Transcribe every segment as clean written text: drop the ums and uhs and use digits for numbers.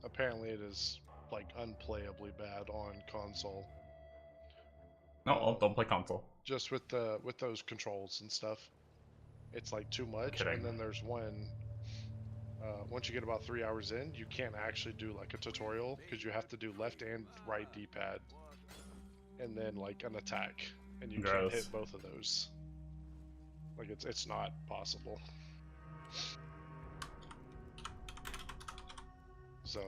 Apparently it is like unplayably bad on console. No, don't play console. Just with those controls and stuff, it's like too much. Kidding. And then there's one. Once you get about 3 hours in, you can't actually do like a tutorial because you have to do left and right D-pad, and then like an attack, and you can't Gross. hit both of those. Like it's not possible. So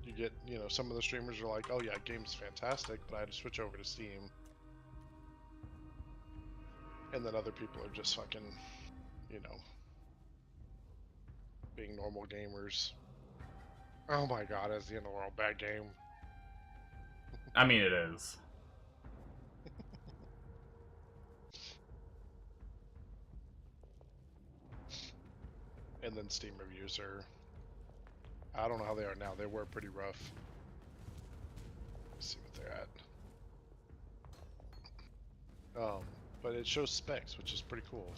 you get, some of the streamers are like, oh yeah, game's fantastic, but I had to switch over to Steam. And then other people are just fucking, being normal gamers. Oh my god, it's the end of the world, bad game. I mean, it is. And then Steam reviews are, I don't know how they are now. They were pretty rough. Let's see what they're at. But it shows specs, which is pretty cool.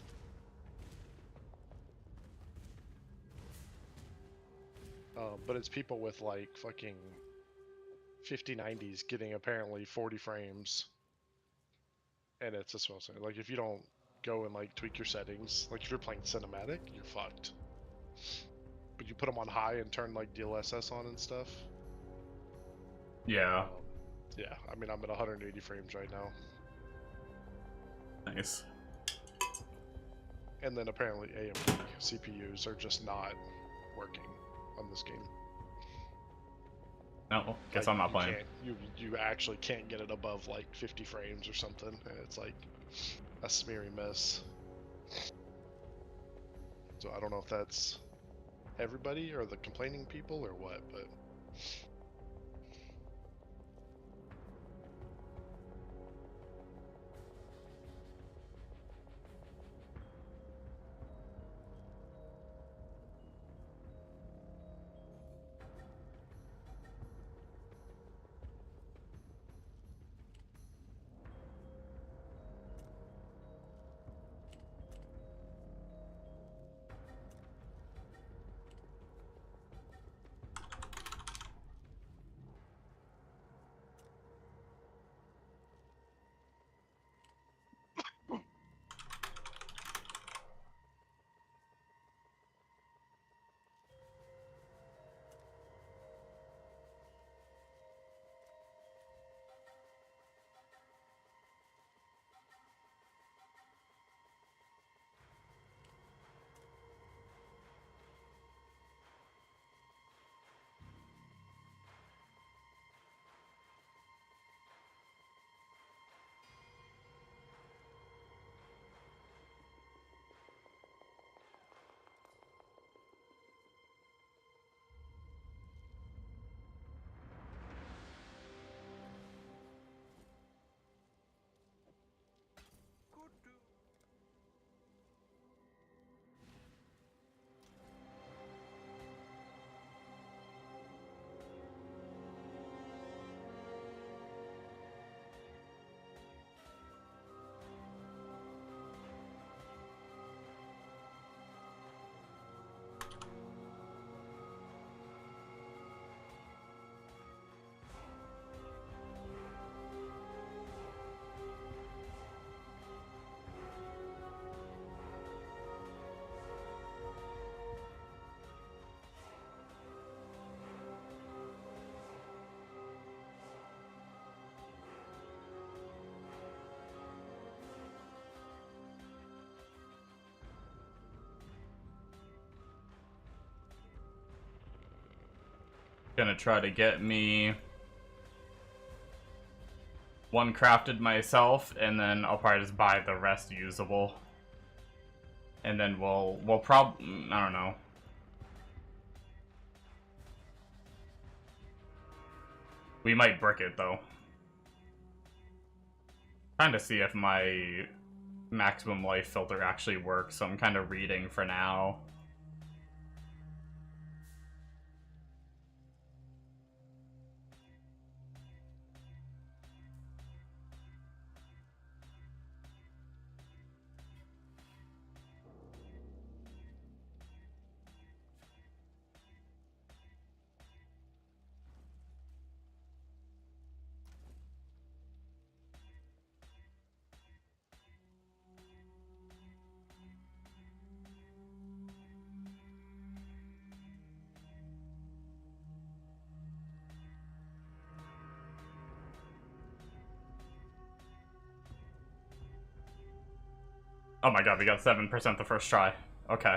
But it's people with like fucking 5090s getting apparently 40 frames. And it's just what I'm saying. Like, if you don't go and like tweak your settings, like if you're playing cinematic, you're fucked. But you put them on high and turn like DLSS on and stuff. Yeah. Yeah, I mean, I'm at 180 frames right now. Nice. And then apparently AMD CPUs are just not working on this game. No, guess Like, I'm not playing. You actually can't get it above like 50 frames or something, and it's like a smeary mess. So I don't know if that's everybody or the complaining people or what, but Gonna try to get me one crafted myself, and then I'll probably just buy the rest usable. And then we'll I don't know. We might brick it though. Trying to see if my maximum life filter actually works, so I'm kind of reading for now. Oh my god, we got 7% the first try. Okay.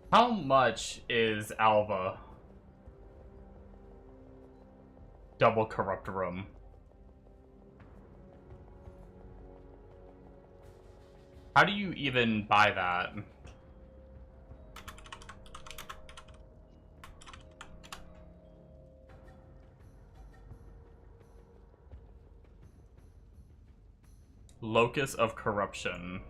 How much is Alva? Double corrupt room. How do you even buy that? Locus of corruption.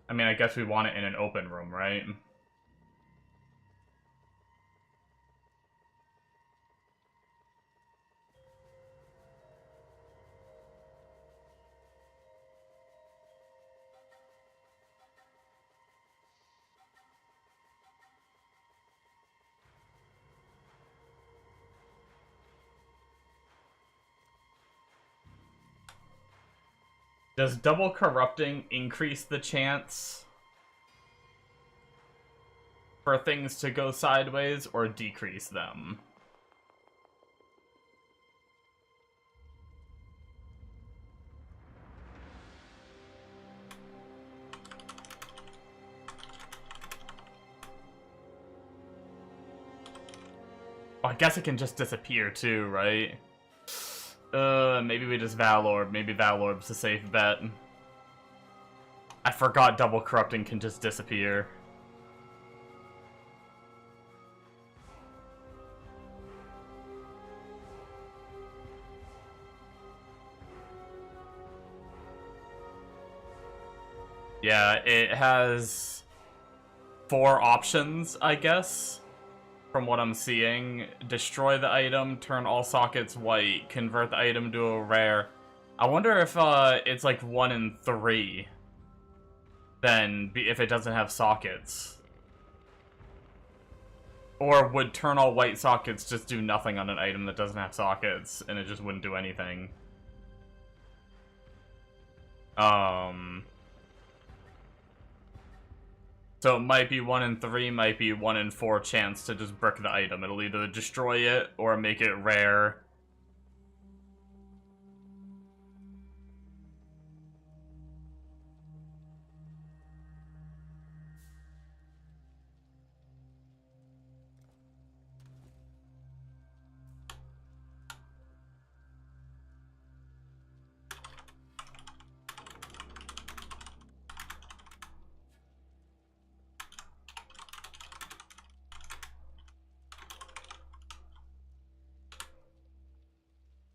I mean, I guess we want it in an open room, right? Does double corrupting increase the chance for things to go sideways or decrease them? Oh, I guess it can just disappear too, right? Maybe we just Valorb. Maybe Valorb's a safe bet. I forgot double corrupting can just disappear. Yeah, it has 4 options, I guess, from what I'm seeing. Destroy the item, turn all sockets white, convert the item to a rare. I wonder if it's like 1 in 3, then, if it doesn't have sockets. Or would turn all white sockets just do nothing on an item that doesn't have sockets, and it just wouldn't do anything? So it might be 1 in 3, might be 1 in 4 chance to just brick the item. It'll either destroy it or make it rare.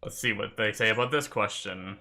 Let's see what they say about this question.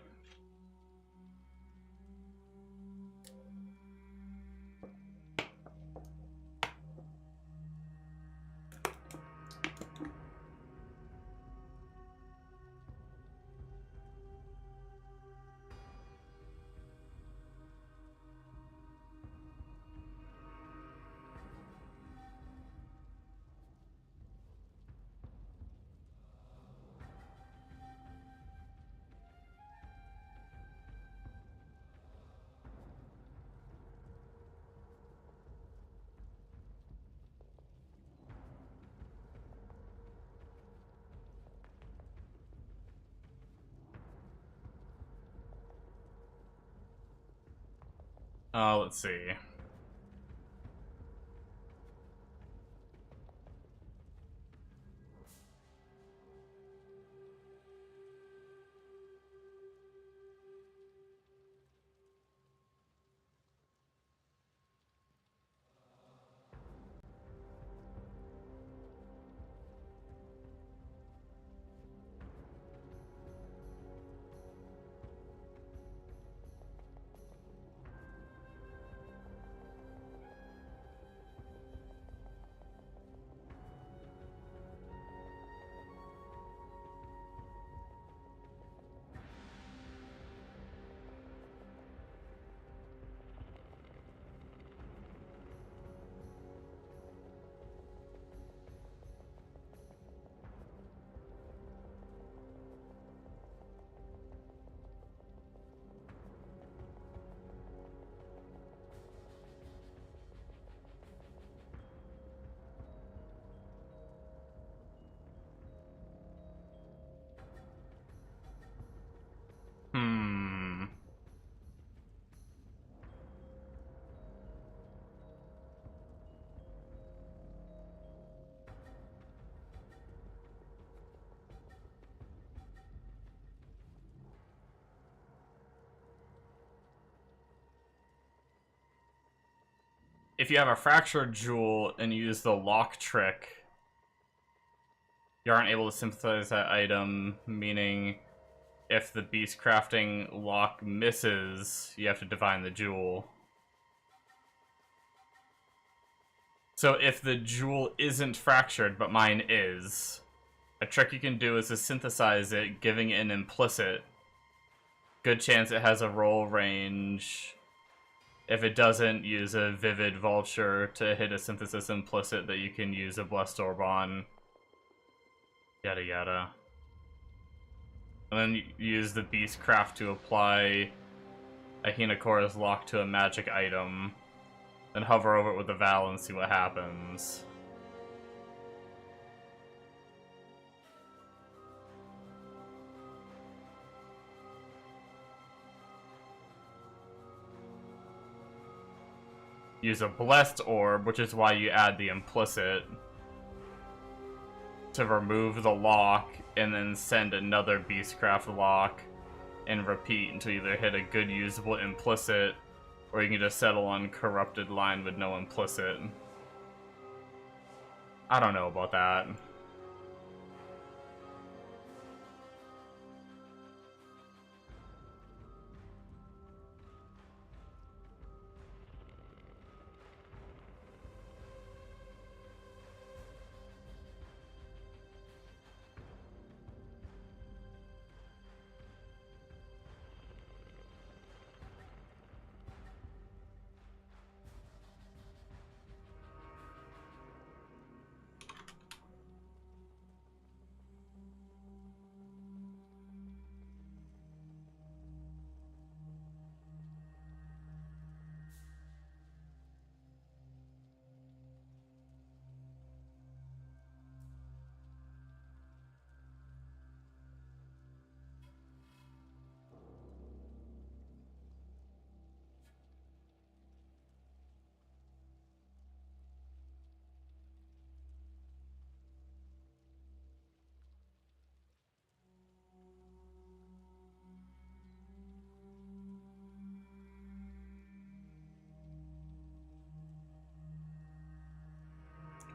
Let's see. Hmm. If you have a fractured jewel and use the lock trick, you aren't able to synthesize that item, meaning if the beast crafting lock misses, you have to divine the jewel. So if the jewel isn't fractured, but mine is, a trick you can do is to synthesize it, giving it an implicit. Good chance it has a roll range. If it doesn't, use a Vivid Vulture to hit a synthesis implicit that you can use a Blessed Orb on. Yada yada. And then use the Beastcraft to apply a Hinakora's Lock to a magic item. Then hover over it with the Val and see what happens. Use a Blessed Orb, which is why you add the implicit, to remove the lock, and then send another Beastcraft lock, and repeat until you either hit a good usable implicit, or you can just settle on Corrupted Line with no implicit. I don't know about that.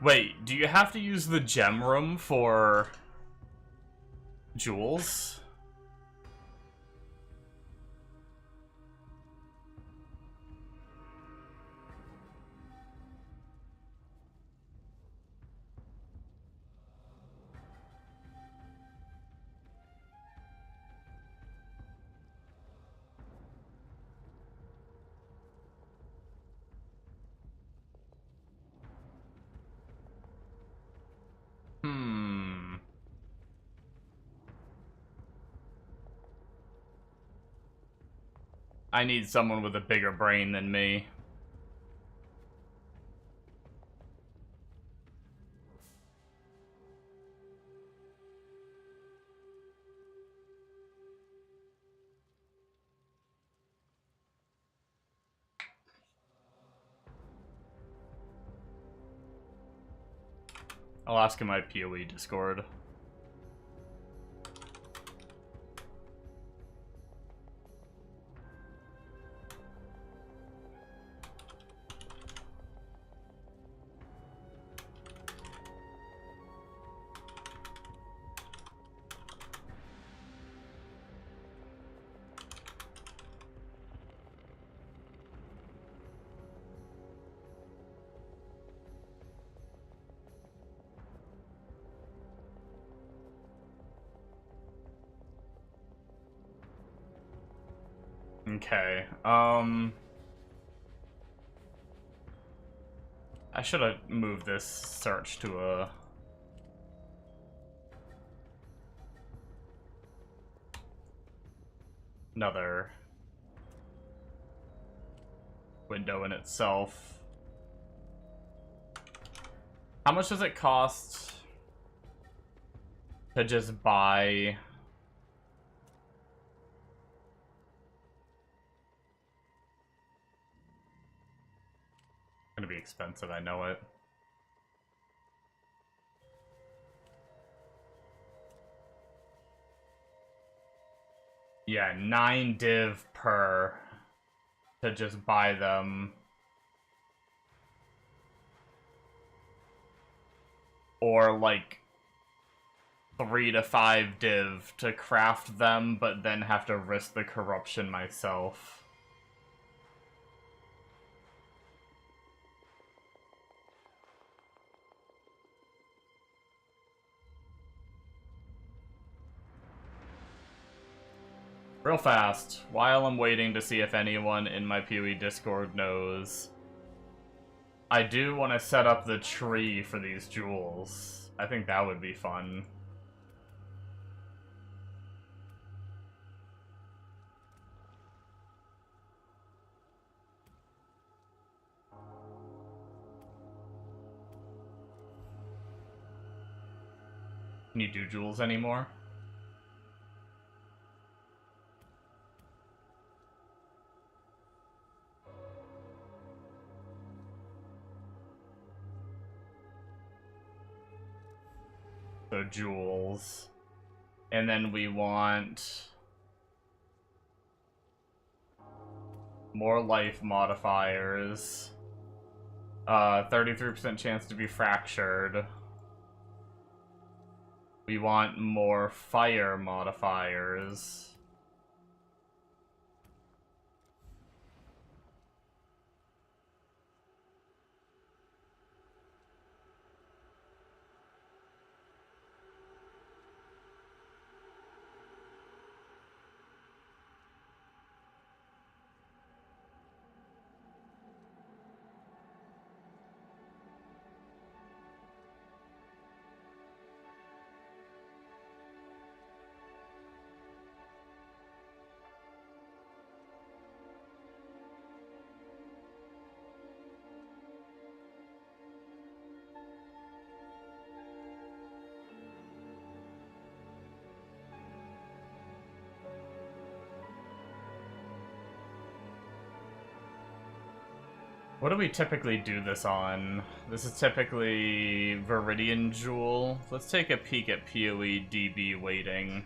Wait, do you have to use the gem room for jewels? Hmm. I need someone with a bigger brain than me. I'll ask in my PoE Discord. Okay, I should have moved this search to another window in itself. How much does it cost to just buy... Gonna be expensive, I know it. Yeah, 9 div per to just buy them. Or like 3 to 5 div to craft them, but then have to risk the corruption myself. Real fast, while I'm waiting to see if anyone in my PoE Discord knows, I do want to set up the tree for these jewels. I think that would be fun. Can you do jewels anymore? So jewels. And then we want more life modifiers. 33% chance to be fractured. We want more fire modifiers. What do we typically do this on? This is typically Viridian Jewel. Let's take a peek at PoE DB weighting.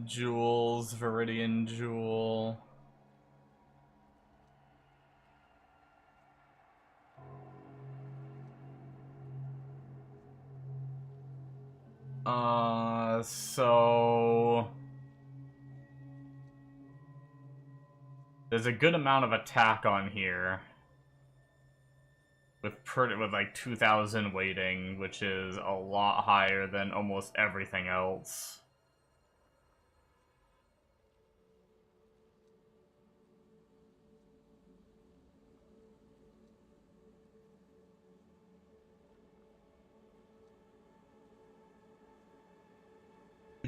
Jewels, Viridian Jewel. So there's a good amount of attack on here. With like 2,000 weighting, which is a lot higher than almost everything else.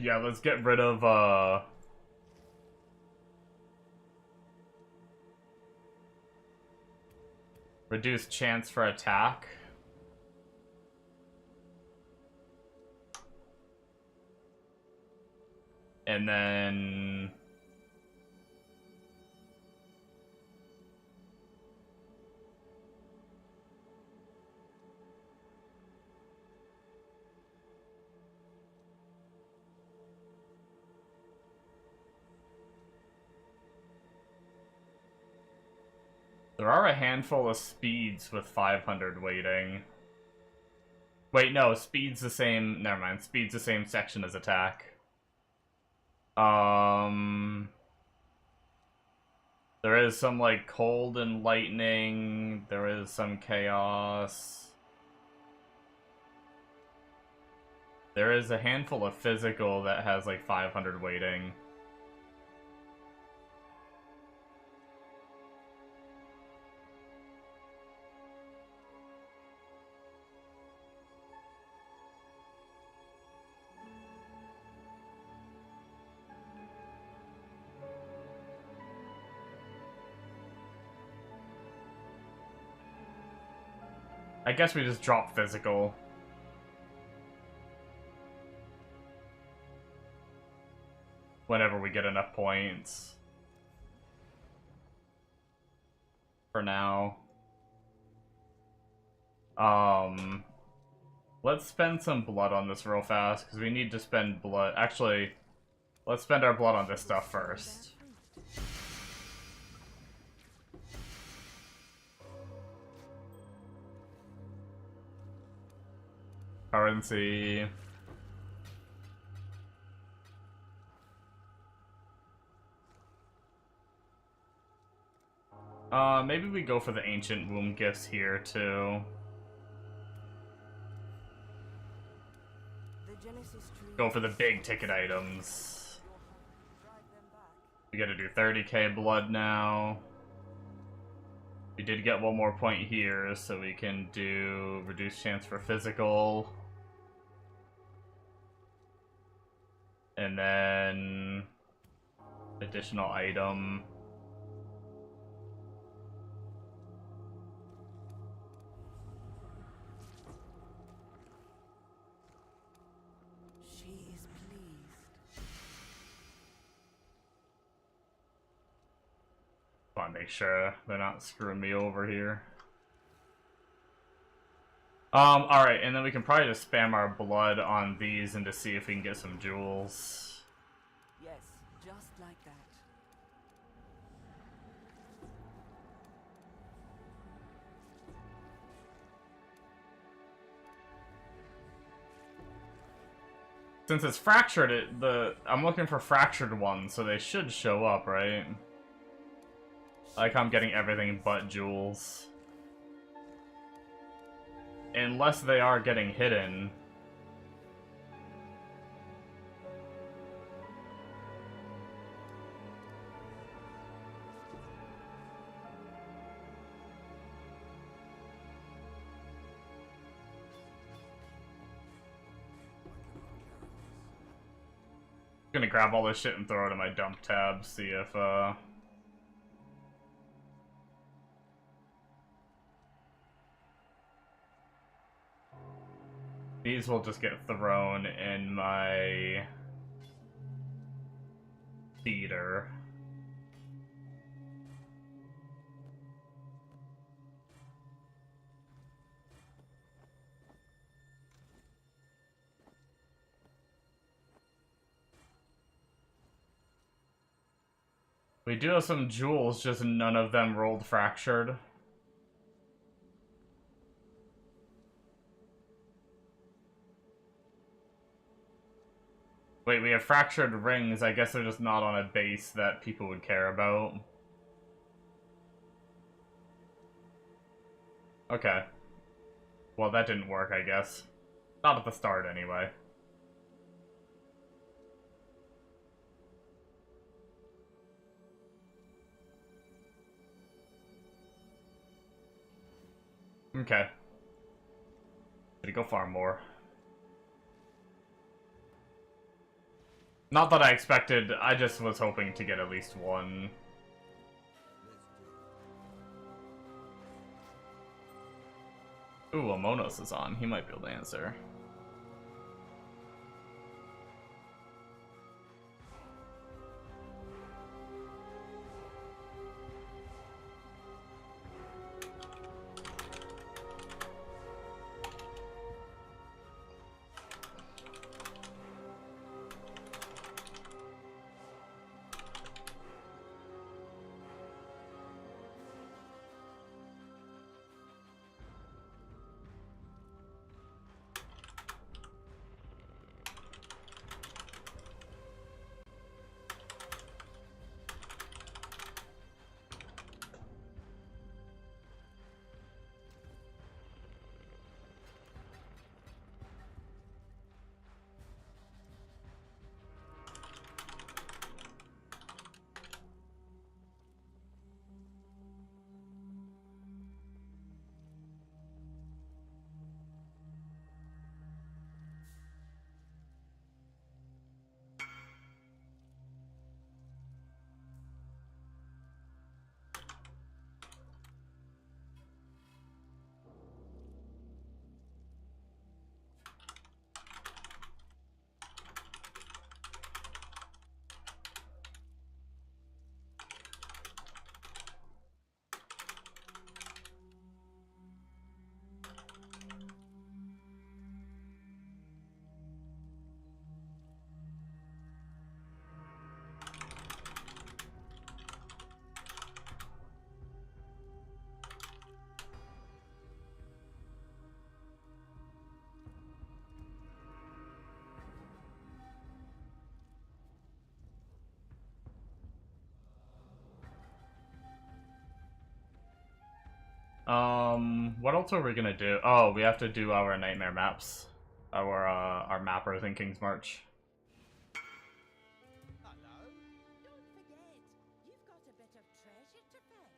Yeah, let's get rid of reduced chance for attack. And then There are a handful of speeds with 500 weighting. Wait, no, speed's the same. Never mind, speed's the same section as attack. There is some, like, cold and lightning. There is some chaos. There is a handful of physical that has, like, 500 weighting. I guess we just drop physical. Whenever we get enough points. For now. Let's spend some blood on this real fast, because we need to spend blood. Actually, let's spend our blood on this stuff first. Currency. Maybe we go for the ancient womb gifts here too. Go for the big ticket items. We gotta do 30k blood now. We did get one more point here, so we can do reduced chance for physical. And then additional item. She is pleased. I want to make sure they're not screwing me over here. Alright, and then we can probably just spam our blood on these and to see if we can get some jewels. Yes, just like that. Since it's fractured, I'm looking for fractured ones, so they should show up, right? Like I'm getting everything but jewels. Unless they are getting hidden. Gonna grab all this shit and throw it in my dump tab, see if, these will just get thrown in my feeder. We do have some jewels, just none of them rolled fractured. Wait, we have fractured rings. I guess they're just not on a base that people would care about. Okay. Well, that didn't work, I guess. Not at the start, anyway. Okay. Gotta go farm more. Not that I expected, I just was hoping to get at least one. Ooh, Amonos is on. He might be able to answer. What else are we gonna do? Oh, we have to do our nightmare maps. Our mappers in King's March. Hello? Don't forget, you've got a bit of treasure to fetch.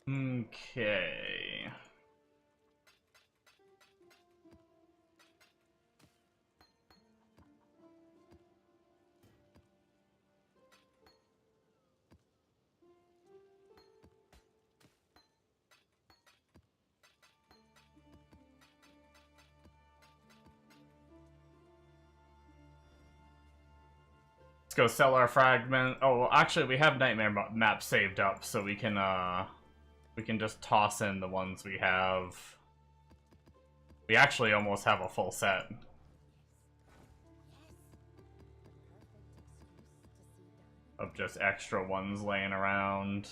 Okay. Let's go sell our fragment. Oh, well, actually, we have nightmare map saved up, so we can just toss in the ones we have. We actually almost have a full set of just extra ones laying around.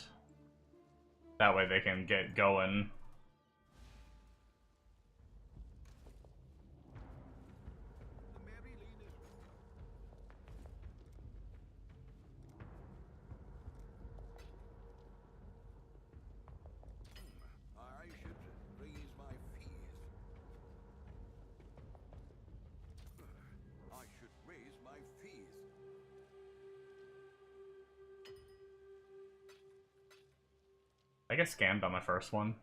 That way they can get going. I should raise my fees. I should raise my fees. I get scammed on my first one.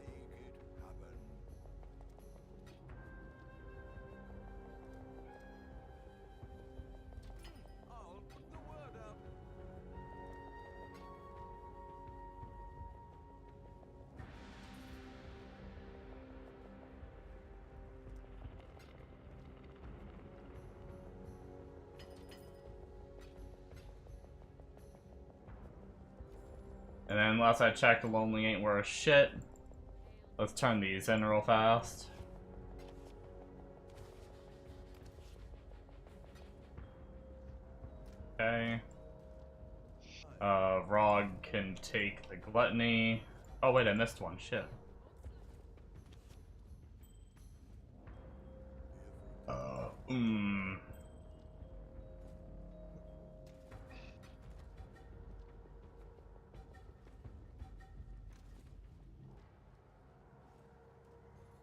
Make it happen. I'll put the word out. And then last I checked, Lonely ain't worth shit. Let's turn these in real fast. Okay. Rog can take the Gluttony. Oh wait, I missed one. Shit. Hmm.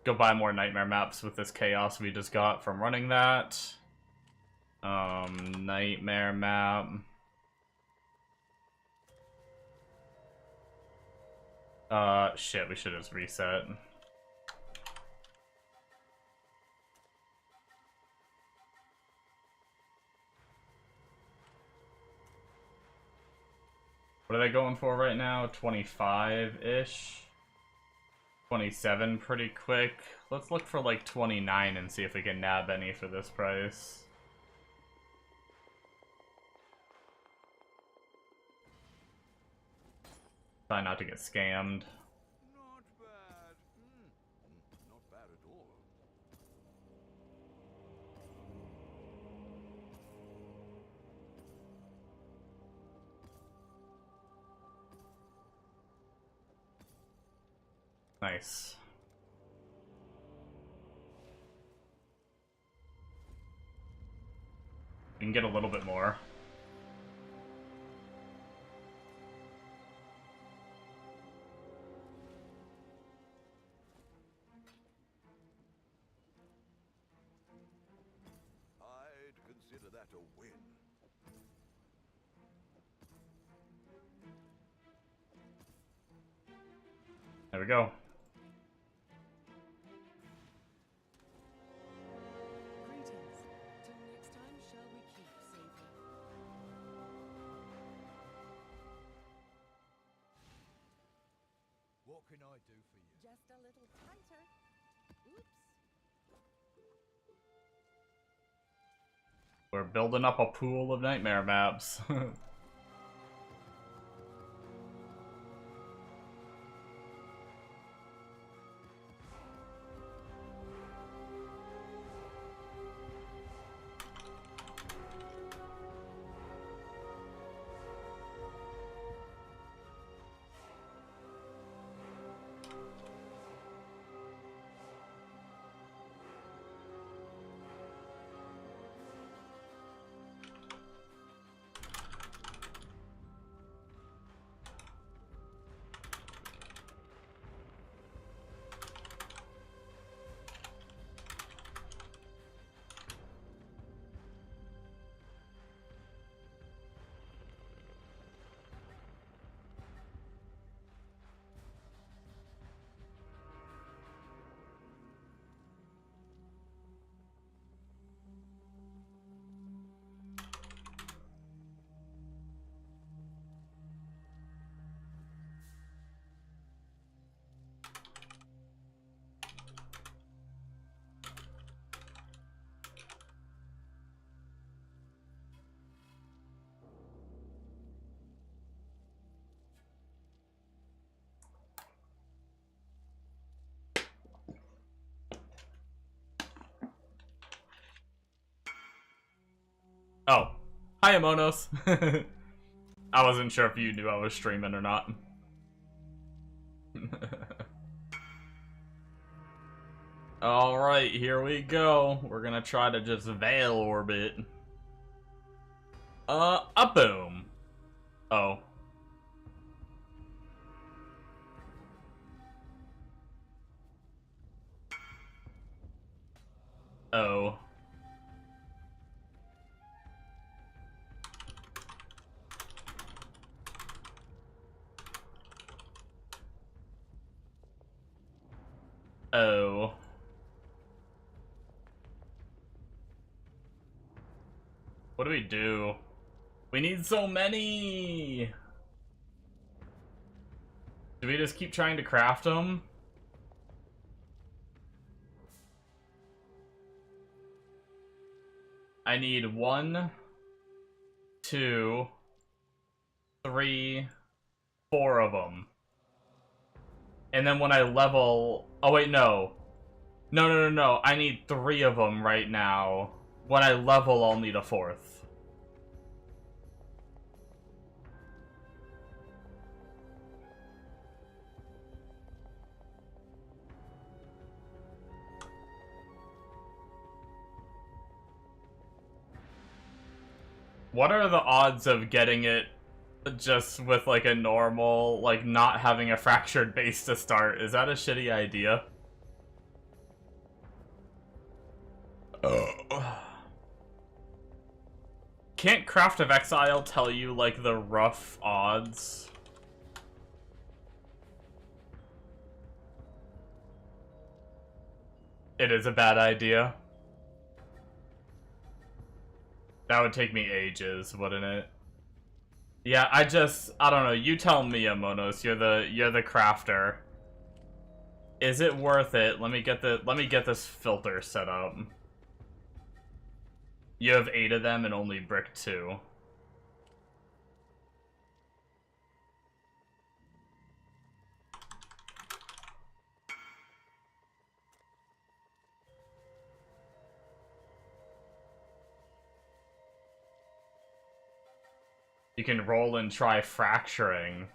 Go buy more nightmare maps with this chaos we just got from running that. Nightmare map. Shit, we should just reset. What are they going for right now? 25-ish? 27 pretty quick. Let's look for like 29 and see if we can nab any for this price. Try not to get scammed. Not bad. Not bad at all. Nice. We can get a little bit more. I'd consider that a win. There we go. Greetings. Till next time, shall we keep saving? What can I do for you? Just a little tighter. Oops. We're building up a pool of nightmare maps. Oh. Hi, Amonos. I wasn't sure if you knew I was streaming or not. Alright, here we go. We're gonna try to just Veil Orbit. A boom. Oh. Oh. Oh. What do we do? We need so many! Do we just keep trying to craft them? I need 1, 2, 3, 4 of them. And then when I level... Oh wait, no. No. I need 3 of them right now. When I level, I'll need a 4th. What are the odds of getting it just with, like, a normal, like, not having a fractured base to start? Is that a shitty idea? Can't Craft of Exile tell you, like, the rough odds? It is a bad idea. That would take me ages, wouldn't it? Yeah, I don't know. You tell me, Amonos. You're the crafter. Is it worth it? Let me get this filter set up. You have 8 of them and only brick 2. You can roll and try fracturing.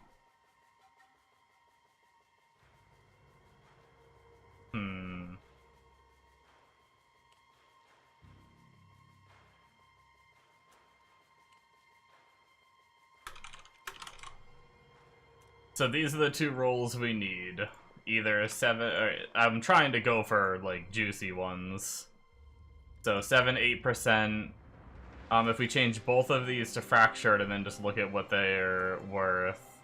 So these are the 2 rolls we need. Either 7, or I'm trying to go for, like, juicy ones. So 7, 8%. If we change both of these to fractured and then just look at what they're worth.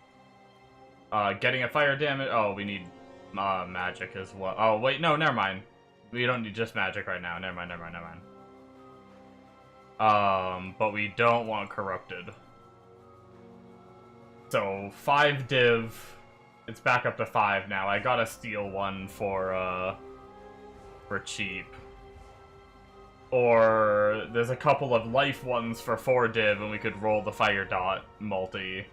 Getting a fire damage. Oh, we need magic as well. Oh, wait, no, never mind. We don't need just magic right now. Never mind. But we don't want corrupted. So 5 div. It's back up to 5 now. I got a steel one for cheap. Or there's a couple of life ones for 4 div, and we could roll the fire dot multi.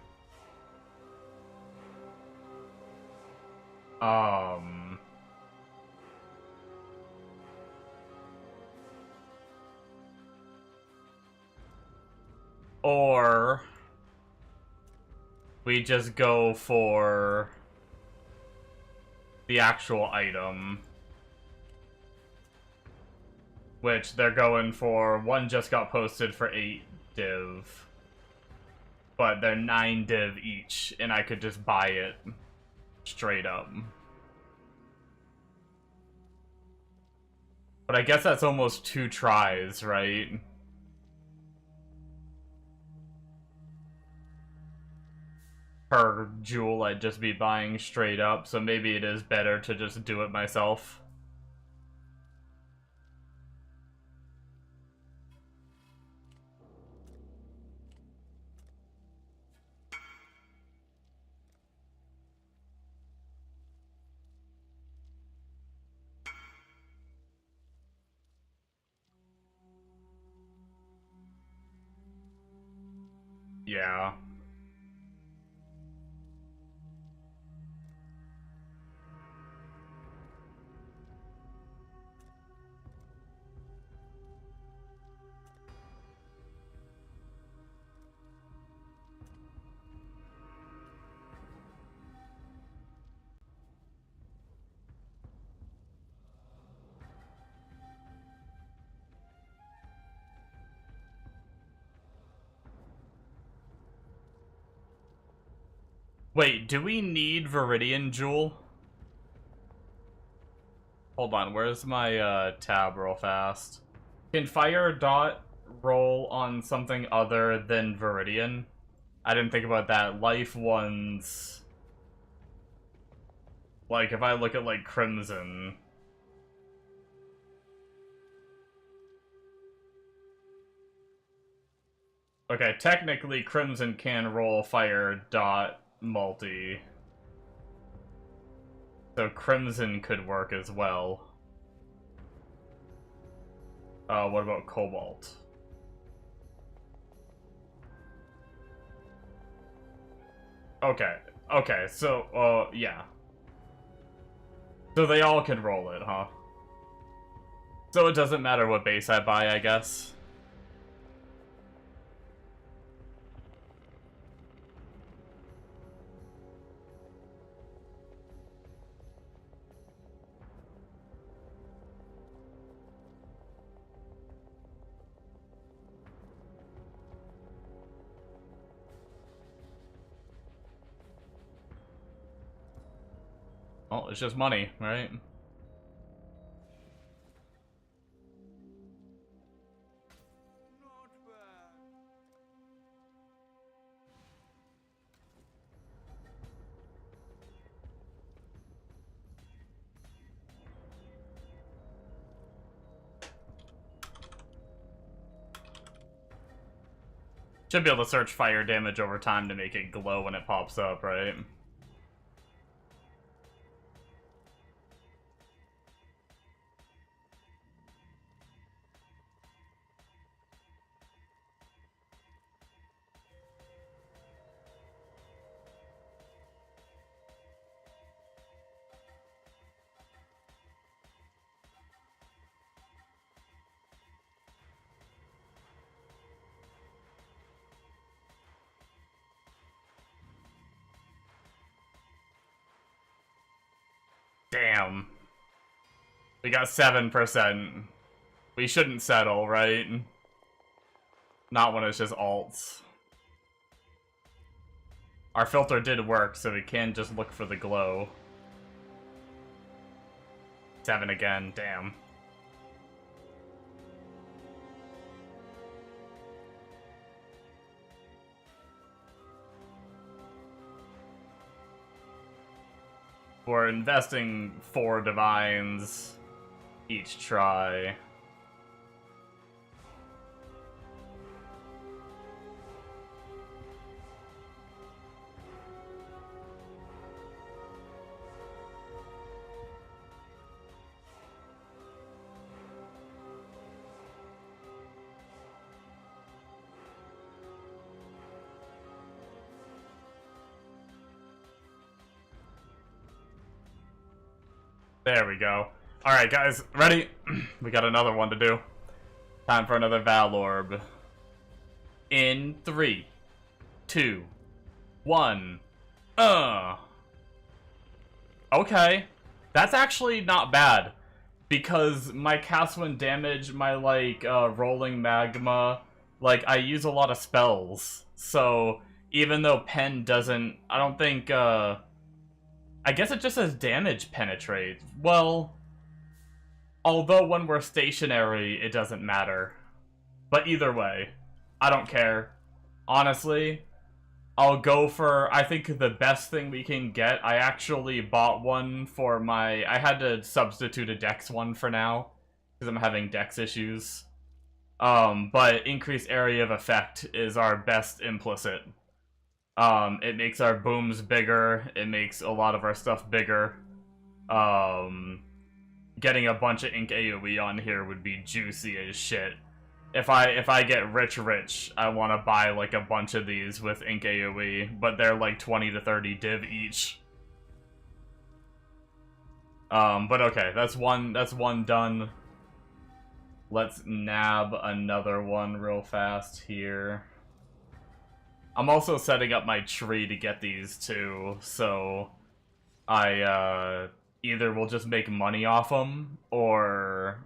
Or we just go for the actual item. Which they're going for. One just got posted for 8 div. But they're 9 div each, and I could just buy it straight up. But I guess that's almost 2 tries, right? Per jewel I'd just be buying straight up, so maybe it is better to just do it myself. Yeah. Wait, do we need Viridian Jewel? Hold on, where's my tab real fast? Can Fire Dot roll on something other than Viridian? I didn't think about that. Life ones... Like, if I look at, like, Crimson... Okay, technically Crimson can roll Fire Dot multi. So Crimson could work as well. What about Cobalt? Okay, so, yeah. So they all can roll it, huh? So it doesn't matter what base I buy, I guess. Well, it's just money, right? Not bad. Should be able to search fire damage over time to make it glow when it pops up, right? Damn. We got 7%. We shouldn't settle, right? Not when it's just alts. Our filter did work, so we can just look for the glow. 7 again, damn. We're investing 4 divines each try. There we go. Alright, guys, ready? We got another one to do. Time for another Val Orb. In 3, 2, 1. Okay. That's actually not bad. Because my cast when damage, my, like, rolling magma, like, I use a lot of spells. So, even though pen doesn't, I don't think, I guess it just says damage penetrate. Well, although when we're stationary, it doesn't matter. But either way, I don't care. Honestly, I'll go for, I think the best thing we can get. I actually bought one for my, I had to substitute a dex one for now, because I'm having dex issues. But increased area of effect is our best implicit. It makes our booms bigger, it makes a lot of our stuff bigger. Getting a bunch of ink AoE on here would be juicy as shit. If I get rich, I want to buy like a bunch of these with ink AoE, but they're like 20 to 30 div each. But okay, that's one done. Let's nab another one real fast here. I'm also setting up my tree to get these too, so I either will just make money off them, or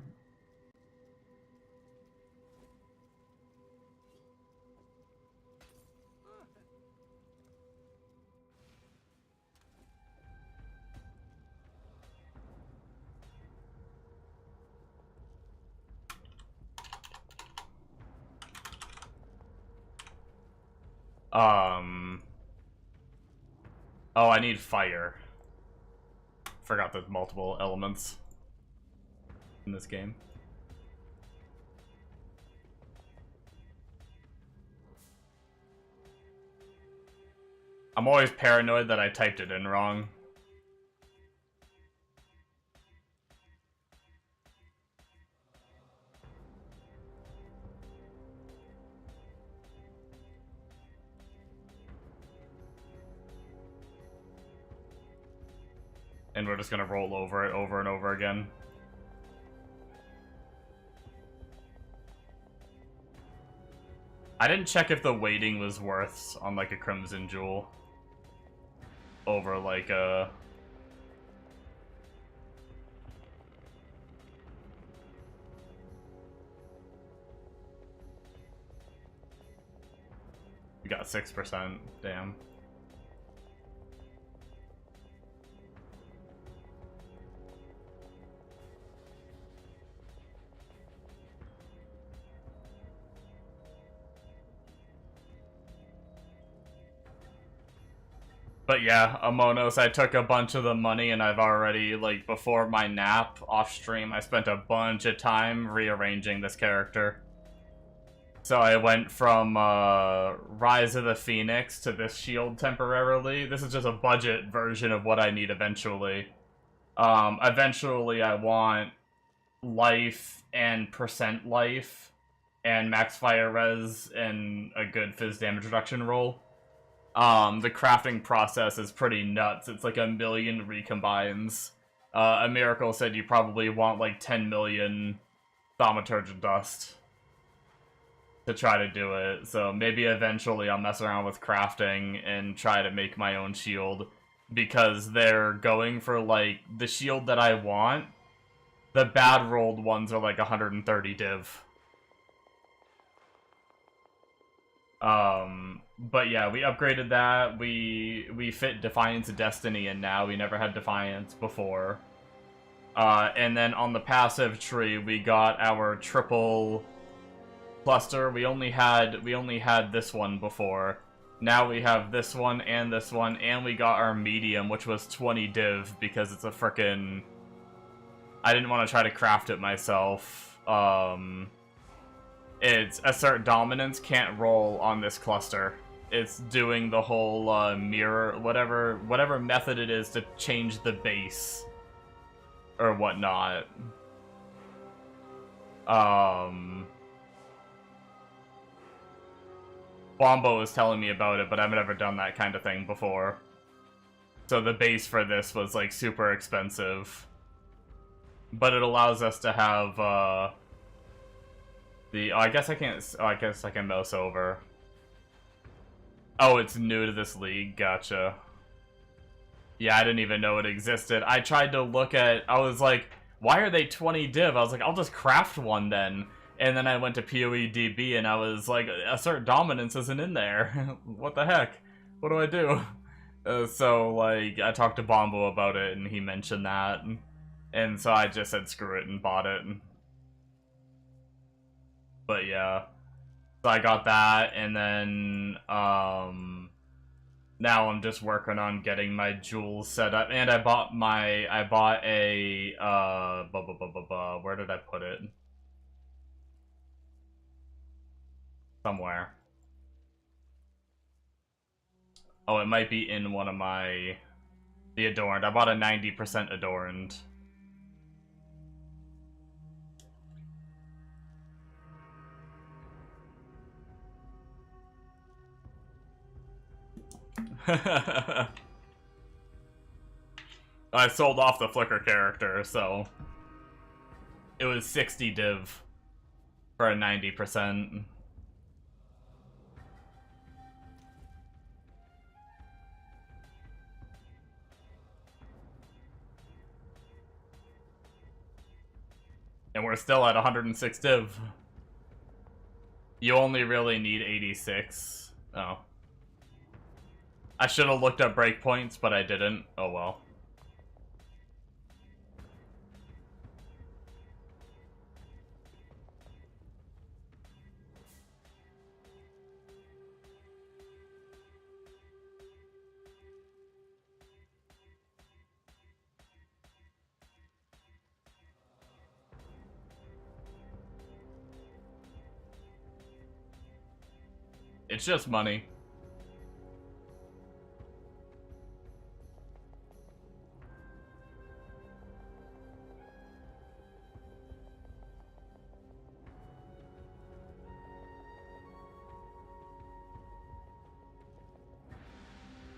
oh, I need fire. Forgot there's multiple elements in this game. I'm always paranoid that I typed it in wrong. And we're just gonna roll over it over and over again. I didn't check if the weighting was worth on like a Crimson Jewel over like a... We got 6%, damn. But yeah, Amonos, I took a bunch of the money and I've already, like, before my nap off stream, I spent a bunch of time rearranging this character. So I went from Rise of the Phoenix to this shield temporarily. This is just a budget version of what I need eventually. Eventually I want life and percent life and max fire res and a good fizz damage reduction roll. The crafting process is pretty nuts. It's like 1 million recombines. A Miracle said you probably want like 10 million Thaumaturge dust to try to do it. So maybe eventually I'll mess around with crafting and try to make my own shield. Because they're going for like the shield that I want. The bad rolled ones are like 130 div. But yeah, we upgraded that. We fit Defiance of Destiny in now. We never had Defiance before. And then on the passive tree, we got our triple cluster. We only had this one before. Now we have this one, and we got our medium, which was 20 div, because it's a frickin'... I didn't want to try to craft it myself. It's Assert Dominance can't roll on this cluster. It's doing the whole mirror, whatever method it is to change the base or whatnot. Bombo was telling me about it, but I've never done that kind of thing before. So the base for this was like super expensive. But it allows us to have I guess I can't. Oh, I guess I can mouse over. Oh, it's new to this league. Gotcha. Yeah, I didn't even know it existed. I tried to look at. I was like, why are they 20 div? I was like, I'll just craft one then. And then I went to PoEDB and I was like, Assert Dominance isn't in there. What the heck? What do I do? So like, I talked to Bombo about it and he mentioned that. And so I just said screw it and bought it. But yeah. So I got that, and then now I'm just working on getting my jewels set up. And I bought a where did I put it? Somewhere. Oh, it might be in one of the Adorned. I bought a 90% Adorned. I sold off the Flicker character, so it was 60 div for a 90%. And we're still at 106 div. You only really need 86. Oh. I should have looked up breakpoints, but I didn't. Oh well. It's just money.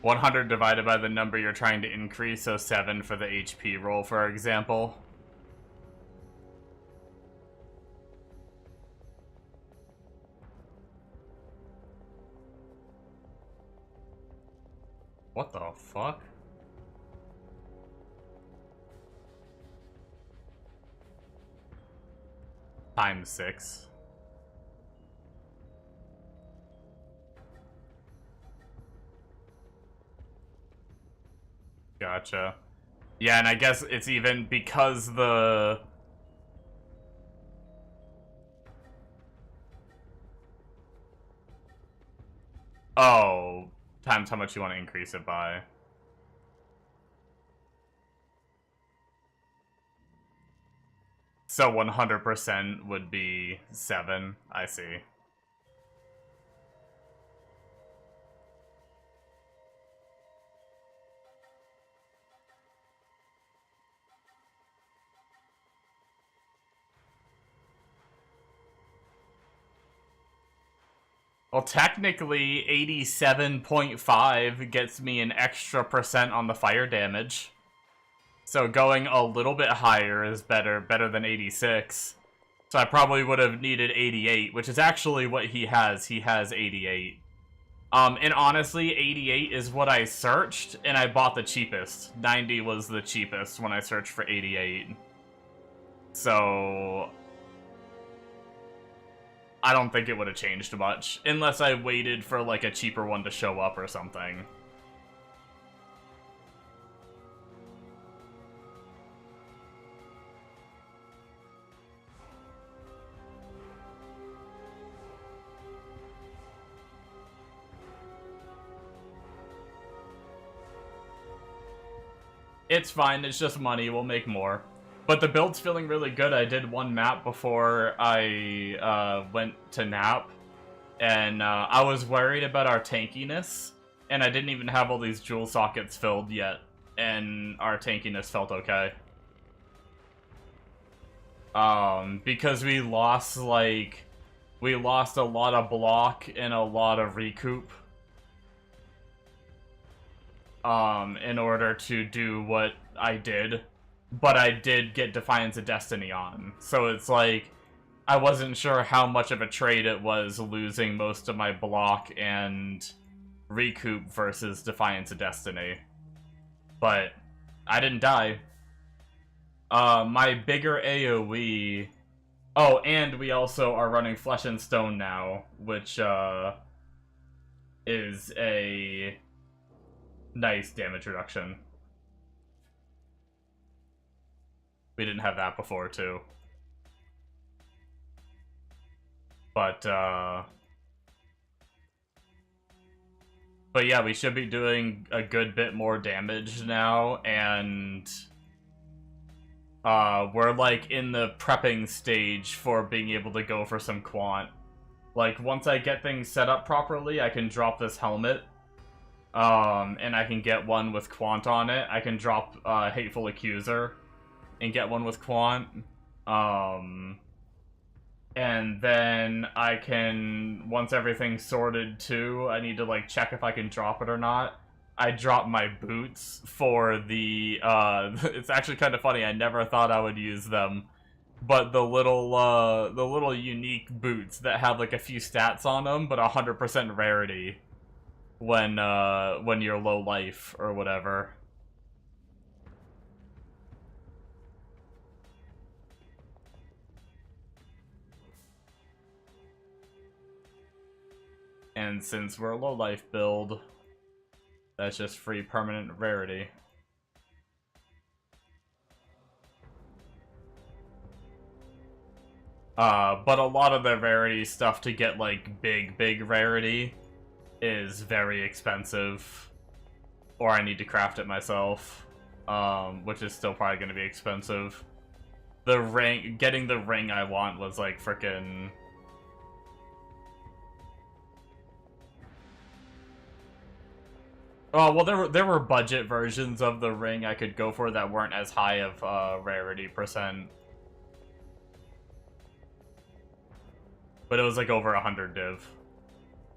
$100 divided by the number you're trying to increase, so 7 for the HP roll, for example. What the fuck? Times 6. Gotcha. Yeah, and I guess it's even because the... Oh, times how much you want to increase it by. So 100% would be 7, I see. Well, technically, 87.5 gets me an extra percent on the fire damage. So going a little bit higher is better than 86. So I probably would have needed 88, which is actually what he has. He has 88. And honestly, 88 is what I searched, and I bought the cheapest. 90 was the cheapest when I searched for 88. So I don't think it would have changed much, unless I waited for like a cheaper one to show up or something. It's fine, it's just money, we'll make more. But the build's feeling really good. I did one map before I went to nap, and I was worried about our tankiness, and I didn't even have all these jewel sockets filled yet, and our tankiness felt okay. Because we lost a lot of block and a lot of recoup. In order to do what I did. But I did get Defiance of Destiny on. So it's like, I wasn't sure how much of a trade it was losing most of my block and recoup versus Defiance of Destiny. But I didn't die. My bigger AoE... Oh, and we also are running Flesh and Stone now, which is a nice damage reduction. We didn't have that before, too. But yeah, we should be doing a good bit more damage now, and we're like in the prepping stage for being able to go for some quant. Like, once I get things set up properly, I can drop this helmet, and I can get one with quant on it. I can drop Hateful Accuser and get one with quant. And then I can, once everything's sorted too, I need to like check if I can drop it or not. I drop my boots for the, it's actually kind of funny, I never thought I would use them. But the little unique boots that have like a few stats on them, but 100% rarity when you're low life or whatever. And since we're a low life build, that's just free permanent rarity. But a lot of the rarity stuff to get like big rarity is very expensive. Or I need to craft it myself. Which is still probably gonna be expensive. The ring, getting the ring I want was like frickin'... Oh, well, there were budget versions of the ring I could go for that weren't as high of rarity percent. But it was like over 100 div.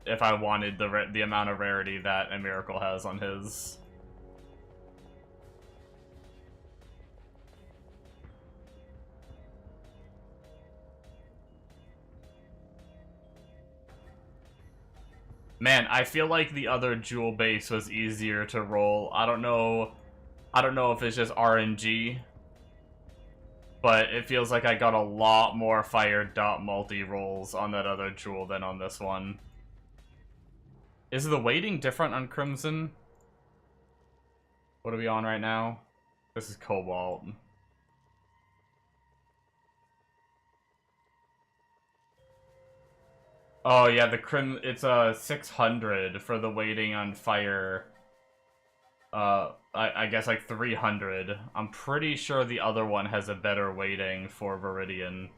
If I wanted the amount of rarity that a Miracle has on his. Man, I feel like the other jewel base was easier to roll. I don't know if it's just RNG, but it feels like I got a lot more fire dot multi rolls on that other jewel than on this one. Is the weighting different on Crimson? What are we on right now? This is Cobalt. Oh yeah, it's 600 for the weighting on fire I guess like 300. I'm pretty sure the other one has a better weighting for Viridian.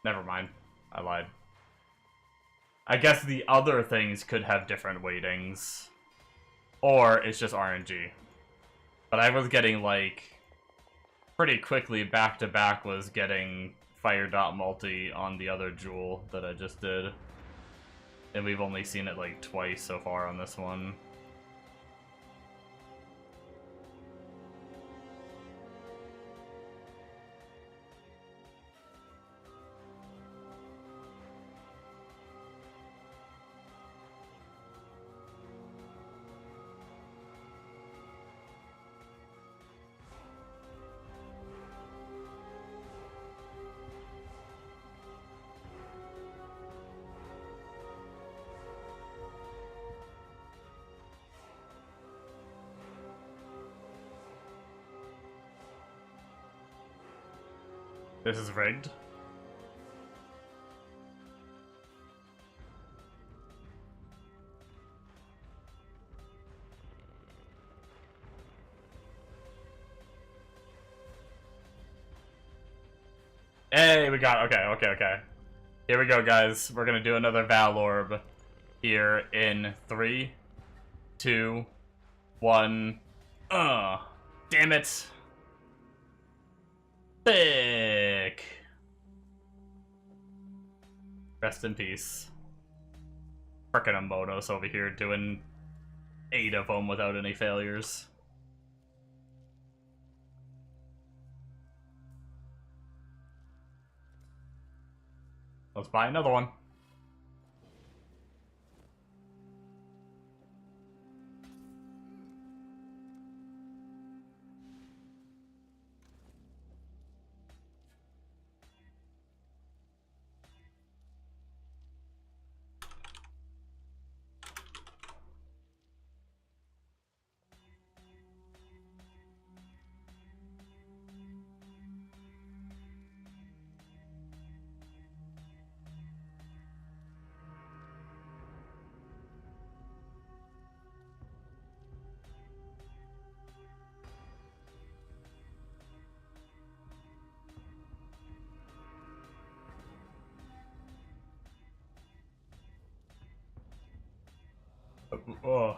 Never mind. I lied. I guess the other things could have different weightings. Or it's just RNG. But I was getting, like, pretty quickly back-to-back was getting Fire Dot Multi on the other jewel that I just did. And we've only seen it, like, twice so far on this one. This is rigged. Hey, we got okay. Here we go, guys. We're gonna do another Val Orb here in 3, 2, 1. Damn it. Thick. Rest in peace. Frickin' Amonos over here doing 8 of them without any failures. Let's buy another one. Oh.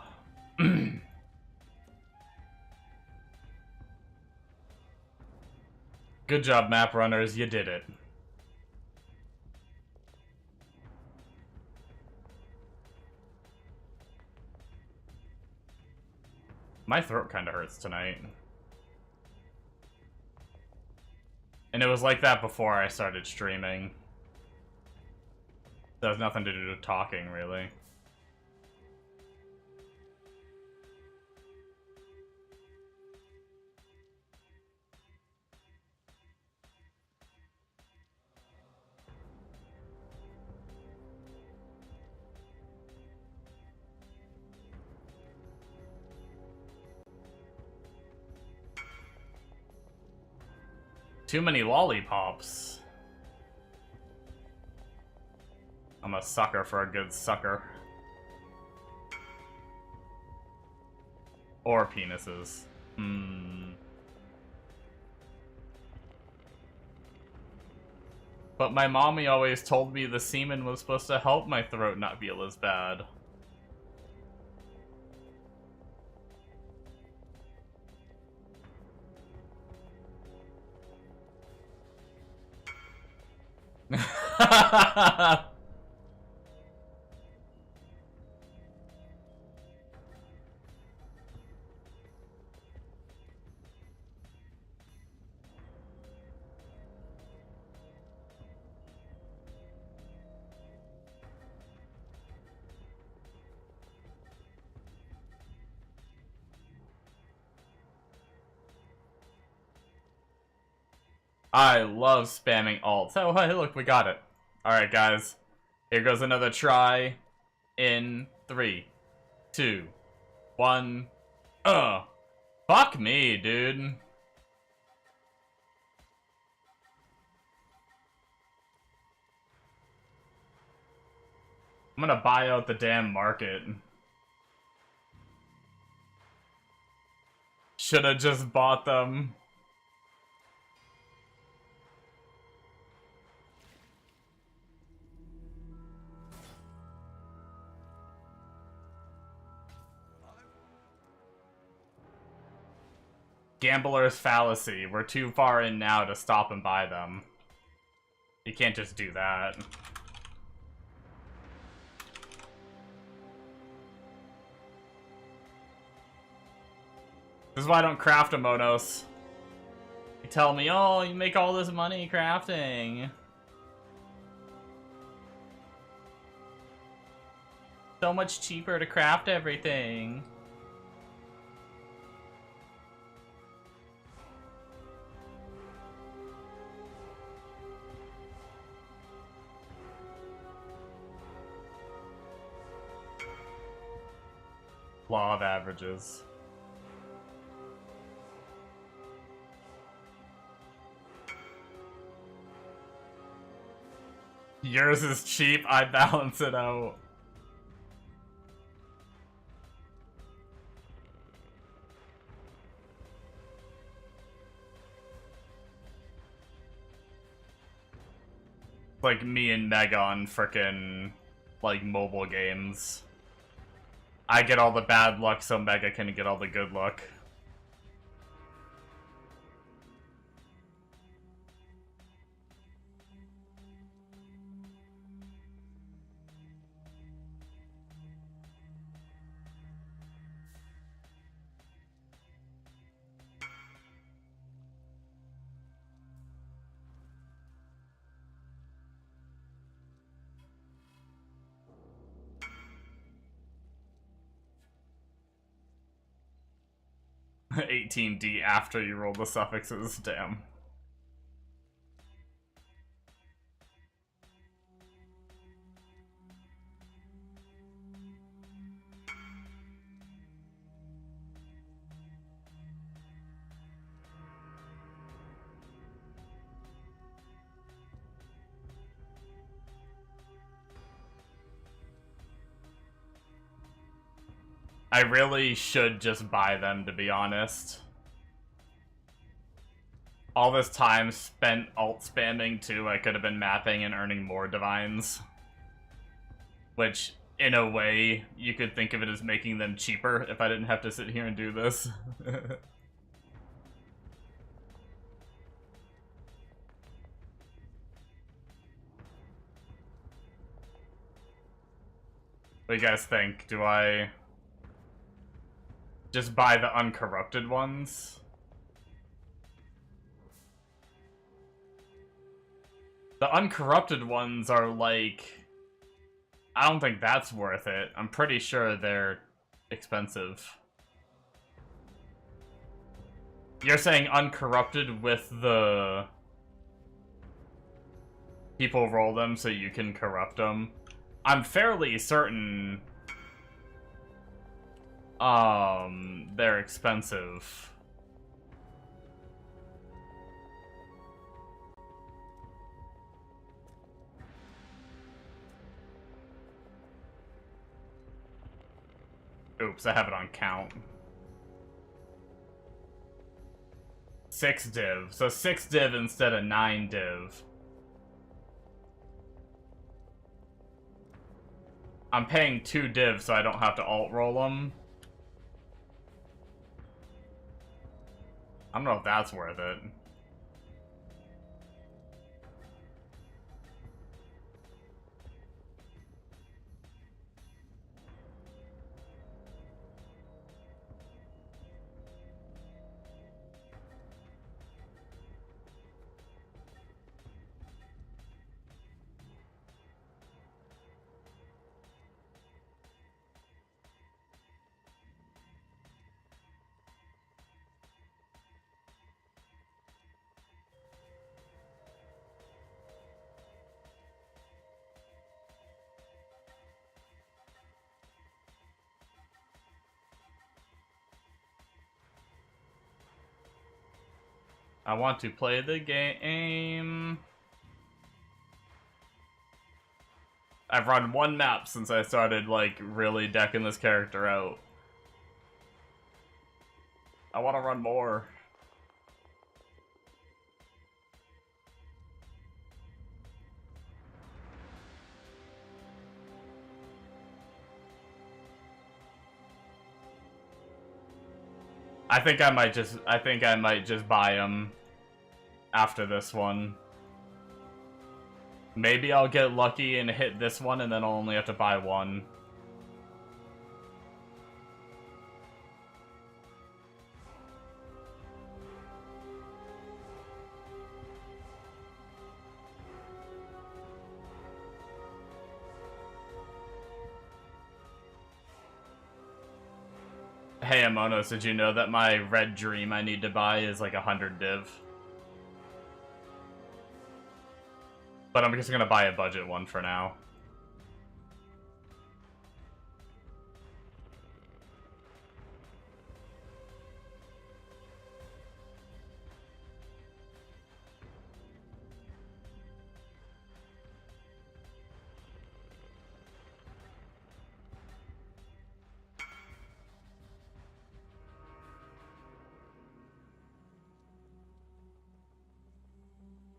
Good job, map runners. You did it. My throat kind of hurts tonight. And it was like that before I started streaming. That has nothing to do with talking, really. Too many lollipops. I'm a sucker for a good sucker. Or penises. But my mommy always told me the semen was supposed to help my throat not feel as bad. I love spamming alt. Oh, hey, look, we got it. Alright, guys. Here goes another try. In 3, 2, 1. Fuck me, dude. I'm gonna buy out the damn market. Should have just bought them. Gambler's fallacy. We're too far in now to stop and buy them. You can't just do that. This is why I don't craft a Monos. You tell me, oh, you make all this money crafting. So much cheaper to craft everything. Law of averages. Yours is cheap, I balance it out. Like me and Meg on frickin' like mobile games. I get all the bad luck so Mega can get all the good luck. $18D after you roll the suffixes, damn. I really should just buy them, to be honest. All this time spent alt spamming too, I could have been mapping and earning more divines. Which, in a way, you could think of it as making them cheaper if I didn't have to sit here and do this. What do you guys think? Do I just buy the uncorrupted ones? The uncorrupted ones are like... I don't think that's worth it. I'm pretty sure they're expensive. You're saying uncorrupted with the... people roll them so you can corrupt them? I'm fairly certain... they're expensive. Oops, I have it on count. 6 div. So 6 div instead of 9 div. I'm paying 2 div so I don't have to alt roll them. I don't know if that's worth it. I want to play the game. I've run 1 map since I started, like, really decking this character out. I want to run more. I think I might just buy them after this one. Maybe I'll get lucky and hit this one, and then I'll only have to buy one. Hey Amonos, did you know that my red dream I need to buy is like 100 div? But I'm just gonna buy a budget one for now.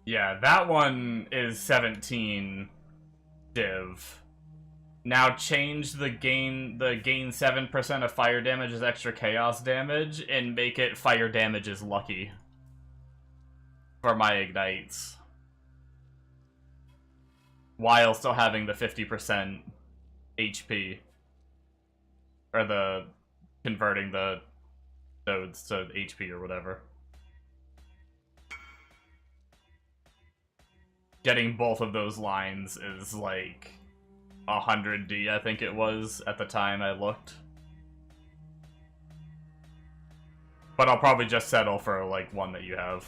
Yeah, that one is 17 div. Now change the gain 7% of fire damage as extra chaos damage and make it fire damage is lucky for my ignites. While still having the 50% HP. Or the converting the nodes to HP or whatever. Getting both of those lines is like 100D, I think it was at the time I looked. But I'll probably just settle for like one that you have.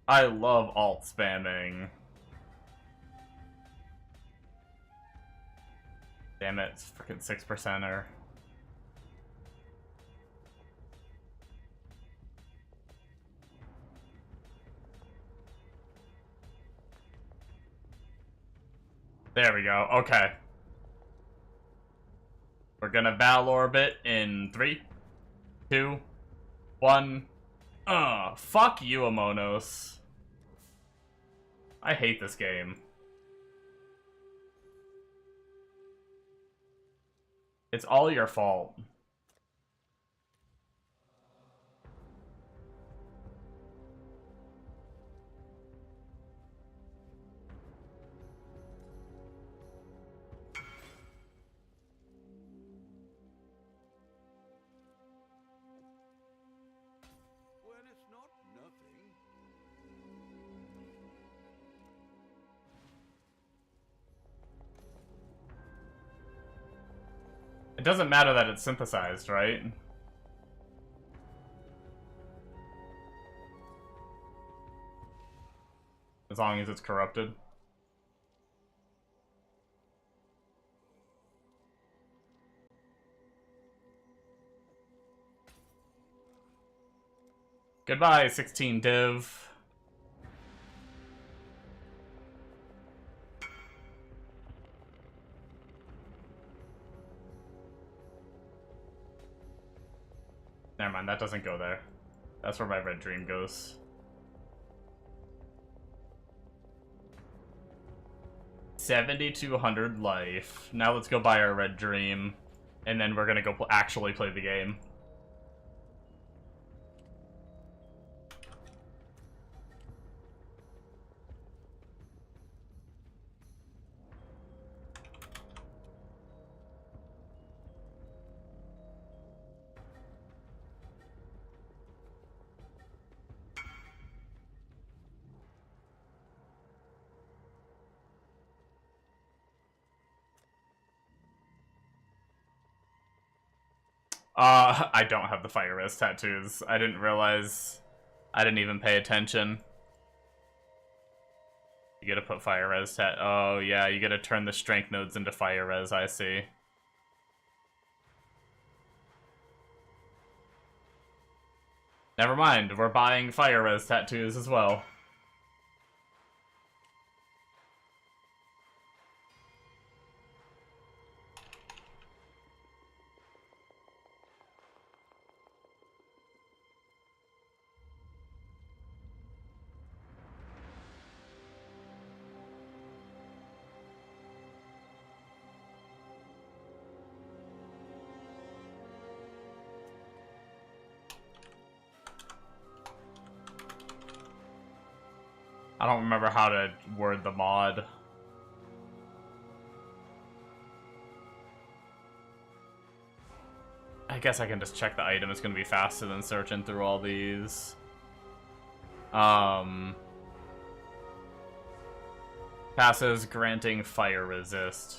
I love alt spamming. Damn it, it's freaking 6%er. There we go, okay. We're gonna battle orbit in 3, 2, 1. Fuck you, Amonos. I hate this game. It's all your fault. Well, it's not nothing. It doesn't matter that it's synthesized, right? As long as it's corrupted. Goodbye, 16 div. Never mind, that doesn't go there. That's where my red dream goes. 7,200 life. Now let's go buy our red dream, and then we're gonna go actually play the game. I don't have the fire res tattoos. I didn't realize. I didn't even pay attention. You gotta put fire res oh yeah, you gotta turn the strength nodes into fire res, I see. Never mind, we're buying fire res tattoos as well. I don't remember how to word the mod. I guess I can just check the item. It's gonna be faster than searching through all these. Passes granting fire resist.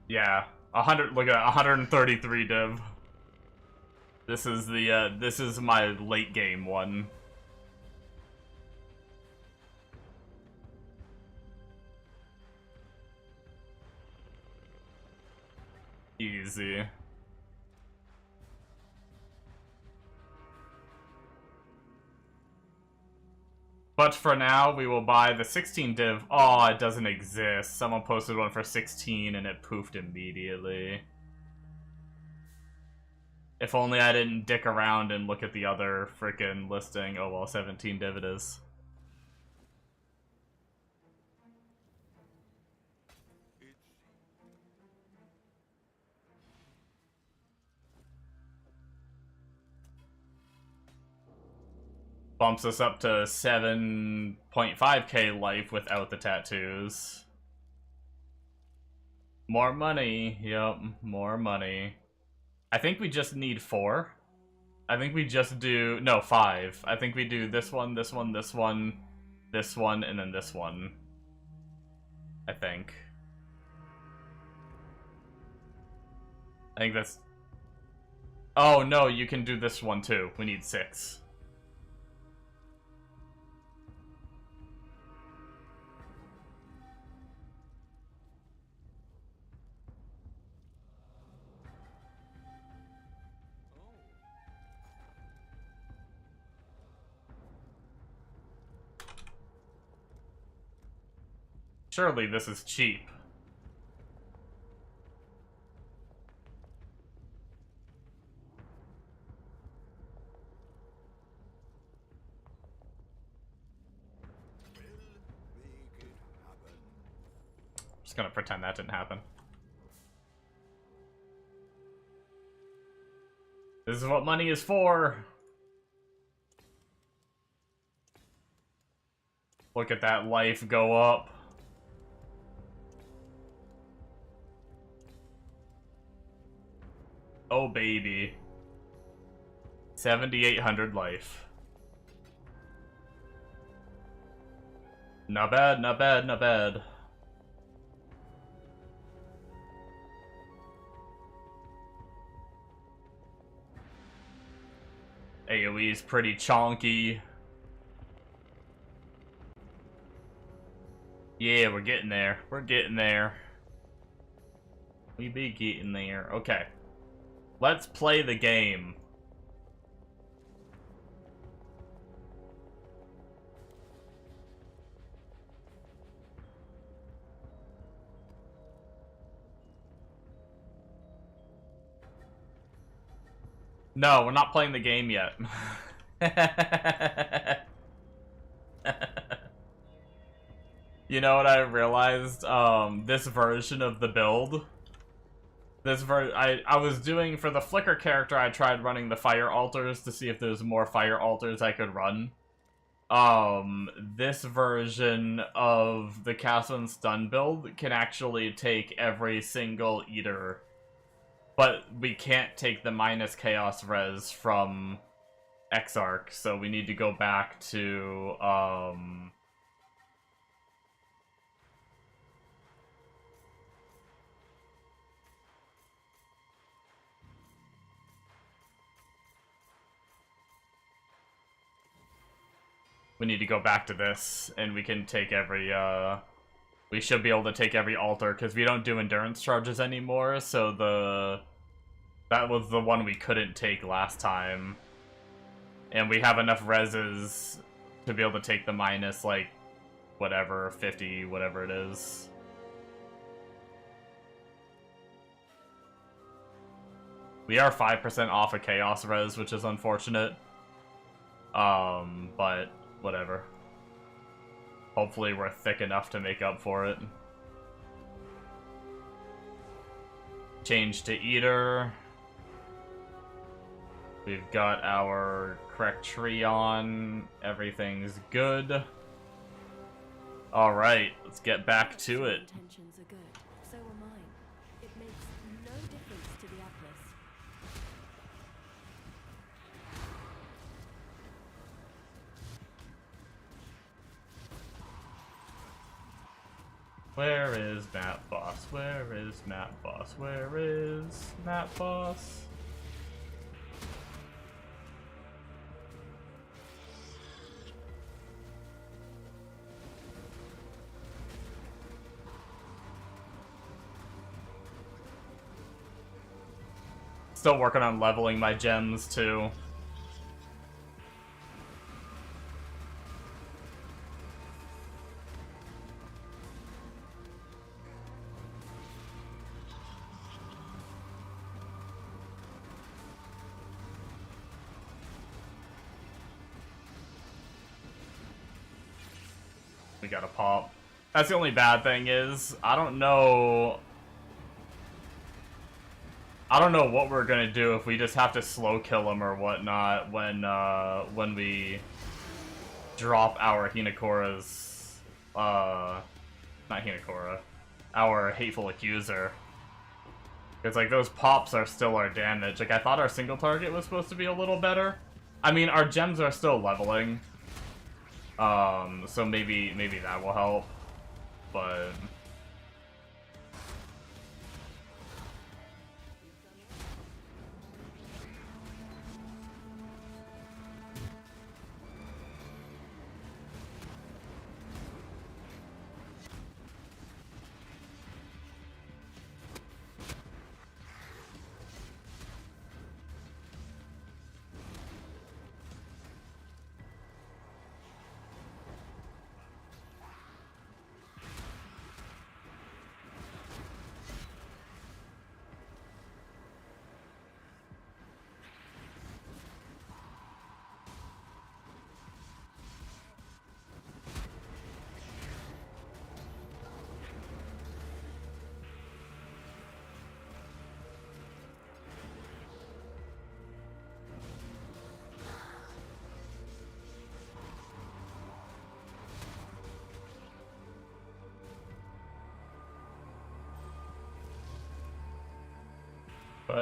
Yeah, 100. Look at that, 133 div. This is the this is my late game one. Easy. But for now, we will buy the 16 div. Oh, it doesn't exist. Someone posted one for 16 and it poofed immediately. If only I didn't dick around and look at the other frickin' listing. Oh well, 17 div it is. Bumps us up to 7.5k life without the tattoos. More money. Yup, more money. I think we just need 4. I think we just do... No, 5. I think we do this one, this one, this one, this one, and then this one. I think. I think that's... Oh, no, you can do this one too. We need 6. Surely this is cheap. Just gonna pretend that didn't happen. This is what money is for. Look at that life go up. Oh baby. 7,800 life. Not bad, not bad, not bad. AoE's pretty chonky. Yeah, we're getting there. We're getting there. We be getting there. Okay. Let's play the game. No, we're not playing the game yet. You know what I realized? This version of the build. I was doing, for the Flicker character, I tried running the fire altars to see if there's more fire altars I could run. This version of the Castle and Stun build can actually take every single eater. But we can't take the minus chaos res from Exarch, so we need to go back to, we need to go back to this, and we can take every, we should be able to take every altar, because we don't do endurance charges anymore, so that was the one we couldn't take last time. And we have enough reses to be able to take the minus, like, whatever, 50, whatever it is. We are 5% off a Chaos res, which is unfortunate. But whatever. Hopefully we're thick enough to make up for it. Change to Eater. We've got our correct tree on. Everything's good. Alright, let's get back to it. Intentions are good. So are mine. It makes no difference to the Atlas. Where is Map Boss? Where is Map Boss? Where is Map Boss? Still working on leveling my gems too. We got a pop. That's the only bad thing is, I don't know what we're gonna do if we just have to slow kill him or whatnot when we drop our Hinakora's, not Hinakora, our Hateful Accuser. Because, like, those pops are still our damage. Like, I thought our single target was supposed to be a little better. I mean, our gems are still leveling. So maybe that will help. But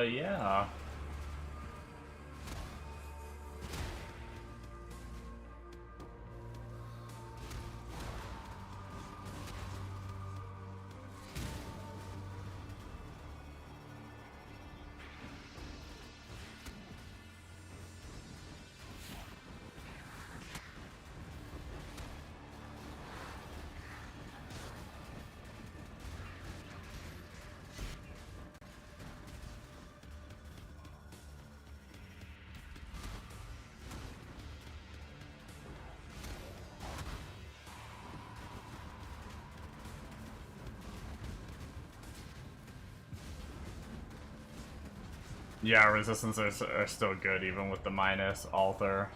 yeah. Yeah, resistances are still good even with the minus altar.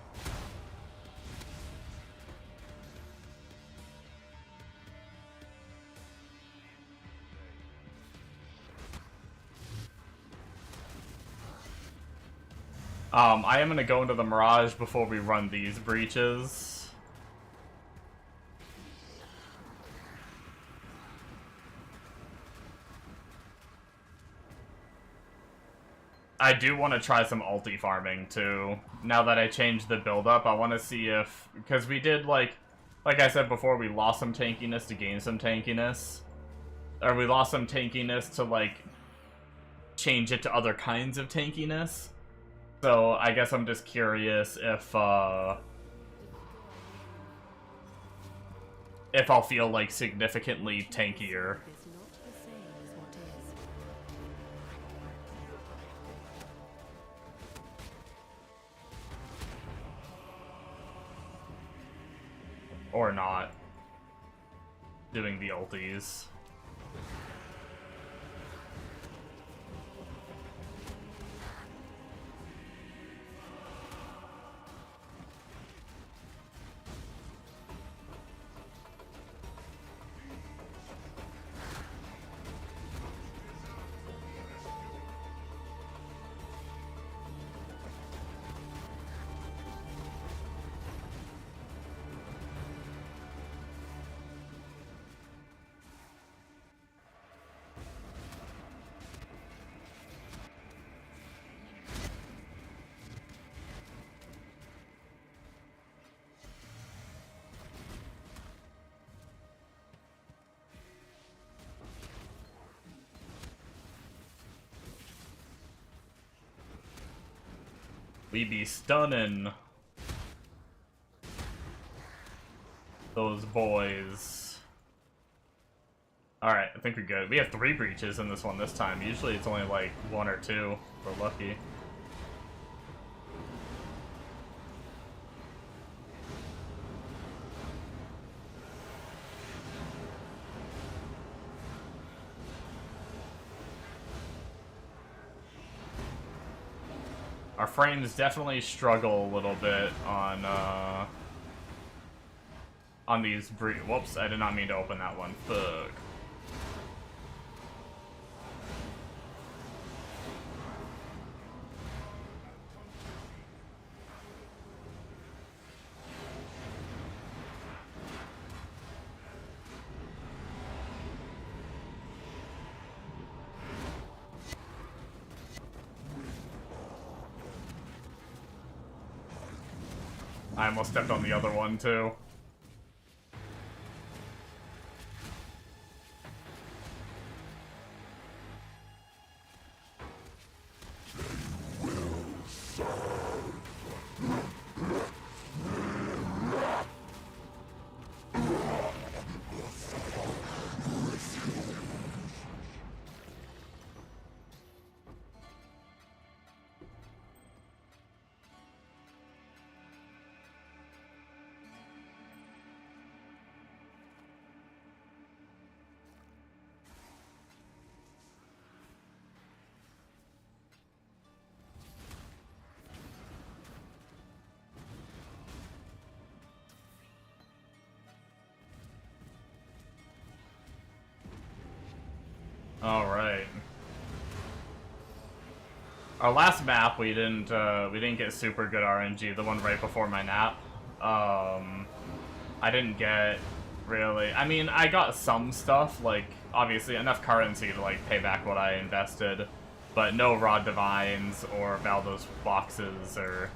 I am gonna go into the Mirage before we run these breaches. I do want to try some ulti farming too. Now that I changed the build up, I want to see if, because we did like I said before, we lost some tankiness to gain some tankiness, or we lost some tankiness to like change it to other kinds of tankiness. So I guess I'm just curious if if I'll feel like significantly tankier. Is not the same as what is. Or not. Doing the ulties. We be stunning those boys. Alright, I think we're good. We have 3 breaches in this one this time. Usually it's only like 1 or 2. We're lucky. Our frames definitely struggle a little bit on these whoops, I did not mean to open that one. Fuck. I almost stepped on the other one, too. Alright. Our last map, we didn't get super good RNG, the one right before my nap. I didn't get really... I mean, I got some stuff, like, obviously enough currency to, like, pay back what I invested, but no Rod Divines or Valdos boxes or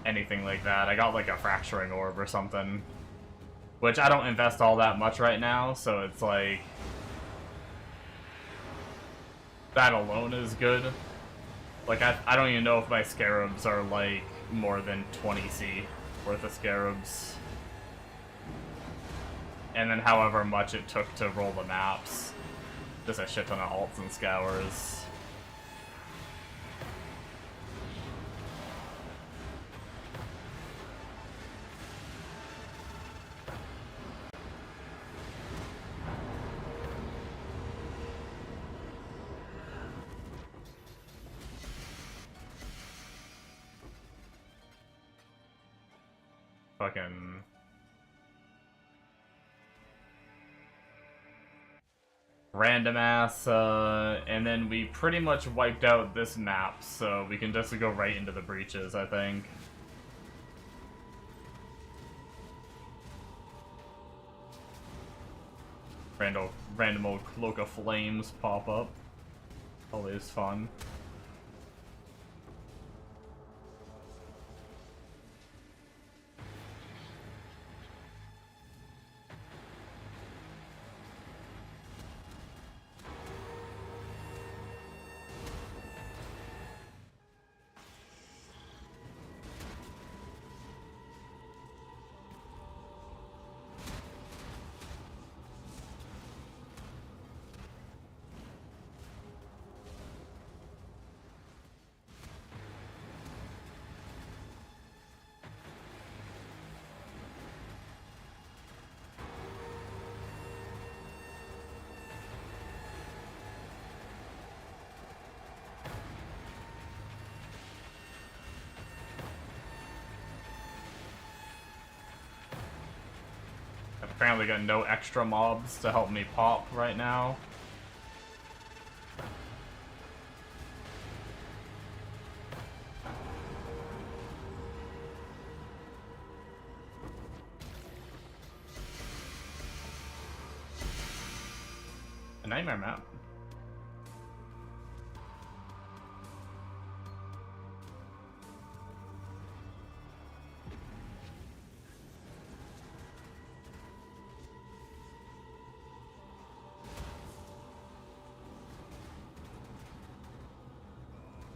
anything like that. I got, like, a Fracturing Orb or something, which I don't invest all that much right now, so it's like... that alone is good. Like, I don't even know if my Scarabs are, like, more than 20C worth of Scarabs. And then however much it took to roll the maps. Just a shit ton of alts and scours. Fucking... random ass, and then we pretty much wiped out this map, so we can just go right into the breaches, I think. Random old Cloak of Flames pop up. Always fun. apparently got no extra mobs to help me pop right now. A nightmare map.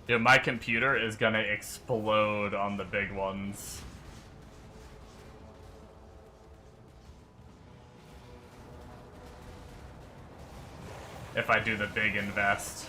Dude, my computer is gonna explode on the big ones. If I do the big invest.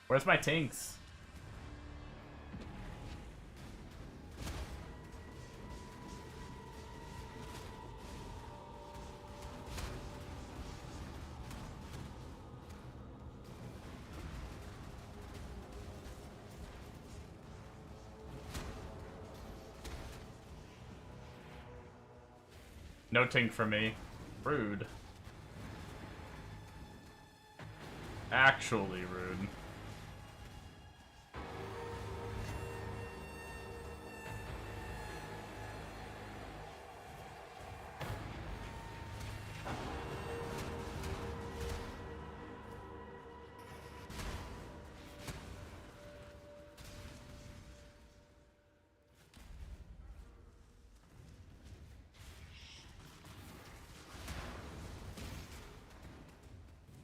Where's my tanks? No tank for me. Rude. Actually rude.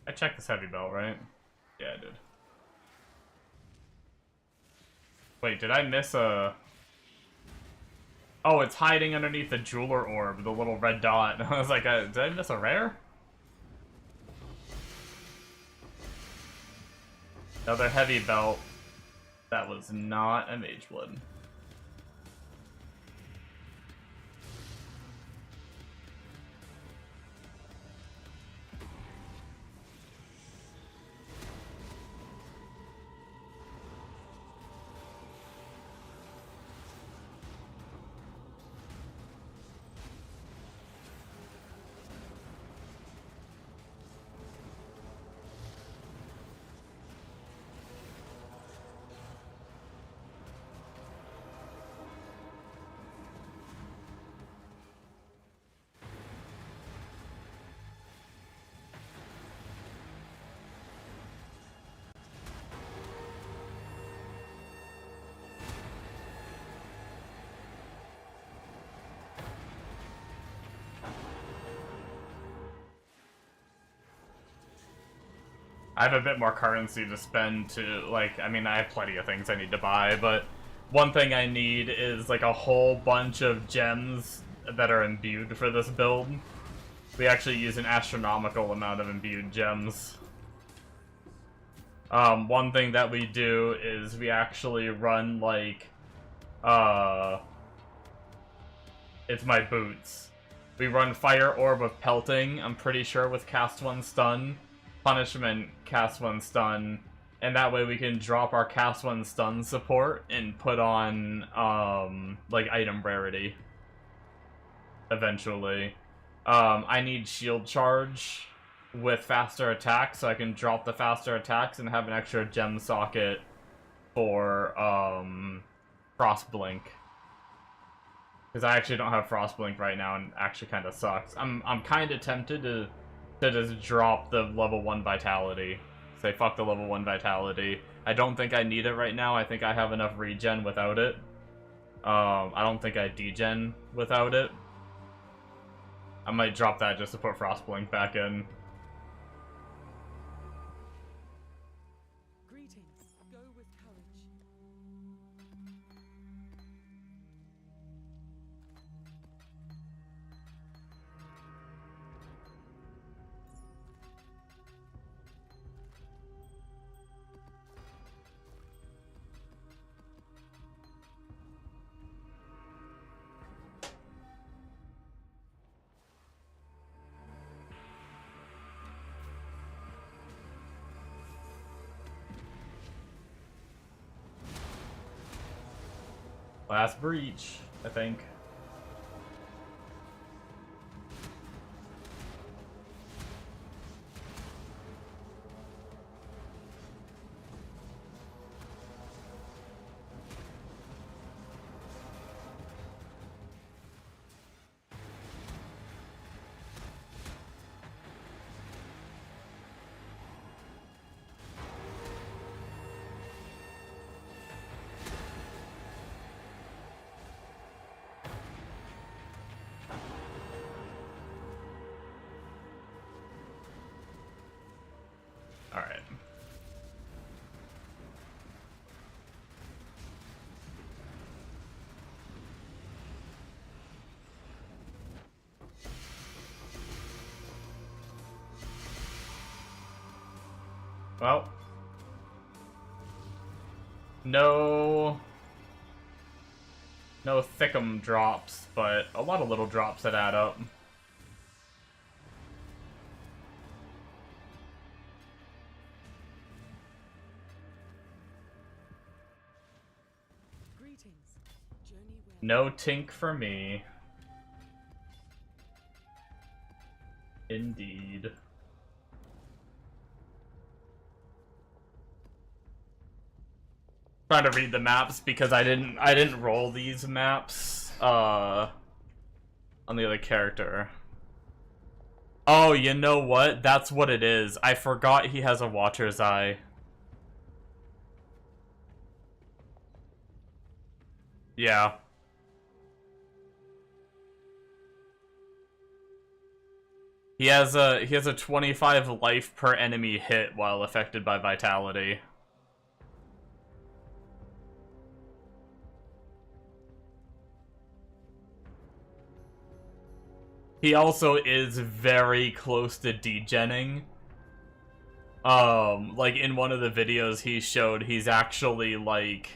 I checked this heavy belt, right? Yeah, I did. Wait, did I miss a... Oh, it's hiding underneath the jeweler orb, the little red dot. I was like, did I miss a rare? Another heavy belt. That was not a mage blood. I have a bit more currency to spend to, like, I mean, I have plenty of things I need to buy, but one thing I need is, like, a whole bunch of gems that are imbued for this build. We actually use an astronomical amount of imbued gems. One thing that we do is we actually run, like, it's my boots. We run Fire Orb of Pelting, I'm pretty sure, with Cast 1 Stun. Punishment, Cast 1 Stun, and that way we can drop our Cast 1 Stun support and put on, like, item rarity. Eventually. I need Shield Charge with faster attacks, so I can drop the faster attacks and have an extra gem socket for, Frost Blink. Because I actually don't have Frost Blink right now, and it actually kind of sucks. I'm kind of tempted to just drop the level 1 Vitality. Say, fuck the level 1 Vitality. I don't think I need it right now. I think I have enough regen without it. I don't think I degen without it. I might drop that just to put Frostblink back in. Greetings. Go with courage. Last breach, I think. Alright. Well. No thickum drops, but a lot of little drops that add up. Greetings. Journey well. No tink for me. Indeed. Trying to read the maps because I didn't roll these maps on the other character. Oh, you know what? That's what it is. I forgot he has a Watcher's Eye. Yeah. He has a 25 life per enemy hit while affected by vitality. He also is very close to degenning. Like in one of the videos he showed, he's actually like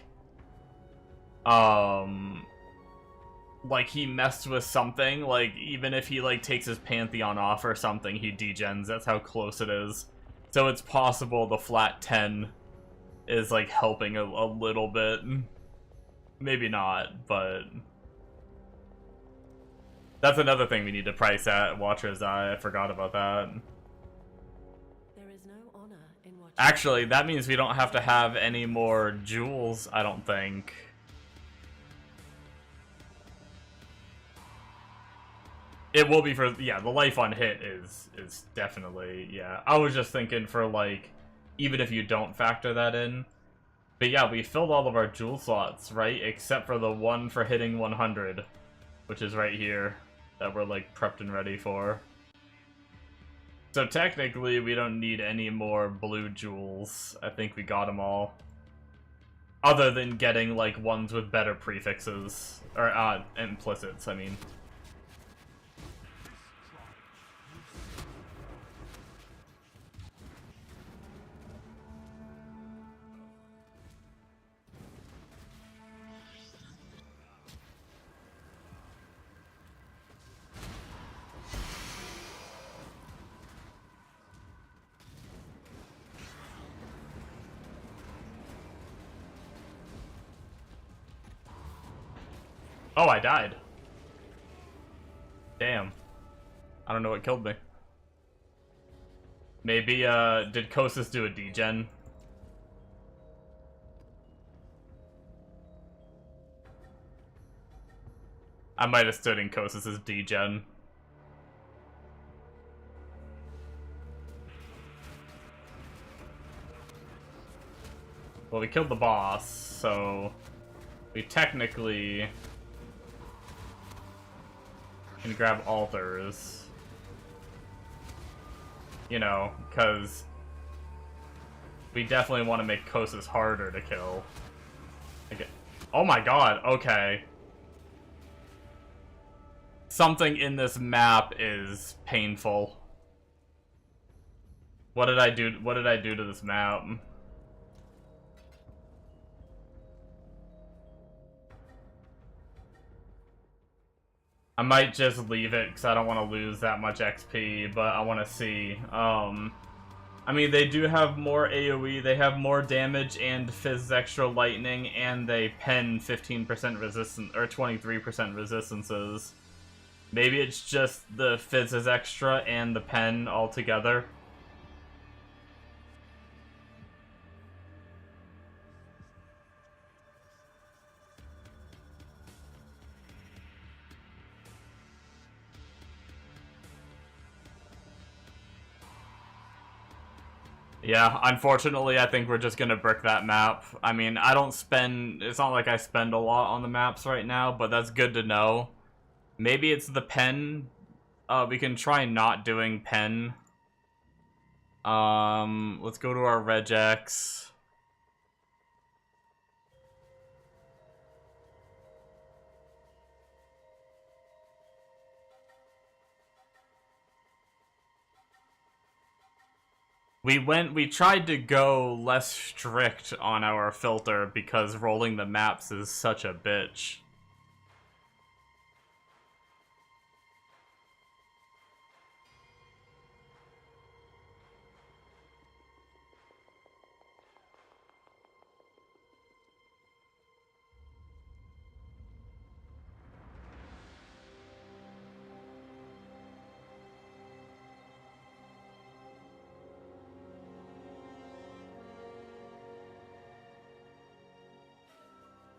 he messed with something, like even if he like takes his Pantheon off or something, he degens. That's how close it is. So it's possible the flat 10 is like helping a little bit. Maybe not, but that's another thing we need to price at Watcher's Eye. I forgot about that. There is no honor in watching. Actually, that means we don't have to have any more jewels, I don't think. It will be for, yeah, the life on hit is definitely, yeah. I was just thinking for, like, even if you don't factor that in. But yeah, we filled all of our jewel slots, right? Except for the one for hitting 100, which is right here, that we're, like, prepped and ready for. So technically, we don't need any more blue jewels. I think we got them all. Other than getting, like, ones with better prefixes. Or, implicits, I mean. Oh, I died. Damn. I don't know what killed me. Maybe, did Kosis do a degen? I might have stood in Kosis' degen. Well, we killed the boss, so We technically can grab altars. You know, because we definitely want to make Kosis harder to kill. Okay. Oh my god, okay. Something in this map is painful. What did I do? What did I do to this map? I might just leave it because I don't want to lose that much XP, but I want to see. I mean, they do have more AoE, they have more damage and Fizz extra lightning, and they pen 15% resistance or 23% resistances. Maybe it's just the Fizz is extra and the pen altogether. Yeah, unfortunately, I think we're just gonna brick that map. I mean, I don't spend... It's not like I spend a lot on the maps right now, but that's good to know. Maybe it's the pen. We can try not doing pen. Let's go to our regex. We tried to go less strict on our filter because rolling the maps is such a bitch.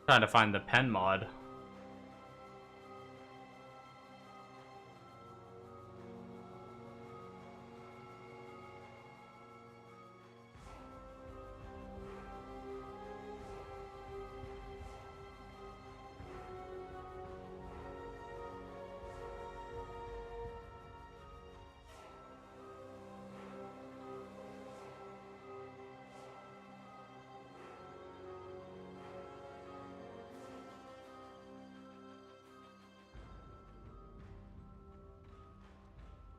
Trying to find the pen mod.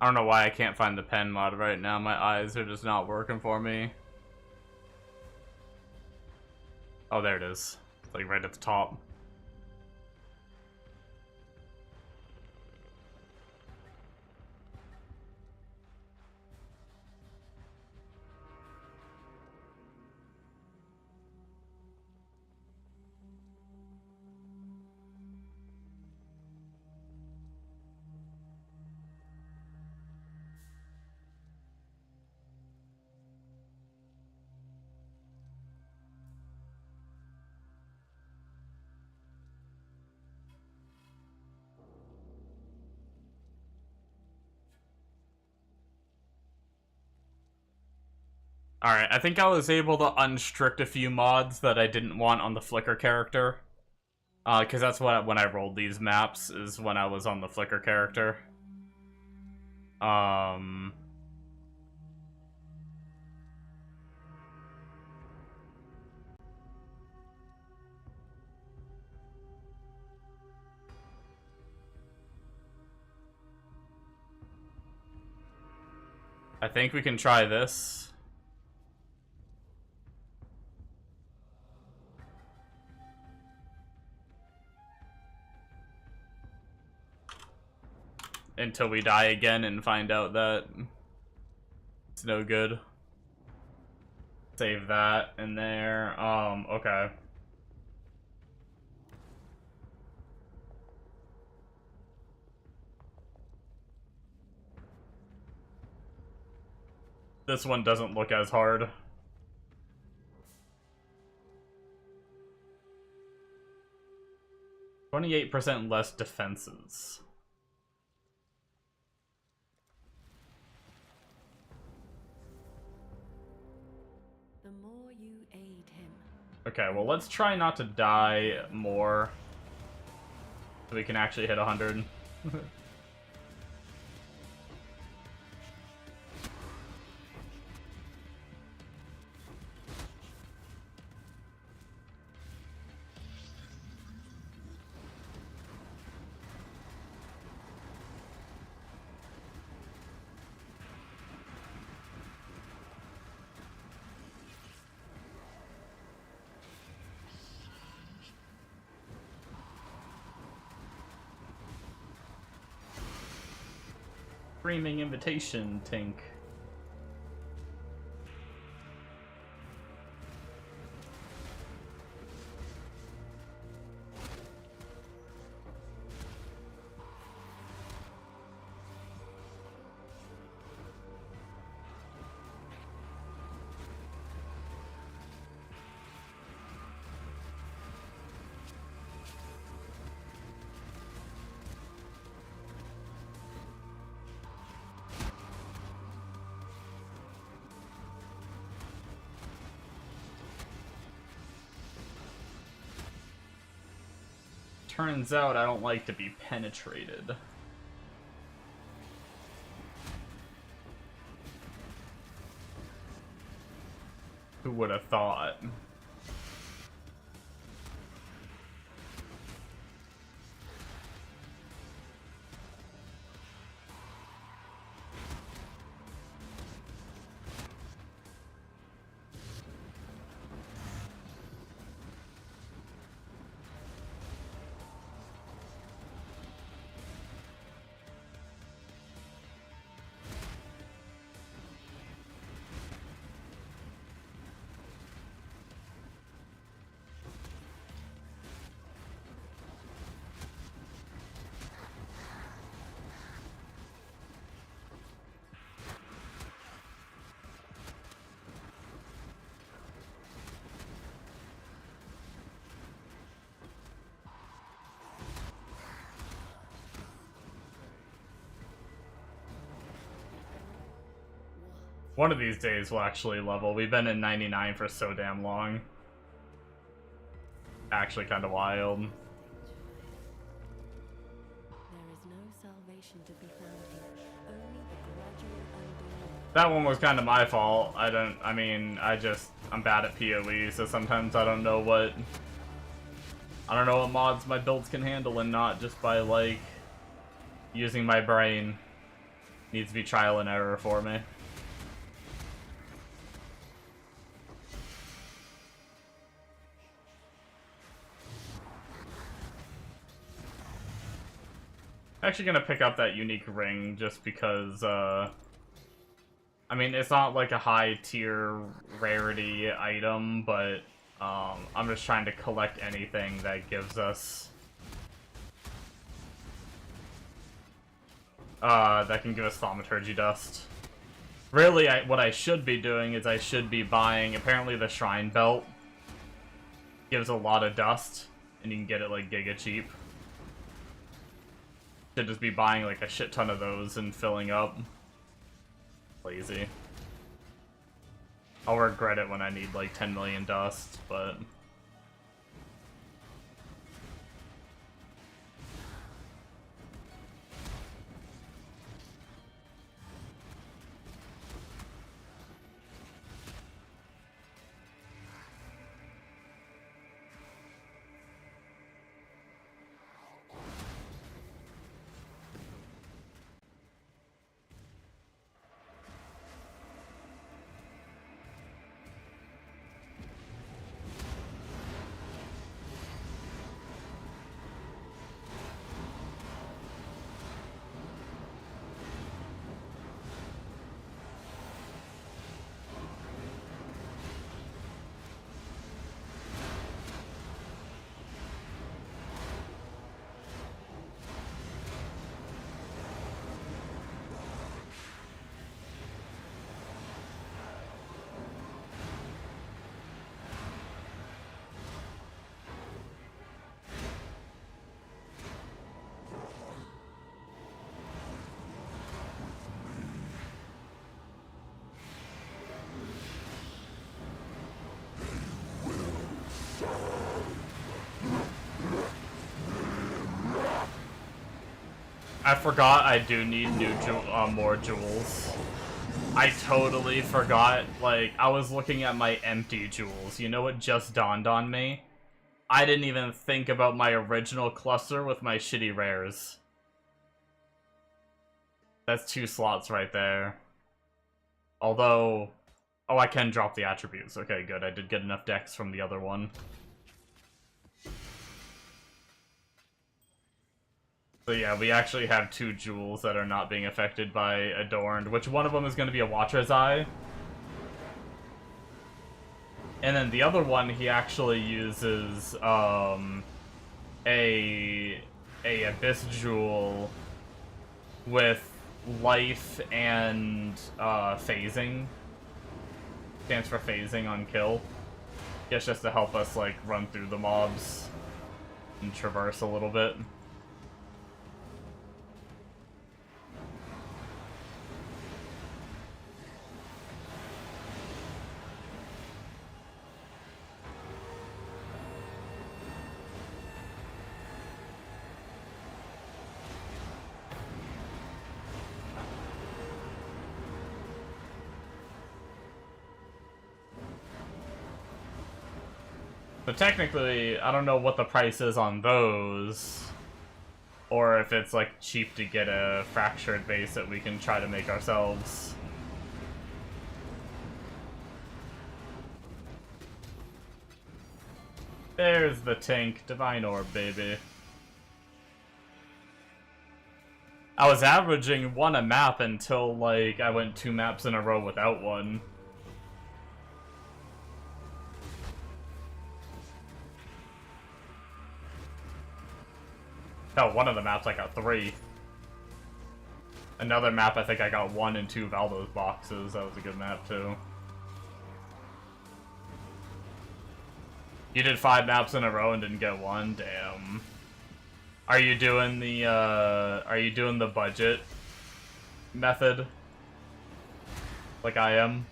I don't know why I can't find the pen mod right now. My eyes are just not working for me. Oh, there it is. It's like right at the top. Alright, I think I was able to unstrict a few mods that I didn't want on the Flicker character. Because that's when I rolled these maps, is when I was on the Flicker character. I think we can try this. Until we die again and find out that it's no good. Save that in there. Okay. This one doesn't look as hard. %28 less defenses. The more you aid him, Okay, well, let's try not to die more. So we can actually hit 100. Screaming invitation, Tink. Turns out I don't like to be penetrated. Who would have thought? One of these days we'll actually level. We've been in 99 for so damn long. Actually kind of wild. There is no salvation to be found here. Only the gradual undoing. That one was kind of my fault. I'm bad at PoE, so sometimes I don't know what mods my builds can handle and not, just by, like, using my brain. Needs to be trial and error for me. Actually gonna pick up that unique ring just because, I mean, it's not like a high tier rarity item, but I'm just trying to collect anything that gives us that can give us thaumaturgy dust. Really, what I should be doing is I should be buying, apparently the shrine belt gives a lot of dust, and you can get it like giga cheap. Should just be buying like a shit ton of those and filling up. Lazy. I'll regret it when I need like 10 million dust, but... I forgot I do need more jewels. I totally forgot, like, I was looking at my empty jewels. You know what just dawned on me? I didn't even think about my original cluster with my shitty rares. That's 2 slots right there. Although... Oh, I can drop the attributes. Okay, good. I did get enough decks from the other one. So yeah, we actually have 2 jewels that are not being affected by Adorned, which one of them is going to be a Watcher's Eye. And then the other one, he actually uses, a Abyss Jewel with life and, phasing. Stands for phasing on kill. Guess just to help us, like, run through the mobs and traverse a little bit. So technically, I don't know what the price is on those, or if it's like cheap to get a fractured base that we can try to make ourselves. There's the tank, Divine Orb, baby. I was averaging 1 a map until, like, I went 2 maps in a row without one. Hell, one of the maps I got 3. Another map I think I got 1 and 2 Valdos boxes. That was a good map too. You did 5 maps in a row and didn't get 1? Damn. Are you doing the budget method? Like I am?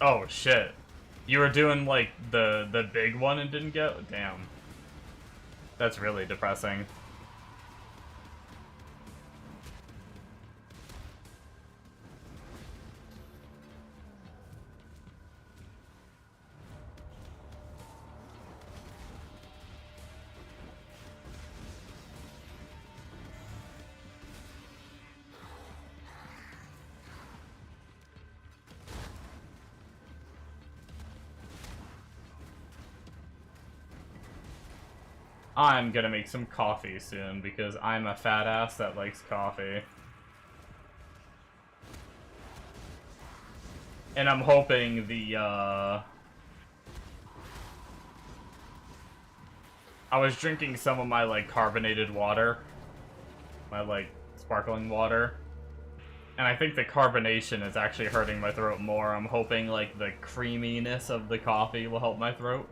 Oh shit. You were doing, like, the big one and didn't get... Damn. That's really depressing. I'm gonna make some coffee soon, because I'm a fat ass that likes coffee. And I'm hoping the, I was drinking some of my, like, carbonated water. My, like, sparkling water. And I think the carbonation is actually hurting my throat more. I'm hoping, like, the creaminess of the coffee will help my throat.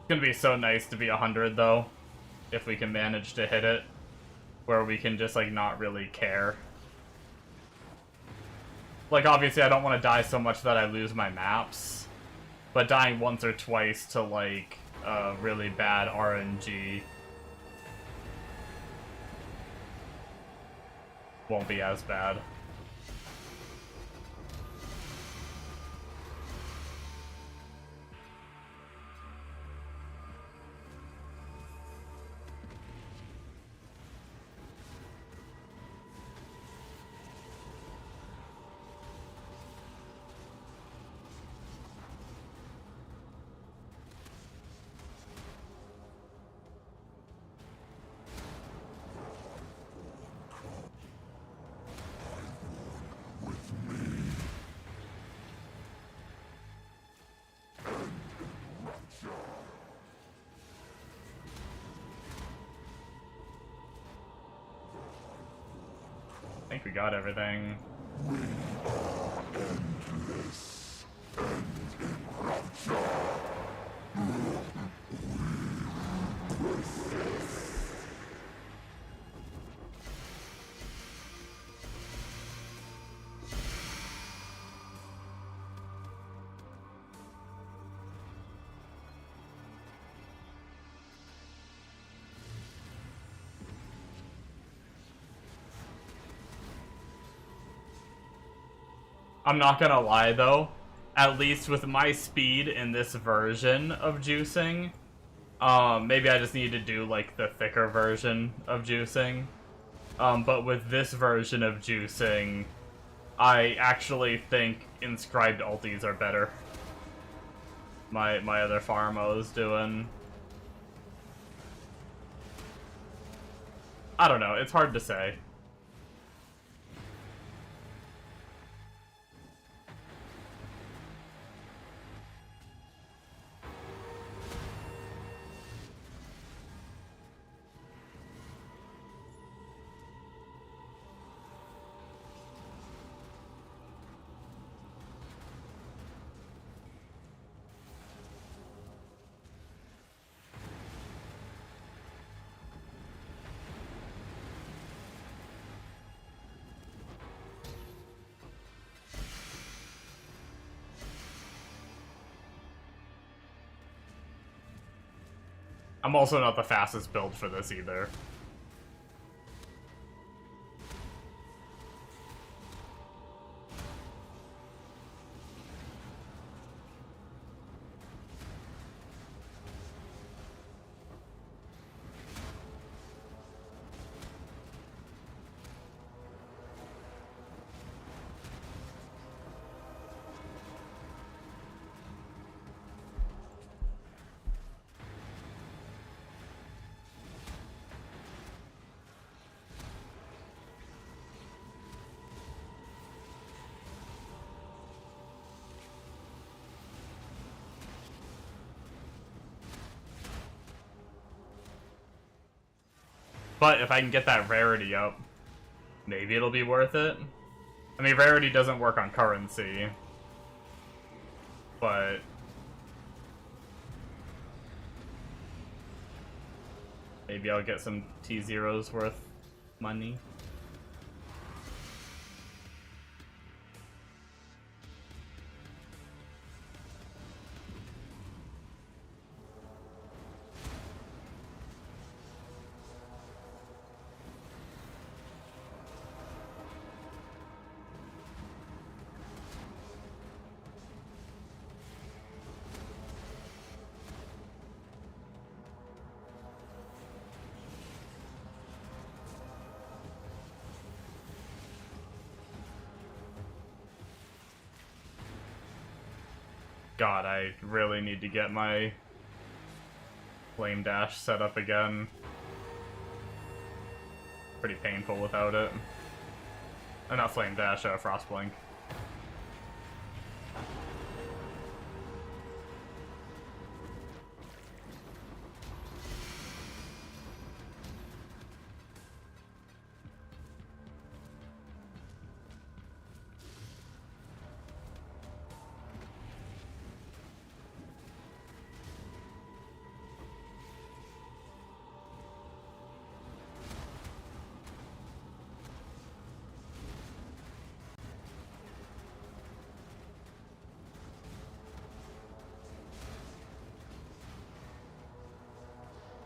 It's gonna be so nice to be 100 though, if we can manage to hit it, where we can just, like, not really care. Like, obviously I don't want to die so much that I lose my maps, but dying once or twice to, like, really bad RNG won't be as bad. think we got everything. I'm not gonna lie though, at least with my speed in this version of juicing, maybe I just need to do like the thicker version of juicing. But with this version of juicing, I actually think inscribed ultis are better. My other farm I was doing. I don't know, it's hard to say. I'm also not the fastest build for this either. But if I can get that rarity up, maybe it'll be worth it. I mean, rarity doesn't work on currency, but maybe I'll get some T0s worth money. God, I really need to get my flame dash set up again. Pretty painful without it. Not flame dash, frost blink.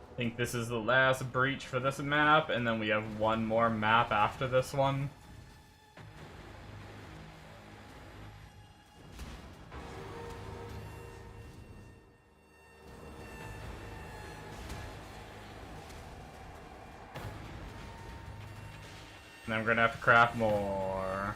I think this is the last breach for this map, and then we have one more map after this one. And then we're gonna have to craft more.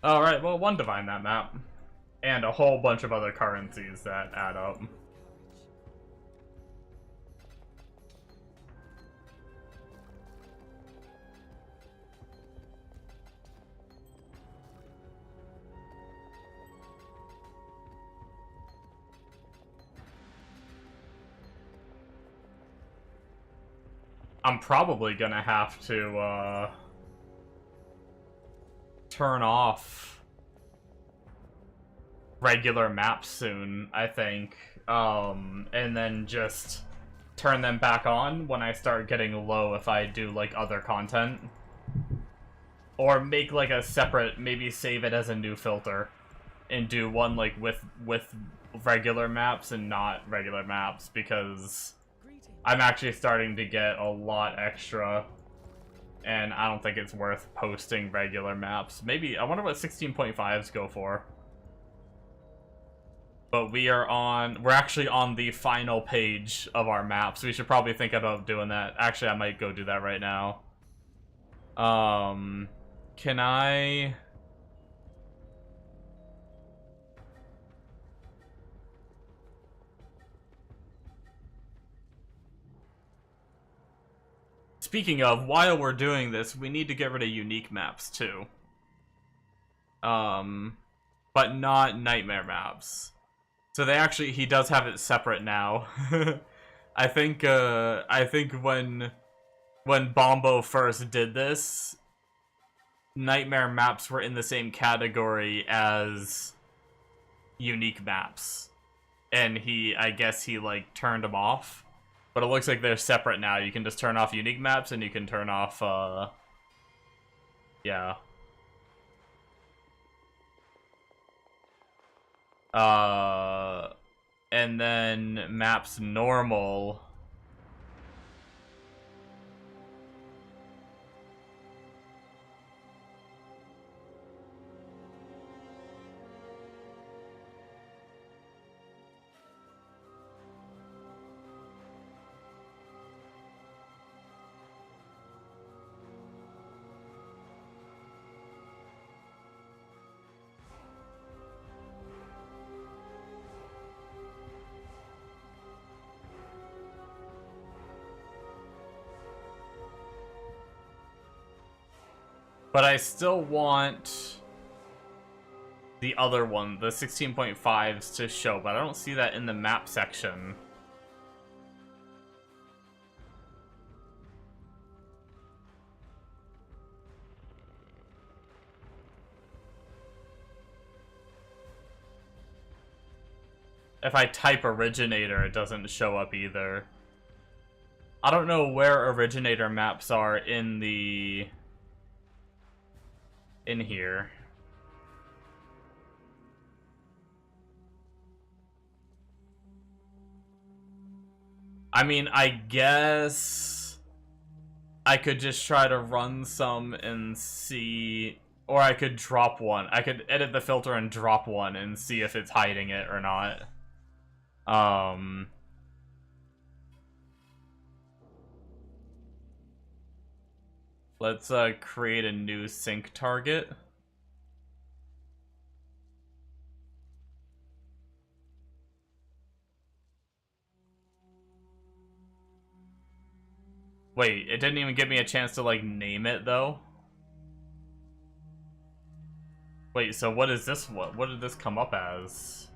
Alright, well, one divine that map. And a whole bunch of other currencies that add up. I'm probably gonna have to, turn off regular maps soon, I think. And then just turn them back on when I start getting low if I do, like, other content. Or make, like, a separate, maybe save it as a new filter. And do one, like, with regular maps and not regular maps, because I'm actually starting to get a lot extra, and I don't think it's worth posting regular maps. Maybe, I wonder what 16.5s go for. But we're actually on the final page of our maps. We should probably think about doing that. Actually, I might go do that right now. Can I... Speaking of, while we're doing this, we need to get rid of unique maps too. But not nightmare maps. So he does have it separate now. I think when Bombo first did this, nightmare maps were in the same category as unique maps. And I guess he like turned them off. But it looks like they're separate now. You can just turn off unique maps and you can turn off, yeah. And then maps normal. But I still want the other one, the 16.5s, to show, but I don't see that in the map section. If I type originator, it doesn't show up either. I don't know where originator maps are in here. I mean, I guess I could just try to run some and see, or I could drop one. I could edit the filter and drop one and see if it's hiding it or not. Let's create a new sync target. Wait, it didn't even give me a chance to like name it though. Wait, so what is this? What did this come up as?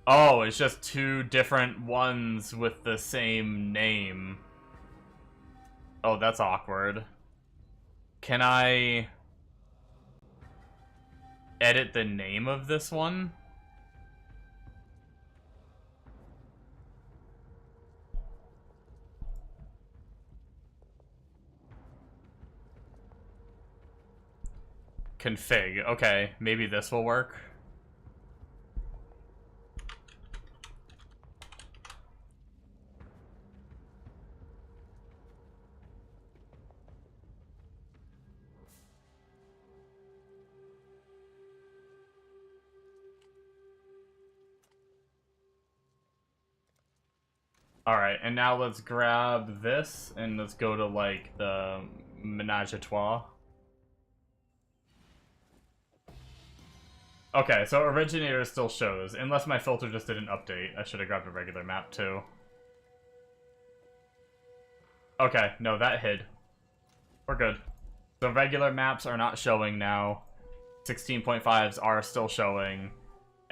Oh, it's just two different ones with the same name. Oh, that's awkward. Can I edit the name of this one? Config. Okay, maybe this will work. Alright, and now let's grab this and let's go to like the Menage a Trois. Okay, so originator still shows, unless my filter just didn't update. I should have grabbed a regular map too. Okay, no, that hid. We're good. So regular maps are not showing now. 16.5s are still showing.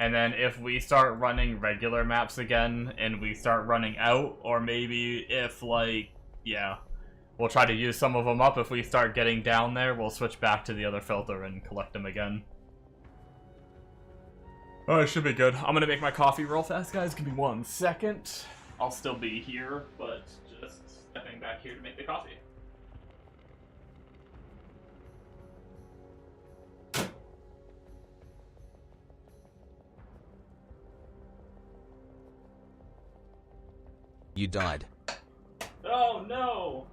And then if we start running regular maps again, and we start running out, or maybe if, like, yeah, we'll try to use some of them up. If we start getting down there, we'll switch back to the other filter and collect them again. Oh, it should be good. I'm gonna make my coffee real fast, guys. Give me 1 second. I'll still be here, but just stepping back here to make the coffee. You died. Oh no!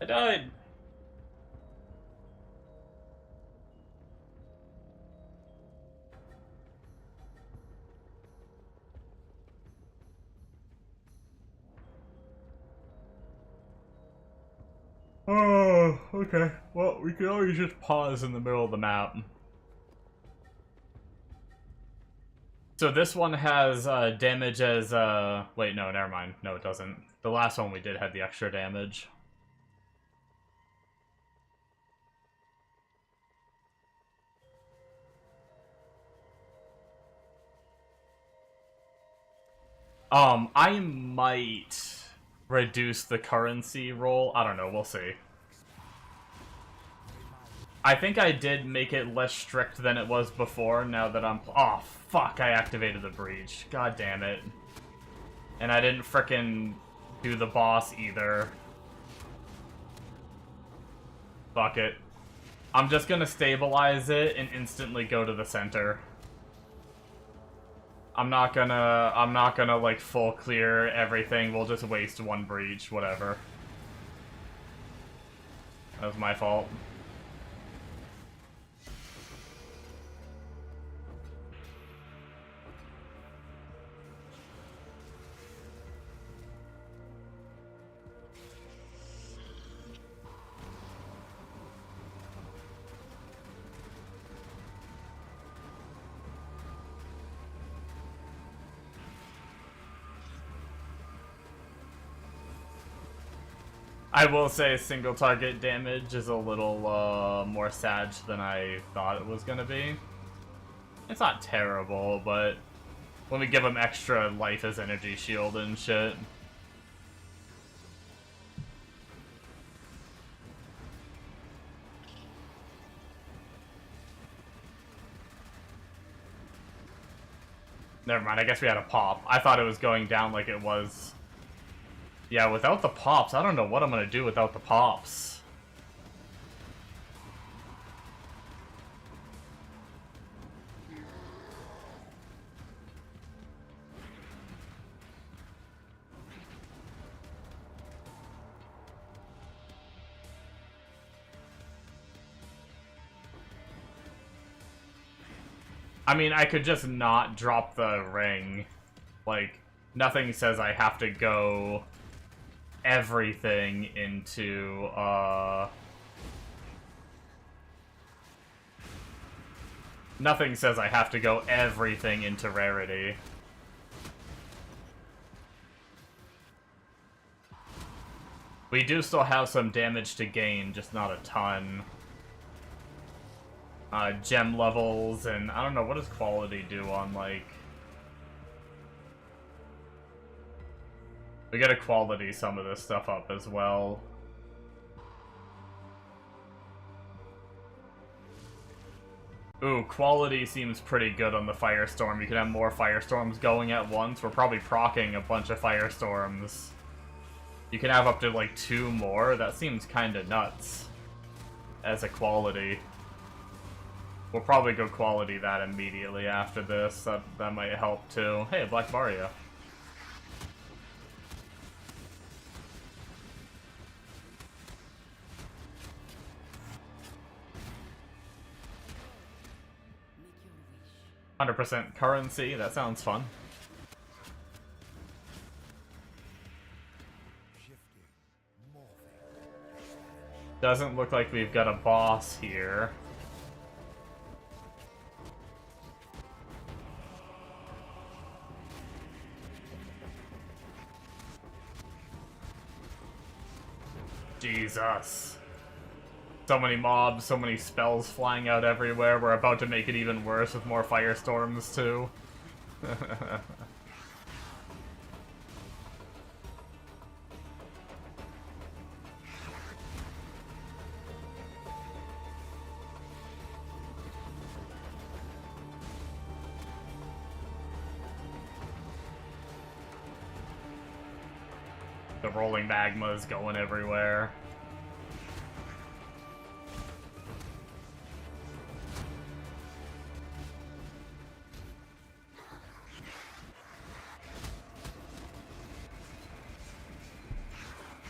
I died! Oh, okay. Well, we can always just pause in the middle of the map. So this one has damage as, wait, no, never mind. No, it doesn't. The last one we did had the extra damage. I might reduce the currency roll. I don't know, we'll see. I think I did make it less strict than it was before, now that I'm... Oh, fuck, I activated the breach. God damn it. And I didn't frickin' do the boss either. Fuck it. I'm just gonna stabilize it and instantly go to the center. I'm not gonna, like, full clear everything. We'll just waste 1 breach, whatever. That was my fault. I will say single target damage is a little more sag than I thought it was gonna be. It's not terrible, but when we give him extra life as energy shield and shit. Never mind, I guess we had a pop. I thought it was going down like it was. Yeah, without the pops, I don't know what I'm gonna do without the pops. I mean, I could just not drop the ring. Like, nothing says I have to go everything into, nothing says I have to go everything into rarity. We do still have some damage to gain, just not a ton. Gem levels, and I don't know, what does quality do on, like... We gotta quality some of this stuff up as well. Ooh, quality seems pretty good on the Firestorm. You can have more Firestorms going at once. We're probably proccing a bunch of Firestorms. You can have up to, like, 2 more. That seems kinda nuts as a quality. We'll probably go quality that immediately after this. That might help too. Hey, Black Mario. Make your wish. 100% currency. That sounds fun. Doesn't look like we've got a boss here. Jesus. So many mobs, so many spells flying out everywhere. We're about to make it even worse with more firestorms, too. The rolling magma is going everywhere.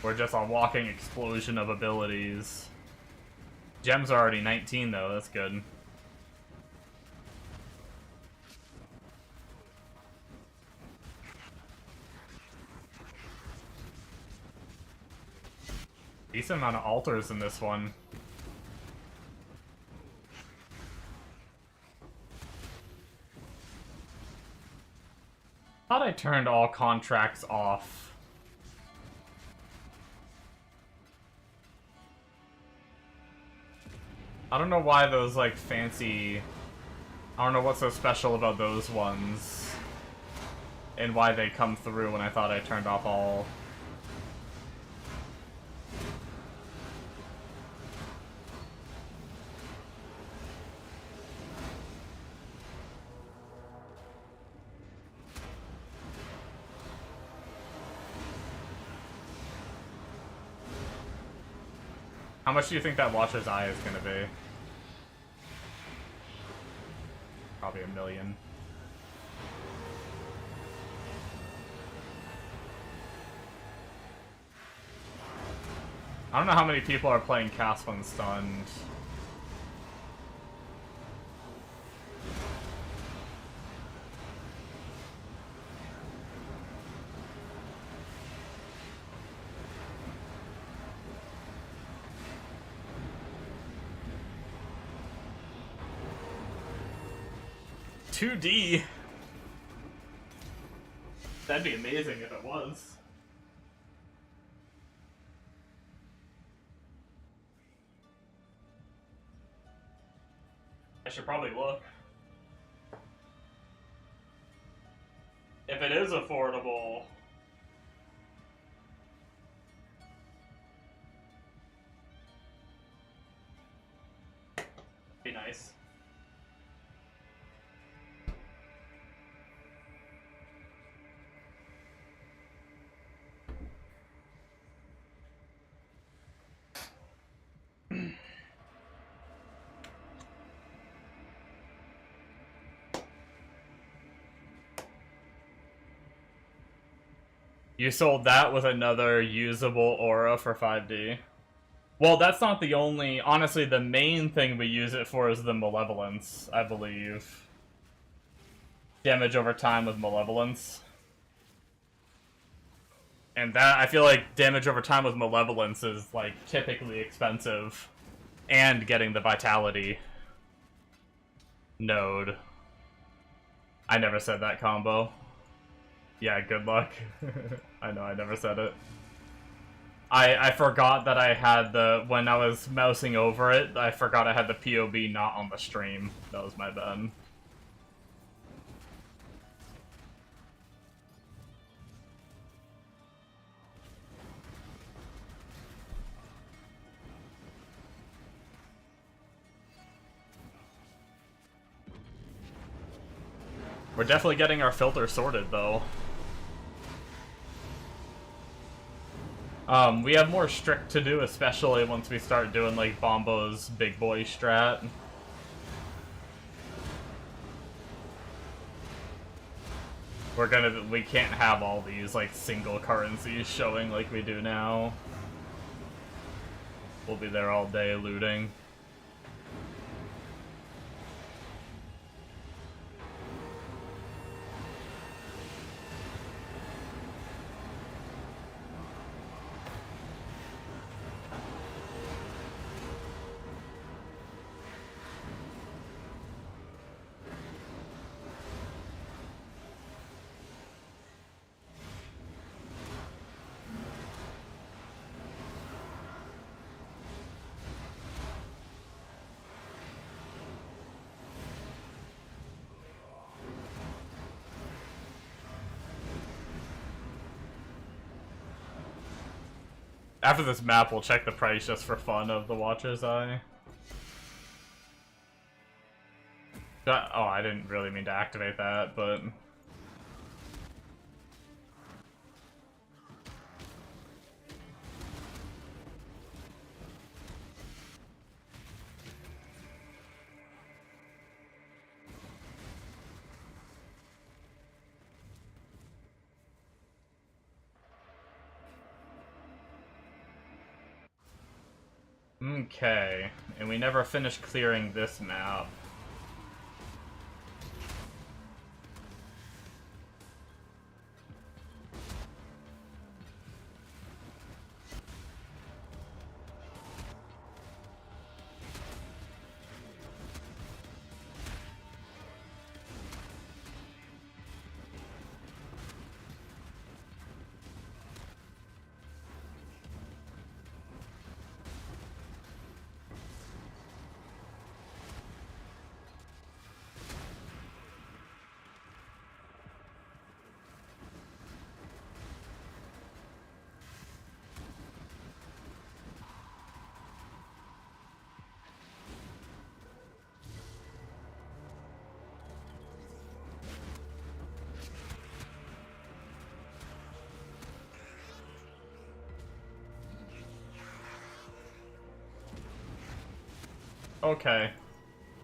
We're just a walking explosion of abilities. Gems are already 19 though, that's good. Decent amount of altars in this one. Thought I turned all contracts off. I don't know why those, like, fancy... I don't know what's so special about those ones. And why they come through when I thought I turned off all... How much do you think that Watcher's Eye is gonna be? Probably $1 million. I don't know how many people are playing Cast when Stunned. $2D? That'd be amazing if it was. I should probably look. If it is affordable... Be nice. You sold that with another usable aura for 5D. Well, that's not the only... Honestly, the main thing we use it for is the Malevolence, I believe. Damage over time with Malevolence. And that, I feel like damage over time with Malevolence is, like, typically expensive. And getting the Vitality node. I never said that combo. Yeah, good luck. I know, I never said it. I forgot that I had the... When I was mousing over it, I forgot I had the POV not on the stream. That was my bad. We're definitely getting our filter sorted, though. We have more strict to do, especially once we start doing, like, Bombo's big boy strat. We can't have all these, like, single currencies showing like we do now. We'll be there all day looting. After this map, we'll check the price just for fun of the Watcher's Eye. Oh, I didn't really mean to activate that, but... Okay, and we never finished clearing this map. Okay.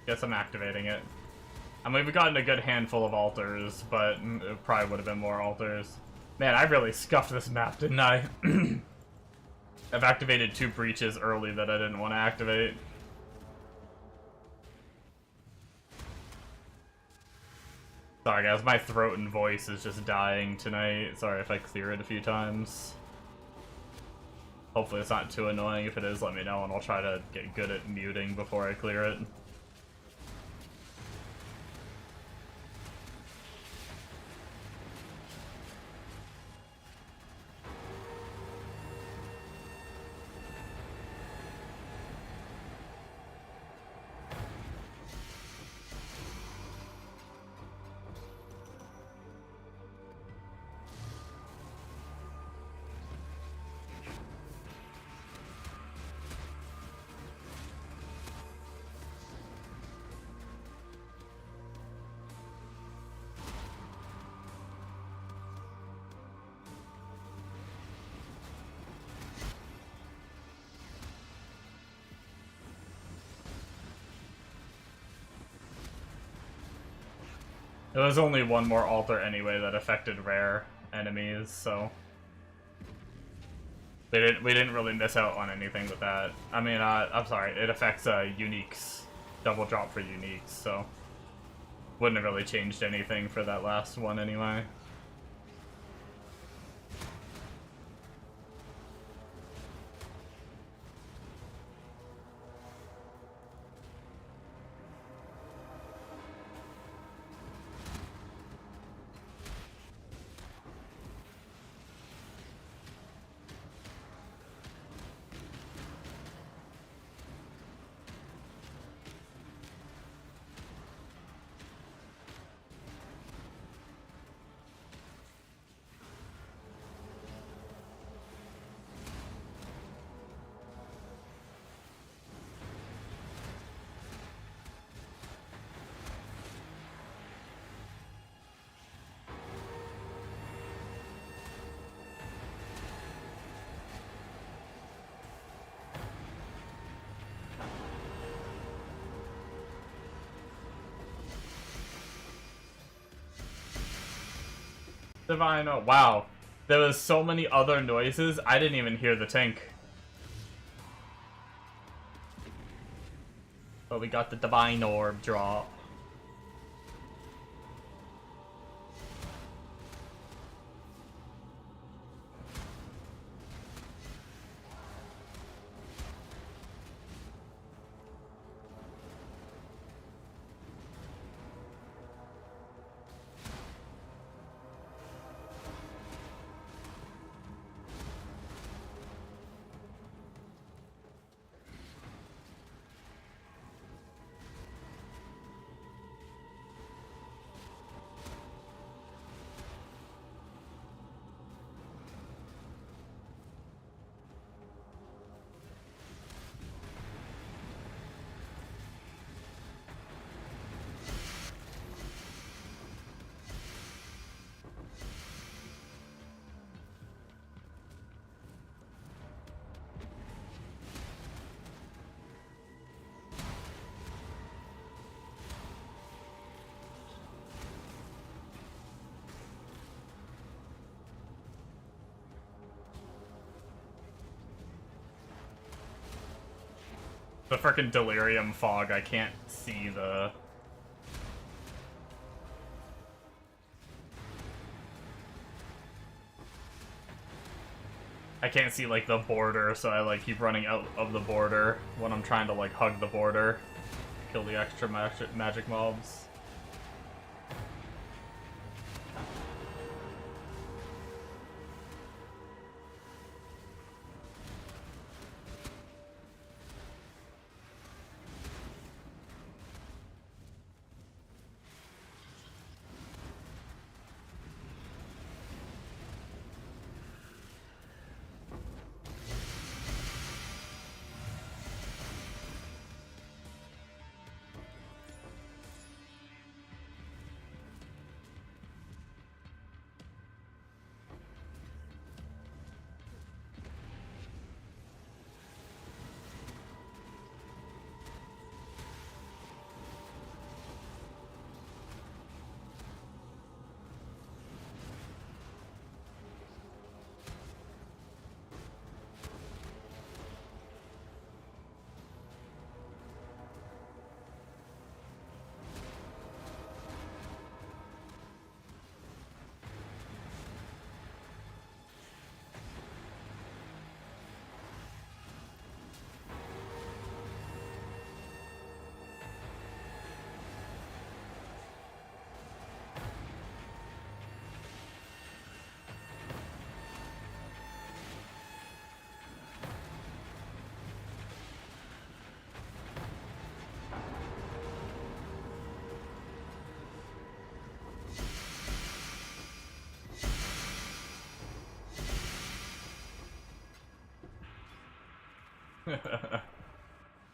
Guess I'm activating it. I mean, we've gotten a good handful of altars, but it probably would have been more altars. Man, I really scuffed this map, didn't I? I've activated 2 breaches early that I didn't want to activate. Sorry guys, my throat and voice is just dying tonight. Sorry if I clear it a few times. Hopefully it's not too annoying. If it is, let me know and I'll try to get good at muting before I clear it. There was only one more altar anyway that affected rare enemies, so we didn't really miss out on anything with that. I mean, I'm sorry, it affects uniques, double drop for uniques, so wouldn't have really changed anything for that last one anyway. Divine, oh wow. There was so many other noises, I didn't even hear the tink. But we got the Divine Orb drop. The frickin' delirium fog, I can't see the... I can't see, like, the border, so I, like, keep running out of the border when I'm trying to, like, hug the border. Kill the extra magic mobs.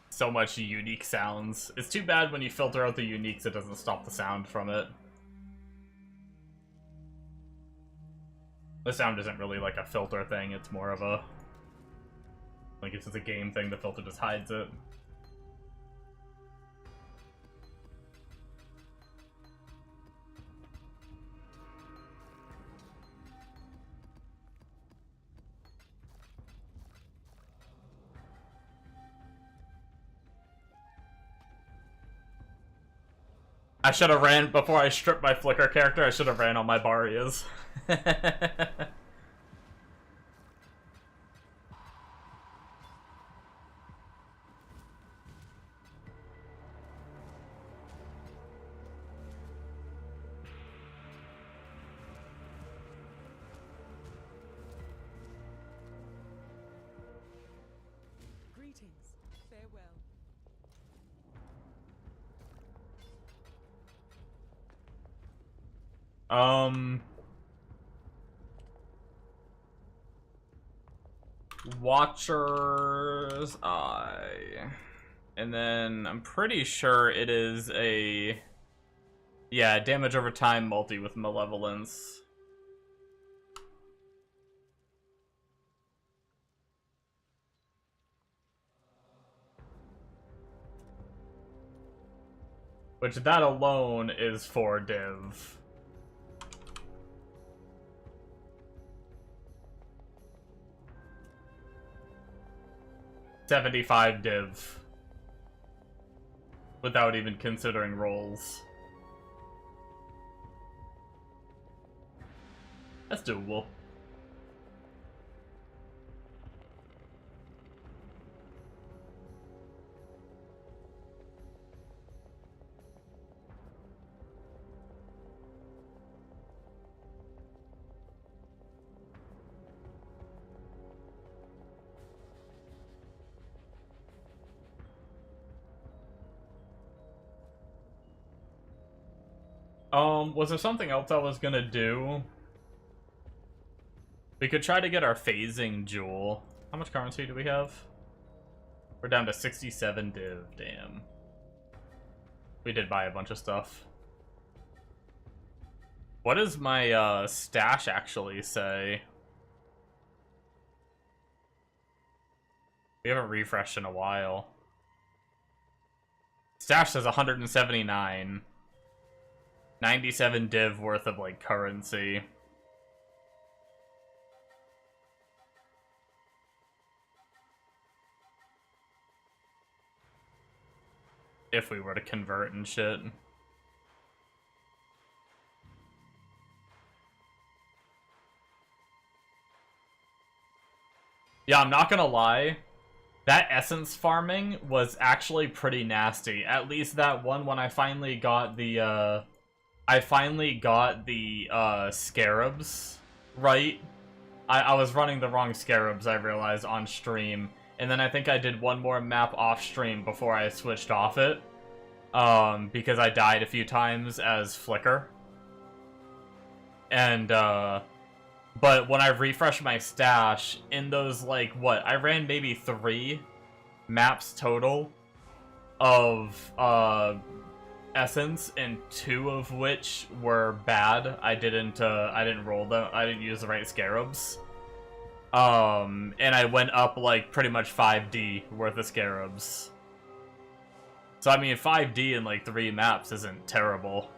So much unique sounds. It's too bad when you filter out the uniques, it doesn't stop the sound from it. The sound isn't really like a filter thing, it's more of a... like, it's just a game thing, the filter just hides it. I should have ran, before I stripped my Flicker character, I should have ran on my Barrias. Greetings. Farewell. Watcher's Eye. And then I'm pretty sure it is a... yeah, damage over time multi with Malevolence. Which that alone is 4 div. $75 div. Without even considering rolls. That's doable. Was there something else I was gonna do? We could try to get our phasing jewel. How much currency do we have? We're down to 67 div, damn. We did buy a bunch of stuff. What does my stash actually say? We haven't refreshed in a while. Stash says 179. 97 div worth of, like, currency. if we were to convert and shit. Yeah, I'm not gonna lie. That essence farming was actually pretty nasty. At least that one when I finally got the, scarabs right. I was running the wrong scarabs, I realized, on stream. And then I think I did one more map off stream before I switched off it. Because I died a few times as Flicker. And, but when I refreshed my stash, in those, like, what? I ran maybe 3 maps total of, essence, and 2 of which were bad. I didn't roll them. I didn't use the right scarabs. And I went up, like, pretty much 5D worth of scarabs. So, I mean, 5D in, like, 3 maps isn't terrible.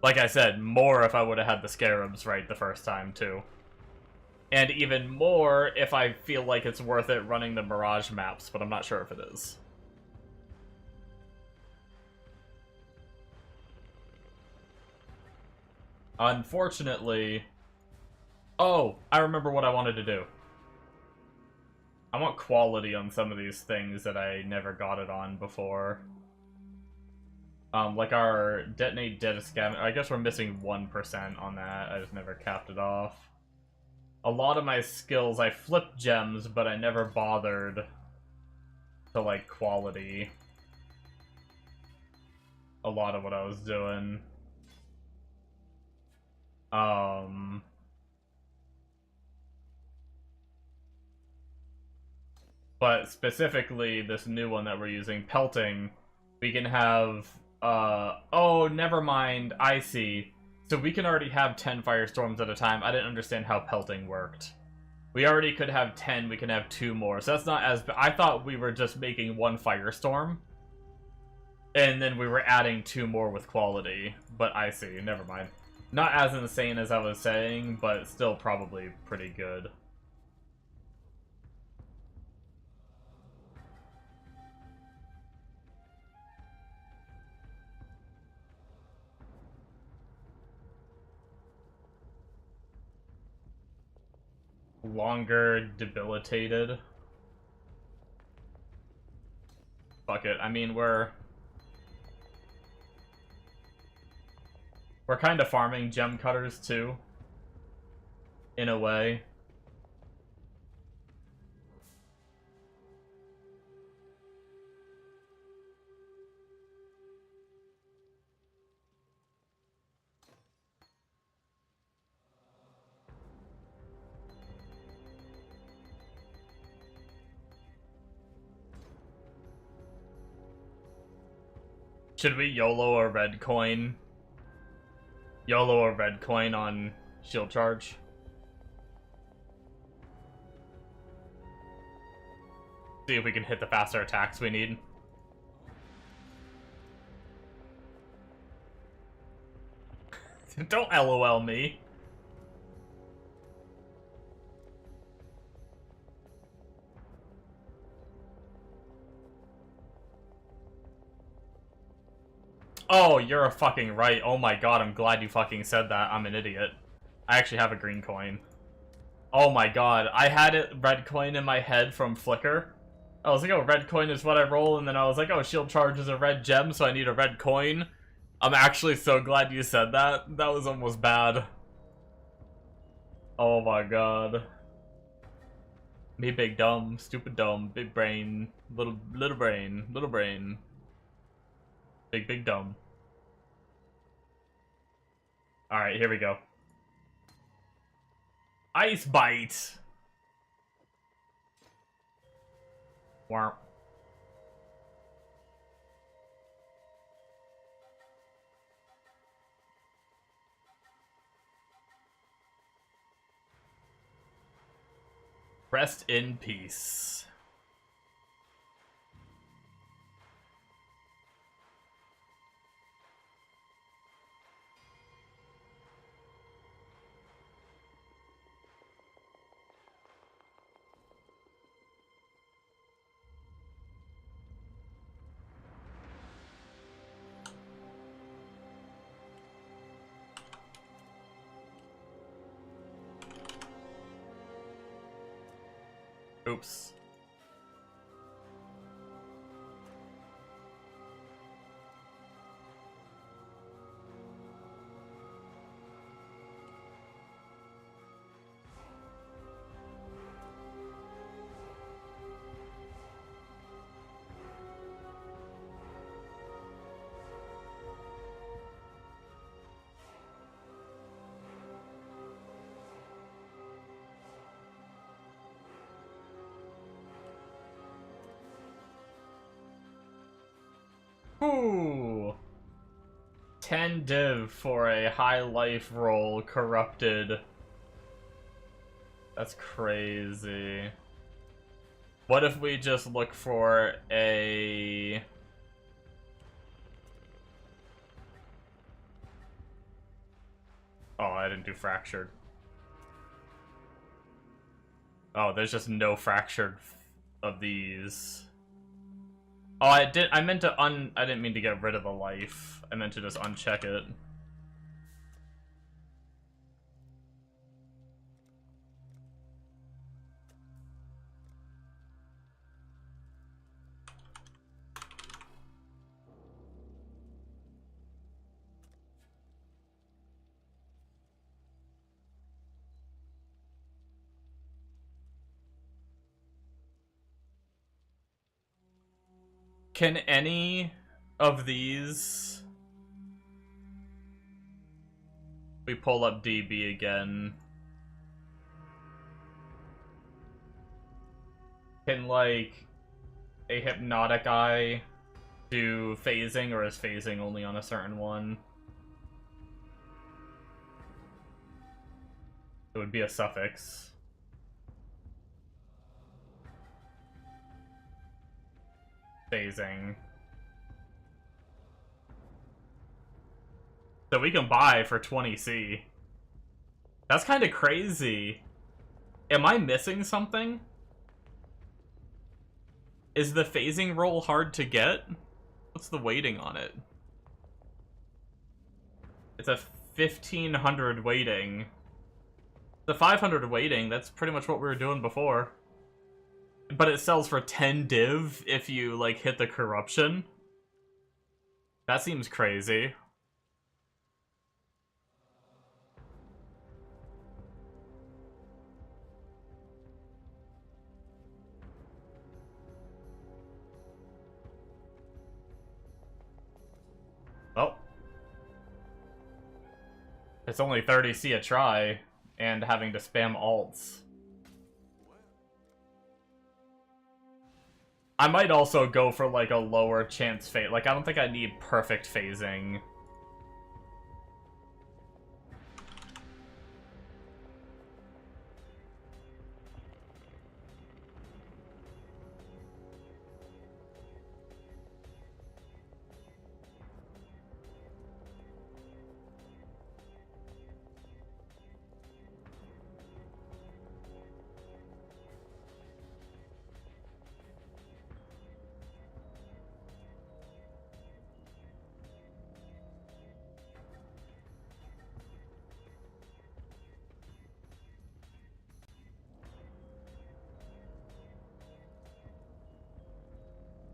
Like I said, more if I would have had the scarabs right the first time, too. And even more if I feel like it's worth it running the Mirage maps, but I'm not sure if it is. Unfortunately... Oh, I remember what I wanted to do. I want quality on some of these things that I never got it on before. Like our detonate data scavenger. I guess we're missing 1% on that. I just never capped it off. A lot of my skills, I flipped gems, but I never bothered to, like, quality a lot of what I was doing. But specifically, this new one that we're using, pelting, we can have, oh, never mind, I see. So we can already have 10 firestorms at a time. I didn't understand how pelting worked. We already could have 10, we can have 2 more. So that's not as... I thought we were just making 1 firestorm. And then we were adding 2 more with quality. But I see, never mind. Not as insane as I was saying, but still probably pretty good. Longer debilitated. Fuck it. I mean, we're kind of farming gem cutters too, in a way. Should we YOLO a red coin? YOLO a red coin on shield charge? See if we can hit the faster attacks we need. Don't LOL me. Oh, you're a fucking right. Oh my god, I'm glad you fucking said that. I'm an idiot. I actually have a green coin. Oh my god, I had it red coin in my head from Flicker. I was like, oh, red coin is what I roll, and then I was like, oh, shield charge is a red gem, so I need a red coin. I'm actually so glad you said that. That was almost bad. Oh my god. Me big dumb, stupid dumb, big brain, little brain, little brain. Big dumb. Alright, here we go. Ice Bite! Warp. Rest in peace. Oops. Ooh. 10 div for a high life roll corrupted. That's crazy. What if we just look for a... Oh, I didn't do fractured. Oh, there's just no fractured of these. Oh, I meant to I didn't mean to get rid of the life. I meant to just uncheck it. Can any of these... We pull up DB again. Can, like, a hypnotic eye do phasing, or is phasing only on a certain one? It would be a suffix. Phasing. So we can buy for 20C. That's kind of crazy. Am I missing something? Is the phasing roll hard to get? What's the weighting on it? It's a 1500 weighting. The 500 weighting, that's pretty much what we were doing before. But it sells for 10 div if you, like, hit the corruption. That seems crazy. Oh. It's only 30C a try, and having to spam alts. I might also go for, like, a lower chance phase. Like, I don't think I need perfect phasing.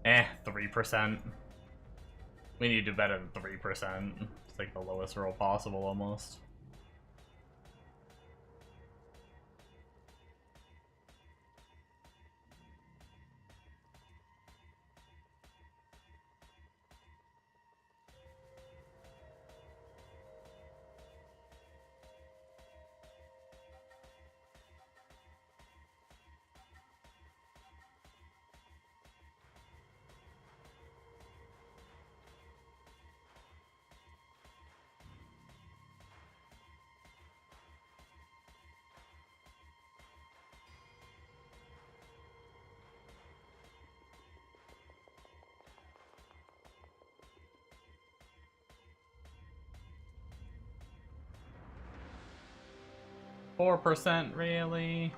Eh, 3%. We need to do better than 3%. It's like the lowest roll possible, almost. %, really?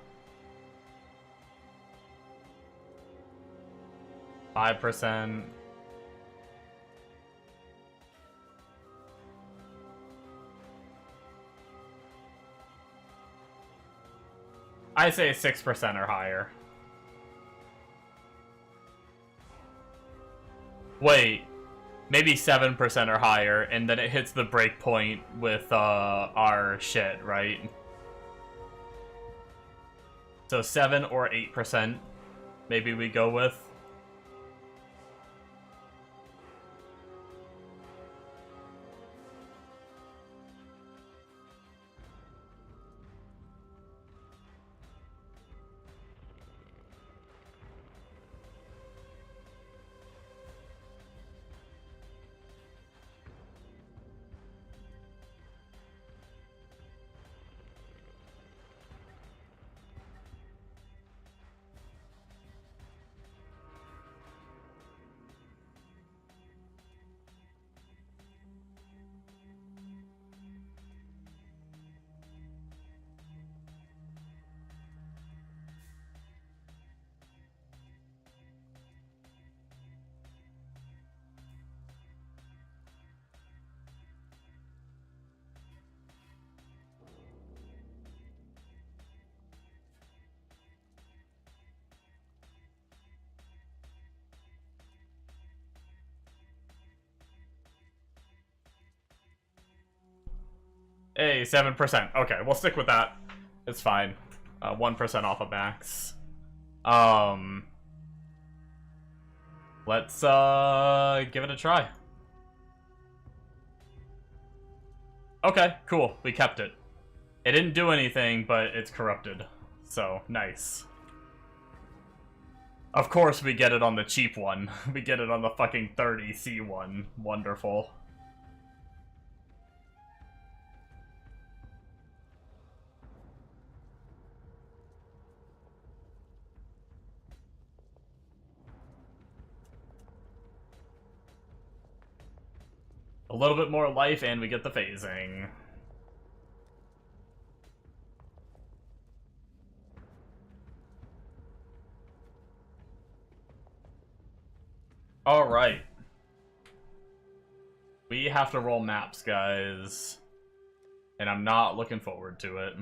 5%. I say 6% or higher. Wait, maybe 7% or higher, and then it hits the breakpoint with our shit, right? So 7 or 8%, maybe we go with. Hey, 7%. Okay, we'll stick with that. It's fine. 1% off of max. Let's give it a try. Okay, cool. We kept it. It didn't do anything, but it's corrupted. So, nice. Of course we get it on the cheap one. We get it on the fucking 30C one. Wonderful. A little bit more life, and we get the phasing. Alright. We have to roll maps, guys. And I'm not looking forward to it.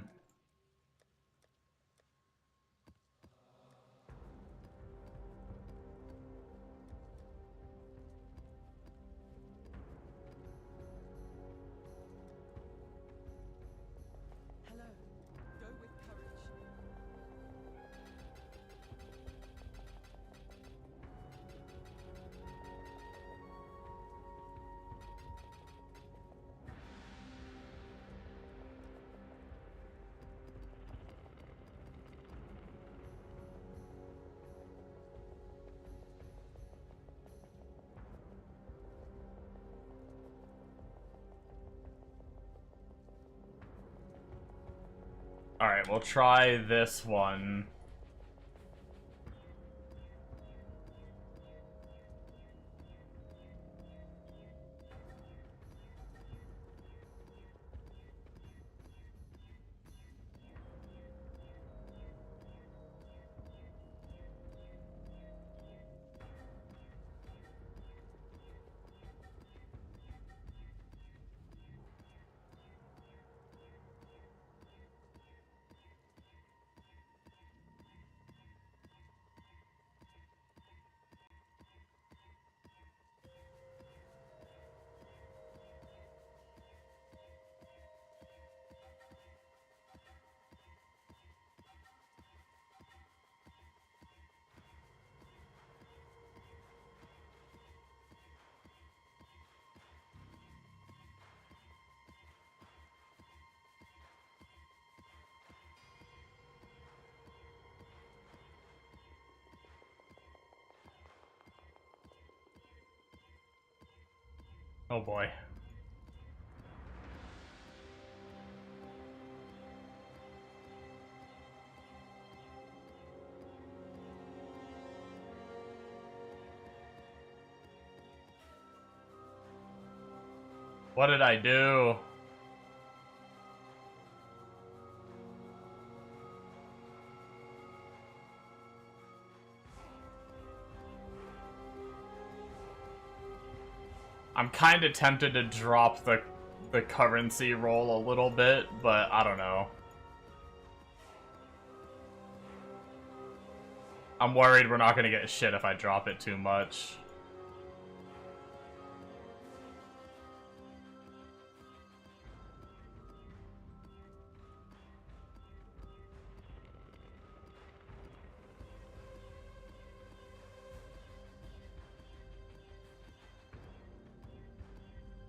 Hello. Go with courage. Alright, we'll try this one. Oh boy. What did I do? I'm kind of tempted to drop the currency roll a little bit, but I don't know. I'm worried we're not gonna get shit if I drop it too much.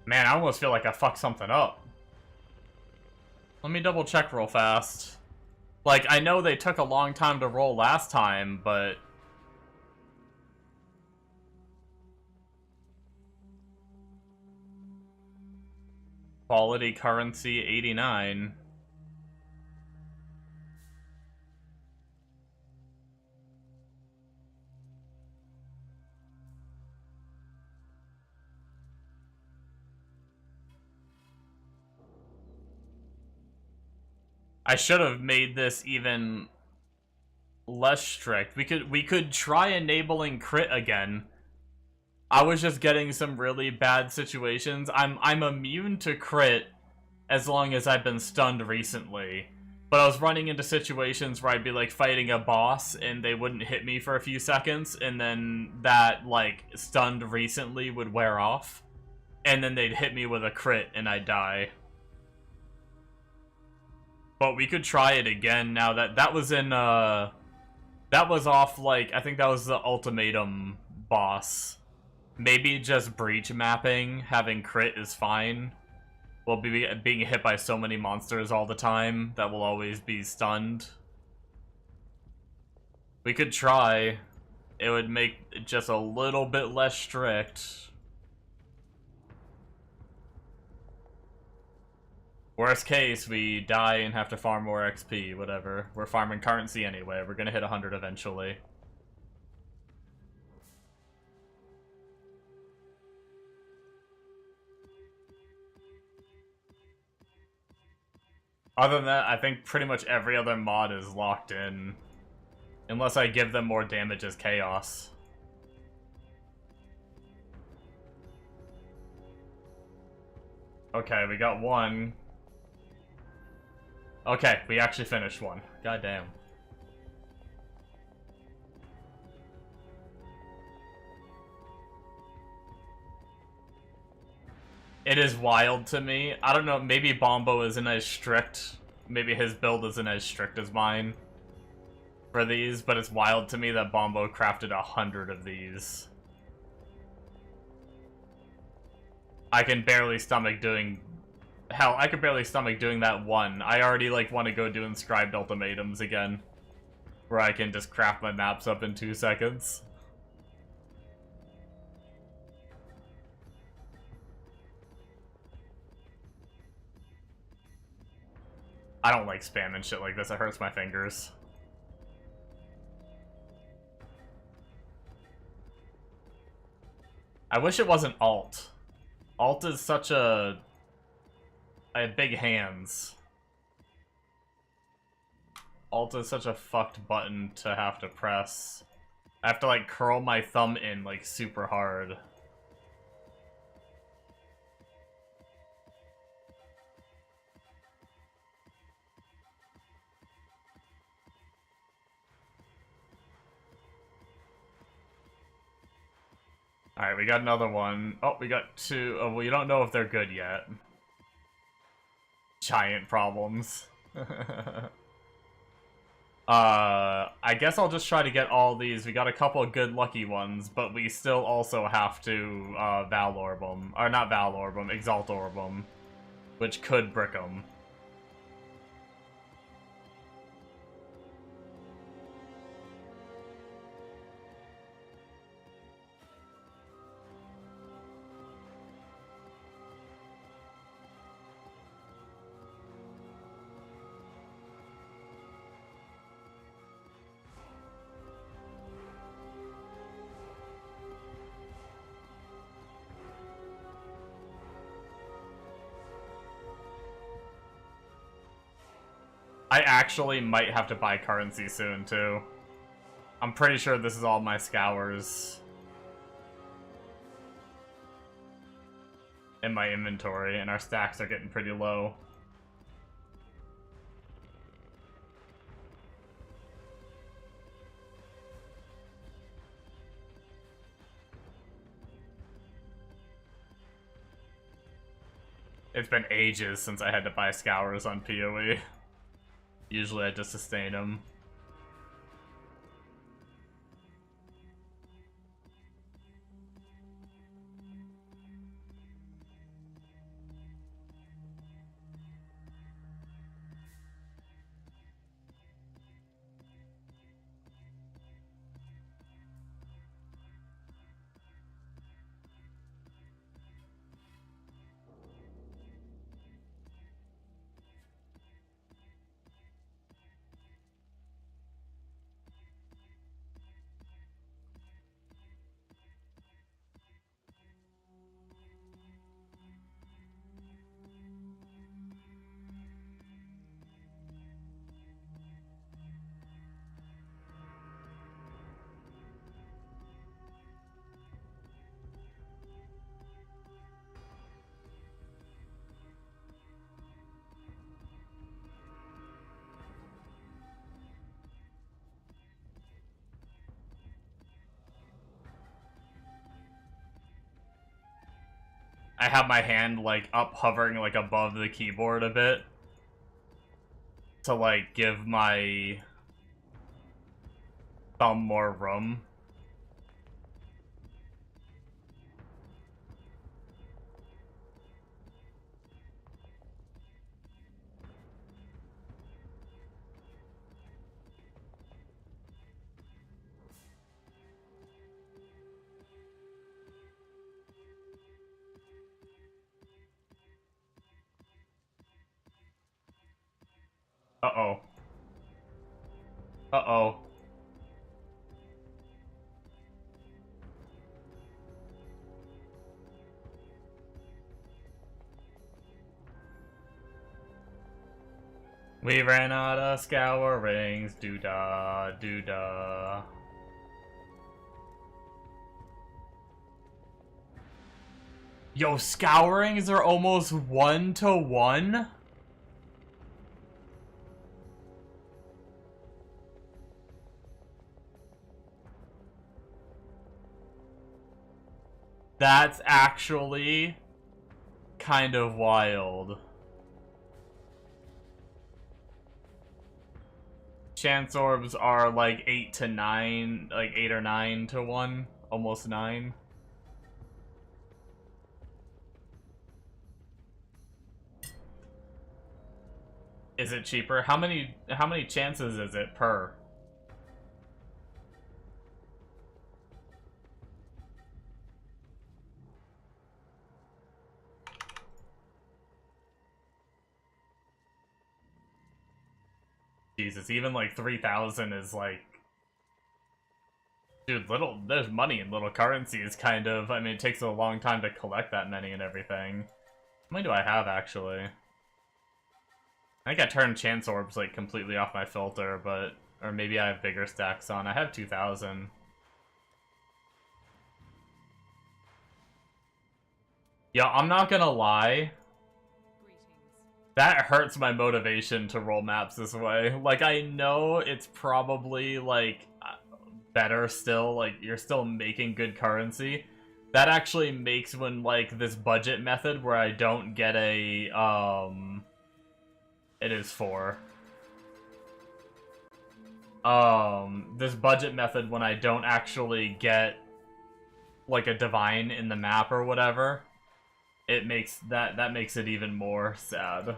Man, I almost feel like I fucked something up. Let me double check real fast. Like, I know they took a long time to roll last time, but... Quality currency 89. I should have made this even less strict. We could try enabling crit again. I was just getting some really bad situations. I'm immune to crit as long as I've been stunned recently. But I was running into situations where I'd be like fighting a boss and they wouldn't hit me for a few seconds, and then that like stunned recently would wear off. And then they'd hit me with a crit and I'd die. But we could try it again now that was in that was off, like, I think that was the ultimatum boss. Maybe just breach mapping, having crit is fine. We'll be being hit by so many monsters all the time that we'll always be stunned. We could try. It would make it just a little bit less strict. Worst case, we die and have to farm more XP, whatever. We're farming currency anyway. We're gonna hit 100 eventually. Other than that, I think pretty much every other mod is locked in. Unless I give them more damage as chaos. Okay, we got one. Okay, we actually finished one. God damn. It is wild to me. I don't know, maybe Bombo isn't as strict. Maybe his build isn't as strict as mine for these, but it's wild to me that Bombo crafted 100 of these. I can barely stomach doing... Hell, I could barely stomach doing that one. I already, like, want to go do inscribed ultimatums again. Where I can just craft my maps up in 2 seconds. I don't like spamming shit like this, it hurts my fingers. I wish it wasn't alt. Alt is such a... I have big hands. Alt is such a fucked button to have to press. I have to like curl my thumb in like super hard. Alright, we got another one. Oh, we got two. Oh, well, you don't know if they're good yet. Giant problems. I guess I'll just try to get all these. We got a couple of good lucky ones, but we still also have to Valorb them. Or not Valorb them, Exaltorb them. Which could brick them. I actually might have to buy currency soon, too. I'm pretty sure this is all my scours in my inventory, and our stacks are getting pretty low. It's been ages since I had to buy scours on PoE. Usually I just sustain them. I have my hand, like, up hovering, like, above the keyboard a bit. To, like, give my thumb more room. Uh-oh. Uh-oh. We ran out of scourings, doo-da, doo-da. Yo, scourings are almost 1-to-1? That's actually kind of wild. Chance orbs are like 8 to 9, like 8 or 9 to 1, almost 9. Is it cheaper? How many chances is it per? Jesus, even like 3,000 is like... Dude, there's money in little currencies, kind of. I mean, it takes a long time to collect that many and everything. How many do I have, actually? I think I turned chance orbs, like, completely off my filter, but... Or maybe I have bigger stacks on. I have 2,000. Yo, I'm not gonna lie. That hurts my motivation to roll maps this way. Like, I know it's probably, like, better still. Like, you're still making good currency. That actually makes when, like, this budget method where I don't get a, It is 4. This budget method when I don't actually get, like, a divine in the map or whatever, it makes that makes it even more sad.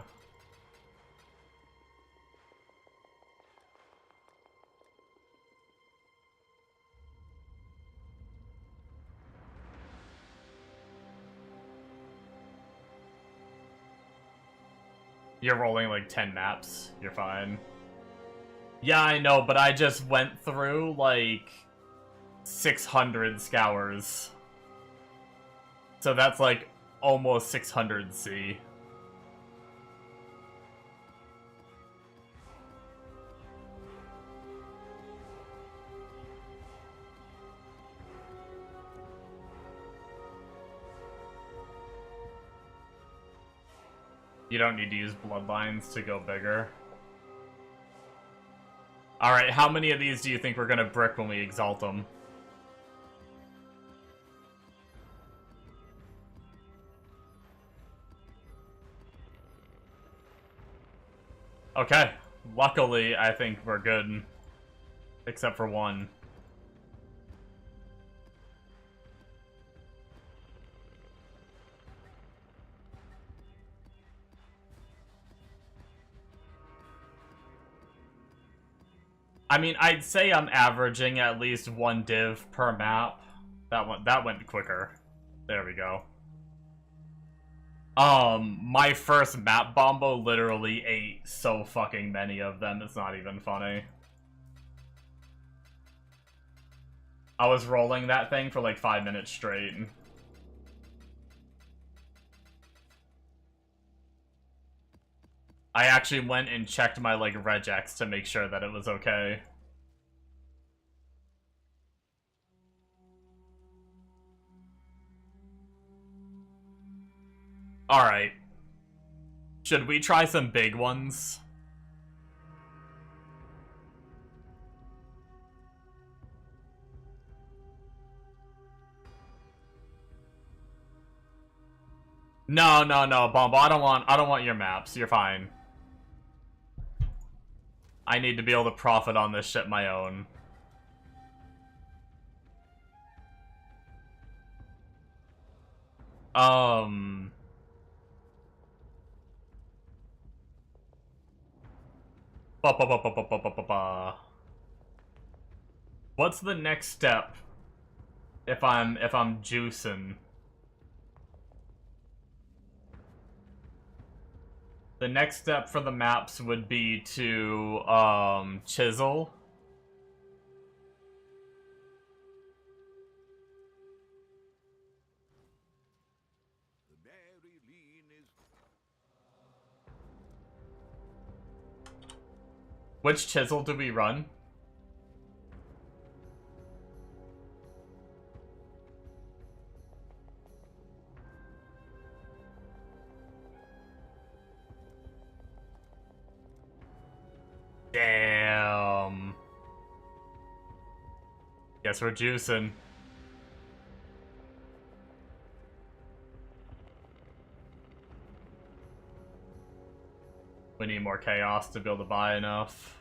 You're rolling like 10 maps. You're fine. Yeah, I know, but I just went through like 600 scours. So that's like almost 600 C. You don't need to use bloodlines to go bigger. Alright, how many of these do you think we're gonna brick when we exalt them? Okay, luckily I think we're good. Except for one. I mean, I'd say I'm averaging at least 1 div per map. That went quicker. There we go. My first map bombo literally ate so fucking many of them, it's not even funny. I was rolling that thing for like 5 minutes straight. I actually went and checked my, like, regex to make sure that it was okay. Alright. Should we try some big ones? No, no, no, Bumble. I don't want your maps. You're fine. I need to be able to profit on this shit my own. Ba ba ba ba ba ba ba ba ba. What's the next step if I'm juicing? The next step for the maps would be to chisel. The very lean is Which chisel do we run? Damn. Guess we're juicing. We need more chaos to be able to buy enough.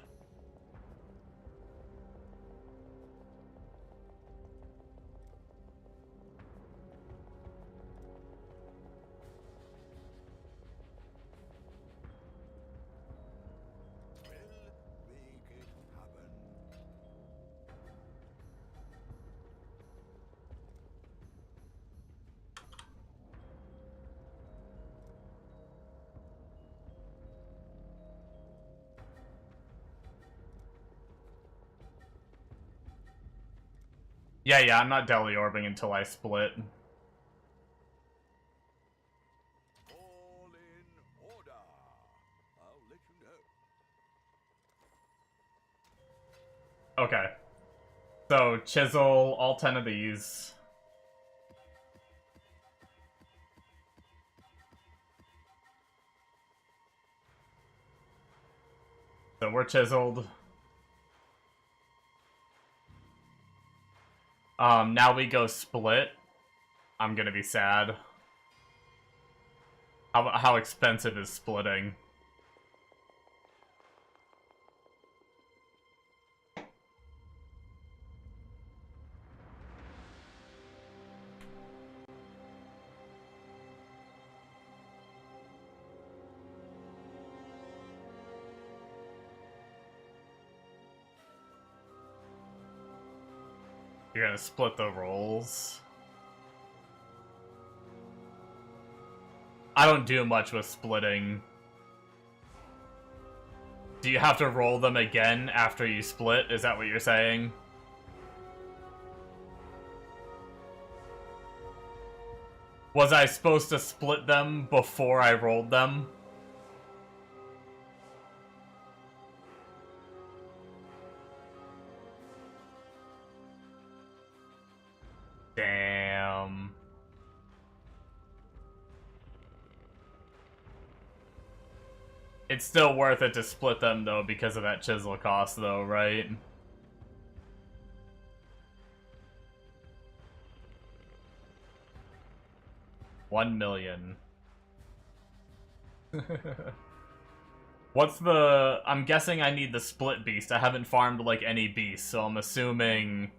make it happen. Yeah, I'm not deli orbing until I split. All in order. I'll let you know. Okay. So, chisel all 10 of these. So we're chiseled. Now we go split. I'm gonna be sad. How expensive is splitting? You're gonna split the rolls. I don't do much with splitting. Do you have to roll them again after you split? Is that what you're saying? Was I supposed to split them before I rolled them? Damn. It's still worth it to split them, though, because of that chisel cost, though, right? $1 million. What's the... I'm guessing I need the split beast. I haven't farmed, like, any beasts, so I'm assuming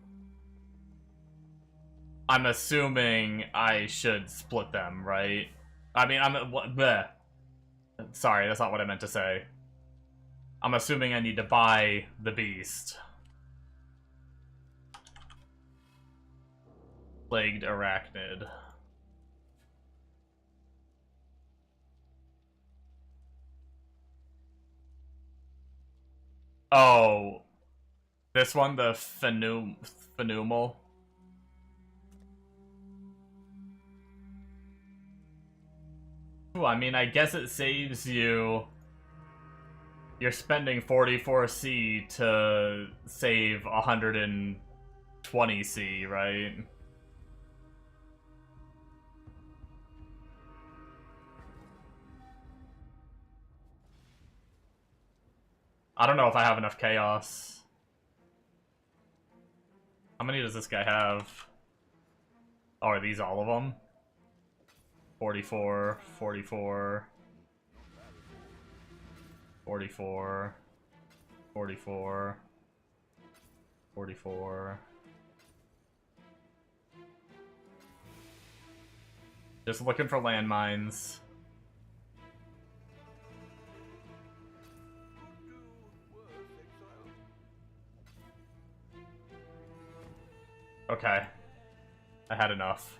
I should split them, right? I mean, bleh. Sorry, that's not what I meant to say. I'm assuming I need to buy the beast. Plagued arachnid. Oh. This one, the Phenumal. Ooh, I mean, I guess it saves you... You're spending 44C to save 120C, right? I don't know if I have enough chaos. How many does this guy have? Oh, are these all of them? 44, 44, 44, 44, 44. Just looking for landmines. Okay. I had enough.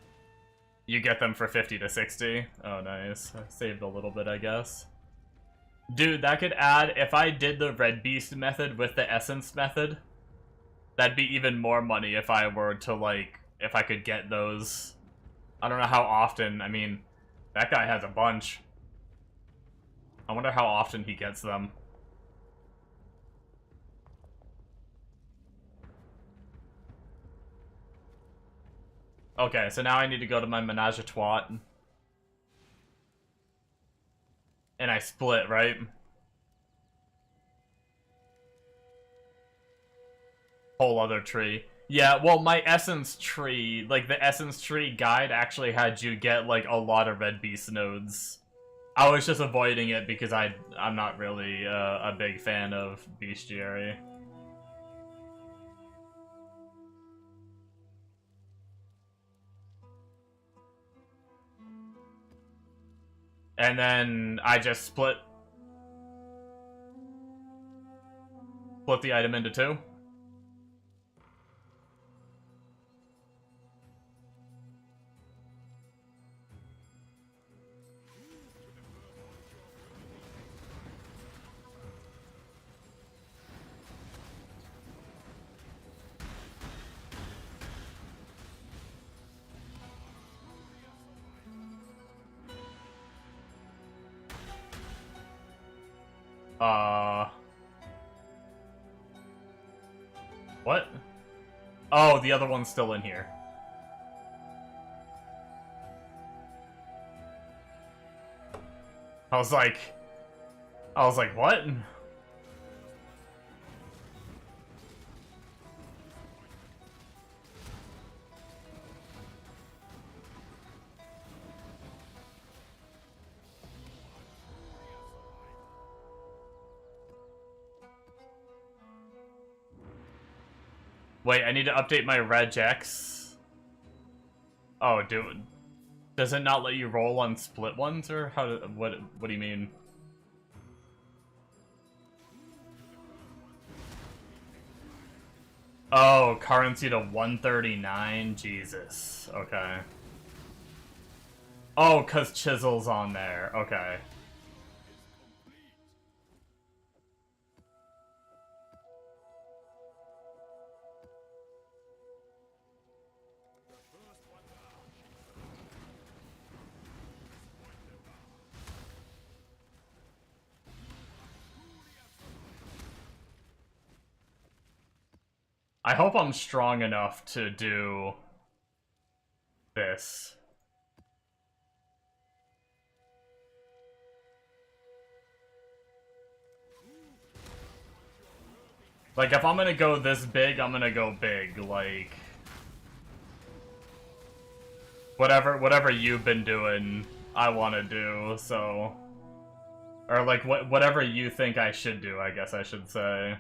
You get them for 50 to 60. Oh, nice. I saved a little bit, I guess. Dude, that could add... If I did the Red Beast method with the Essence method, that'd be even more money if I were to, like... If I could get those. I don't know how often. I mean, that guy has a bunch. I wonder how often he gets them. Okay, so now I need to go to my Menage a Trois. And I split, right? Whole other tree. Yeah, well, my Essence tree, like, the Essence tree guide actually had you get, like, a lot of Red Beast nodes. I was just avoiding it because I'm not really a big fan of Bestiary. And then I just split the item into two. What? Oh, the other one's still in here. I was like, what? Wait, I need to update my regex. Oh, dude. Does it not let you roll on split ones, or how? What do you mean? Oh, currency to 139? Jesus. Okay. Oh, cause Chisel's on there. Okay. I hope I'm strong enough to do this. Like, if I'm gonna go this big, I'm gonna go big, like... Whatever you've been doing, I wanna do, so... Or, like, whatever you think I should do, I guess I should say.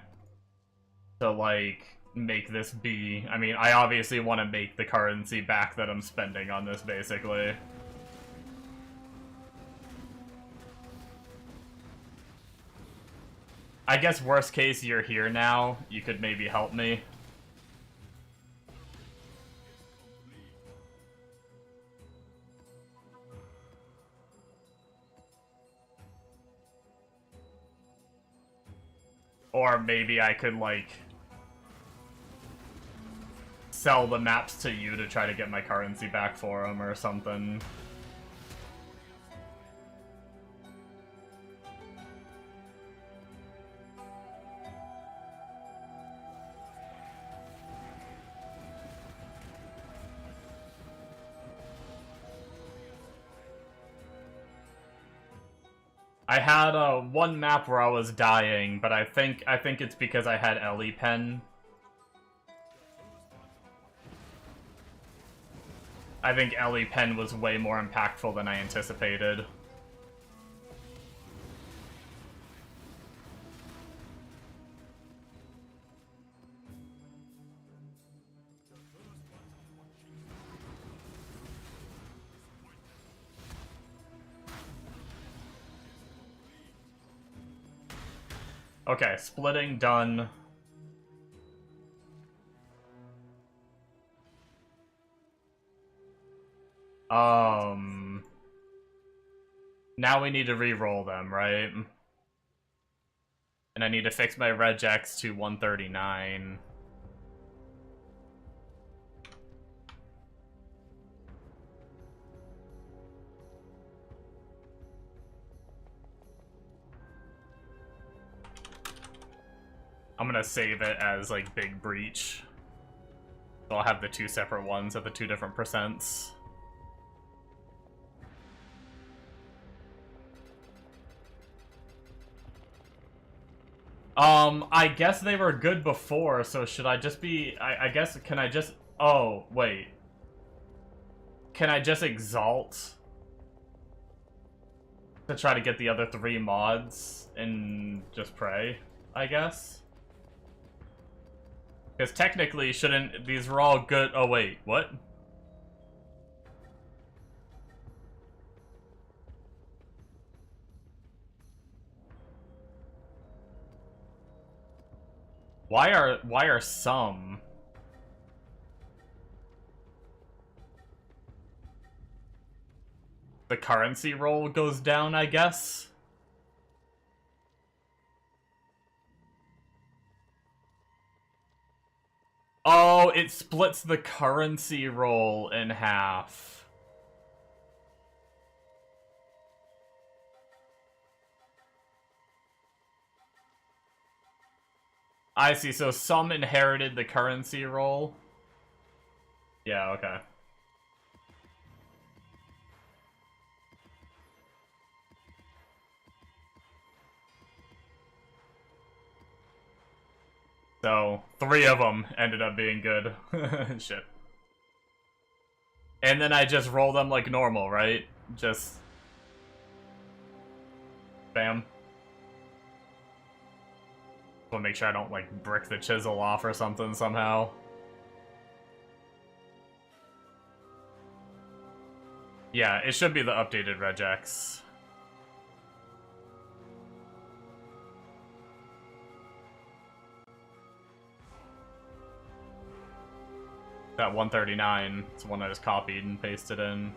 To, like, make this be... I mean, I obviously want to make the currency back that I'm spending on this, basically. I guess worst case, you're here now. You could maybe help me. Or maybe I could, like... sell the maps to you to try to get my currency back for them or something. I had one map where I was dying, but I think it's because I had Ellie Pen. I think Ellie Pen was way more impactful than I anticipated. Okay, splitting done. Now we need to re-roll them, right? And I need to fix my regex to 139. I'm gonna save it as, like, Big Breach. So I'll have the two separate ones at the 2 different percents. I guess they were good before, so should I just be... I guess, can I just... Oh, wait. Can I just Exalt to try to get the other 3 mods and just pray, I guess? Because technically, shouldn't... These were all good... Oh, wait, what? Why are some... The currency roll goes down, I guess? Oh, it splits the currency roll in half. I see, so some inherited the currency roll. Yeah, okay. So, 3 of them ended up being good. Shit. And then I just roll them like normal, right? Just... Bam. Want to make sure I don't, like, brick the chisel off or something somehow. Yeah, it should be the updated regex. That 139, it's the one I just copied and pasted in.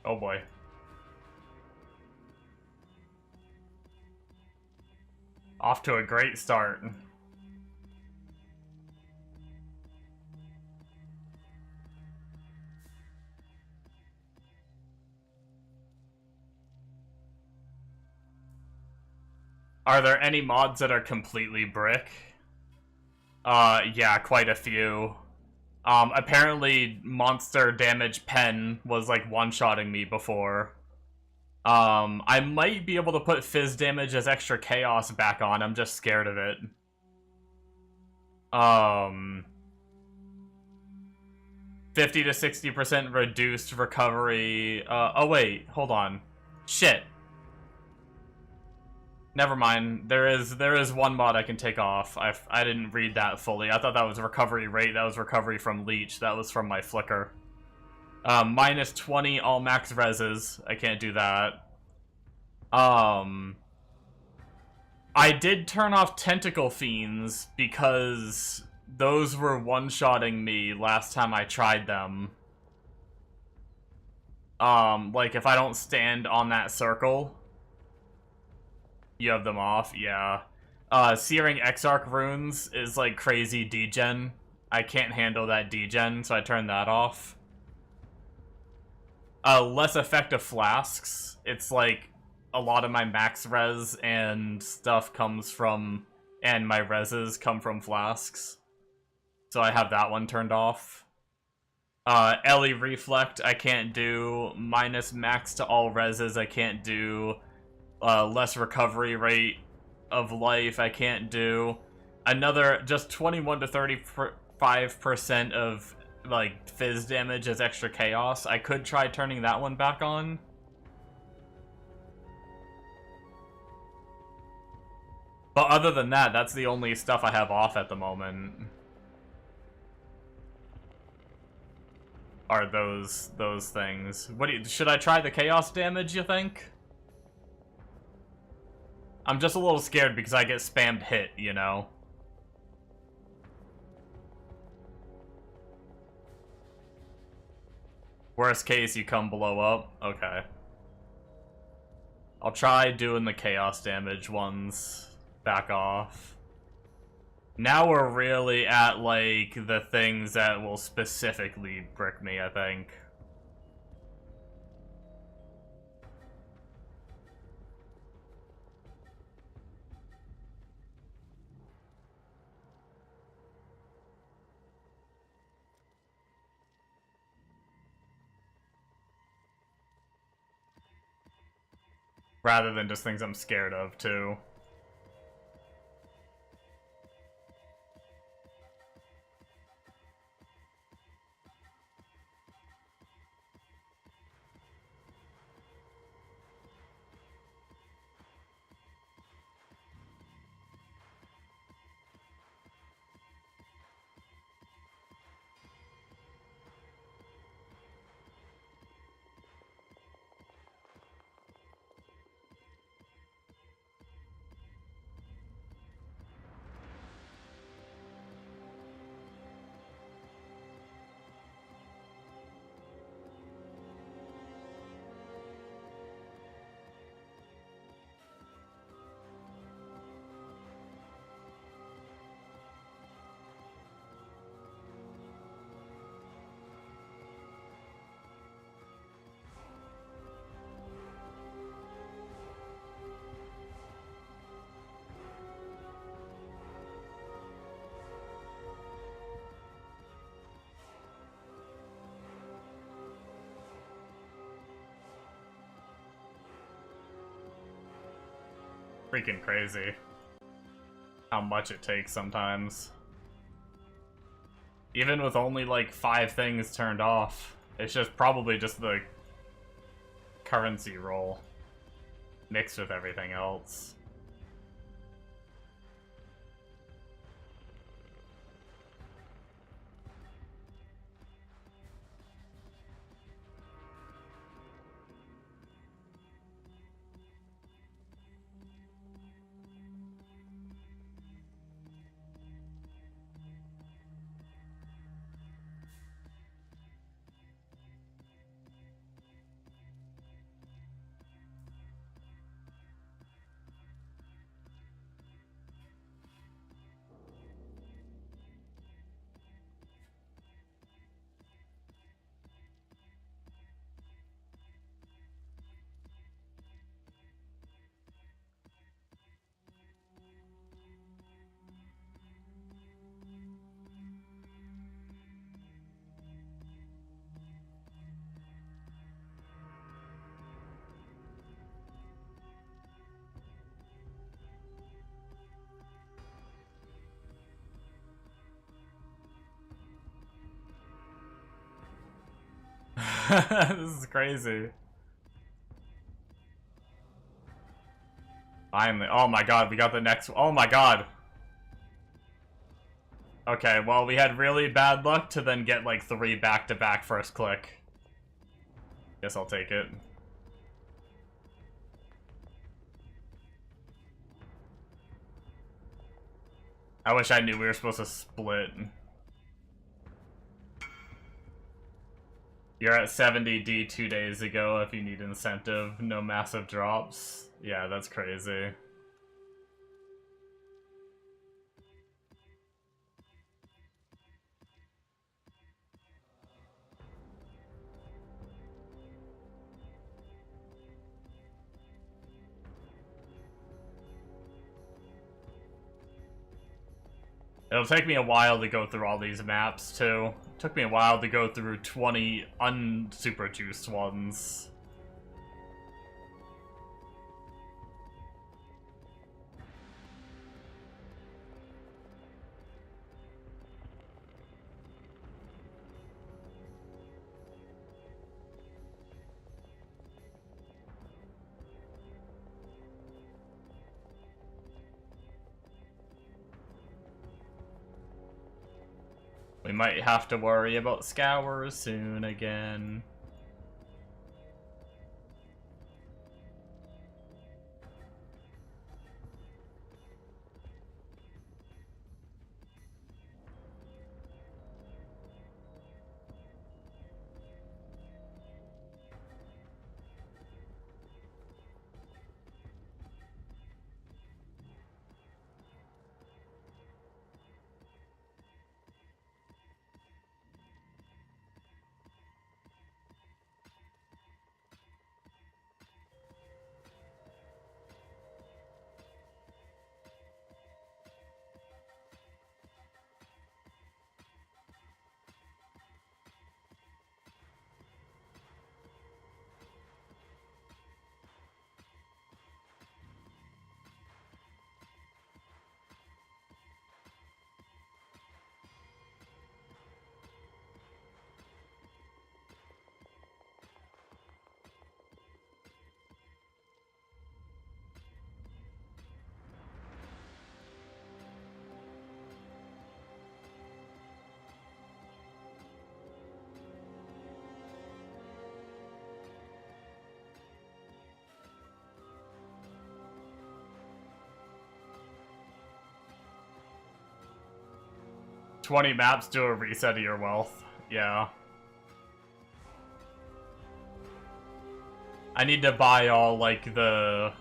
Oh boy. Off to a great start. Are there any mods that are completely brick? Yeah, quite a few. Apparently monster damage pen was like one-shotting me before. I might be able to put fizz damage as extra chaos back on, I'm just scared of it. 50 to 60% reduced recovery. Oh wait, hold on. Shit. Never mind. There is one mod I can take off. I didn't read that fully. I thought that was recovery rate. That was recovery from leech. That was from my flicker. Minus 20 all max reses. I can't do that. I did turn off tentacle fiends because those were one-shotting me last time I tried them. Like if I don't stand on that circle, you have them off, yeah. Searing Exarch runes is like crazy degen. I can't handle that degen, so I turned that off. Less effective flasks. It's like a lot of my max res and stuff comes from, and my reses come from flasks. So I have that one turned off. Ellie Reflect I can't do. Minus max to all reses I can't do. Less recovery rate of life I can't do. Another just 21 to 35% of like fizz damage as extra chaos. I could try turning that one back on. But other than that, that's the only stuff I have off at the moment. Are those things. What do you, should I try the chaos damage, you think? I'm just a little scared because I get spammed hit, you know? Worst case, you come blow up? Okay. I'll try doing the chaos damage ones. Back off. Now we're really at, like, the things that will specifically brick me, I think. Rather than just things I'm scared of, too. Freaking crazy. How much it takes sometimes. Even with only like 5 things turned off. It's just probably just the currency roll mixed with everything else. This is crazy. Finally. Oh my god, we got the next. Oh my god. Okay, well, we had really bad luck to then get like 3 back-to-back first click. Guess I'll take it. I wish I knew we were supposed to split. You're at 70D 2 days ago if you need incentive. No massive drops. Yeah, that's crazy. It'll take me a while to go through all these maps, too. It took me a while to go through 20 un-super juiced ones. We might have to worry about scours soon again. "20 maps do a reset of your wealth." Yeah. I need to buy all, like, the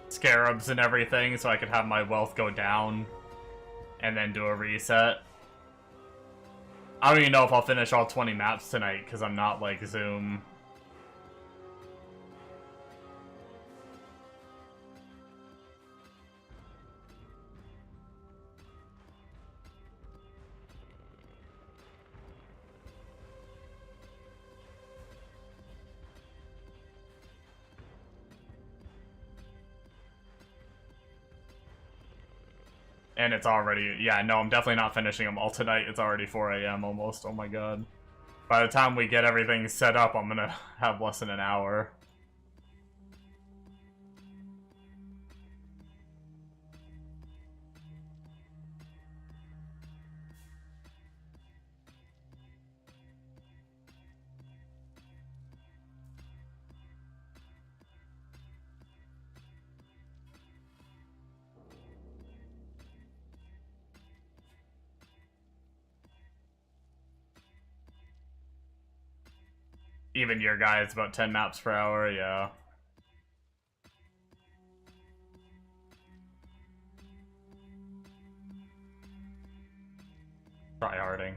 scarabs and everything so I could have my wealth go down and then do a reset. I don't even know if I'll finish all 20 maps tonight because I'm not, like, Zoom. And it's already, yeah, no, I'm definitely not finishing them all tonight. It's already 4 a.m. almost, oh my god. By the time we get everything set up, I'm gonna have less than an hour. Even your guy is about 10 maps per hour, yeah. Tryharding.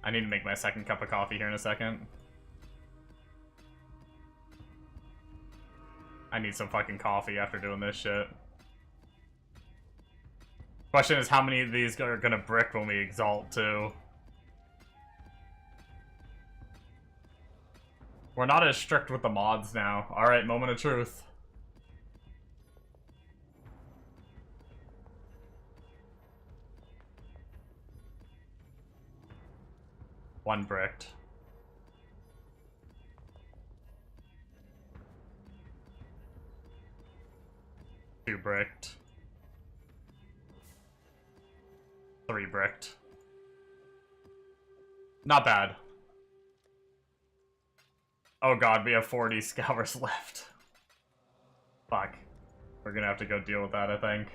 I need to make my second cup of coffee here in a second. I need some fucking coffee after doing this shit. Question is how many of these are gonna brick when we exalt too. We're not as strict with the mods now. Alright, moment of truth. One bricked. Two bricked. 3 bricked. Not bad. Oh god, we have 40 scours left. Fuck. We're gonna have to go deal with that, I think.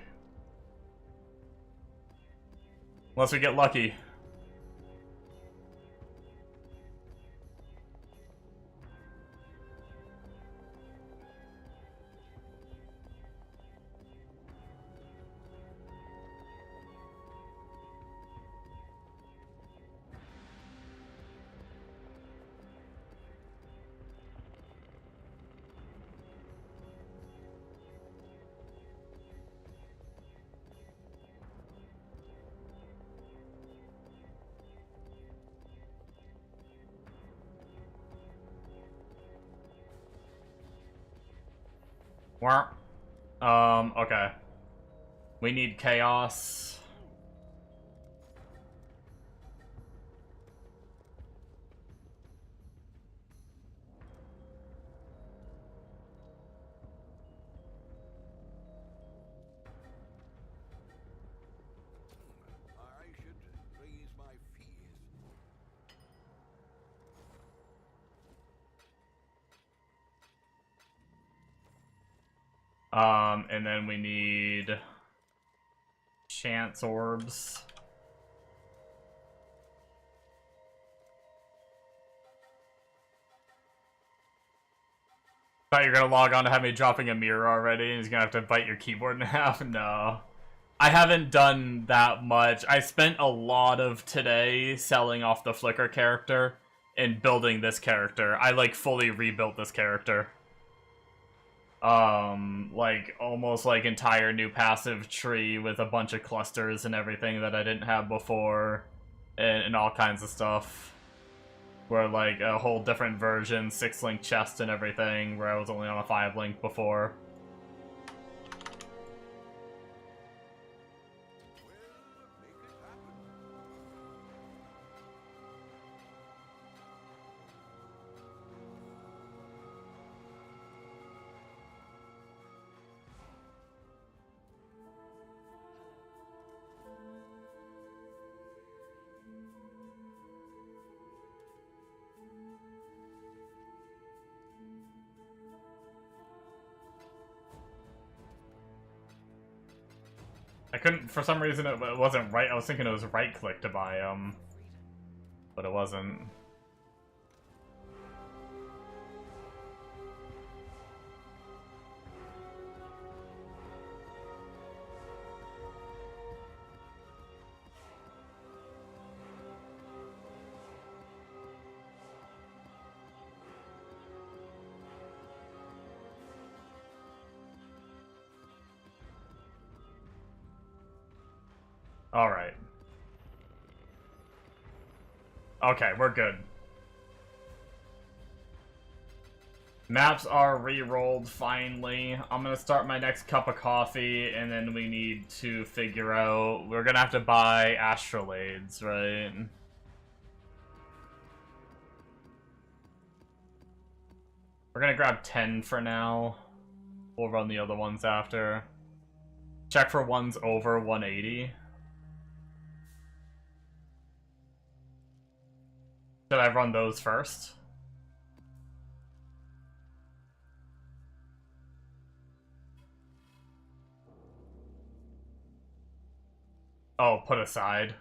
Unless we get lucky. Okay. We need chaos. I should raise my fees. And then we need chance orbs. Thought you were gonna log on to have me dropping a mirror already, and he's gonna have to bite your keyboard in half. No. I haven't done that much. I spent a lot of today selling off the Flicker character and building this character. I, like, fully rebuilt this character. Like, almost, like, entire new passive tree with a bunch of clusters and everything that I didn't have before, and all kinds of stuff. Where, like, a whole different version, 6-link chest and everything, where I was only on a 5-link before. Well, make it happen. I couldn't, for some reason it wasn't right. I was thinking it was right click to buy them, but it wasn't. Alright. Okay, we're good. Maps are re-rolled, finally. I'm gonna start my next cup of coffee, and then we need to figure out... We're gonna have to buy astrolades, right? We're gonna grab 10 for now. We'll run the other ones after. Check for ones over 180. Should I run those first? Oh, put aside.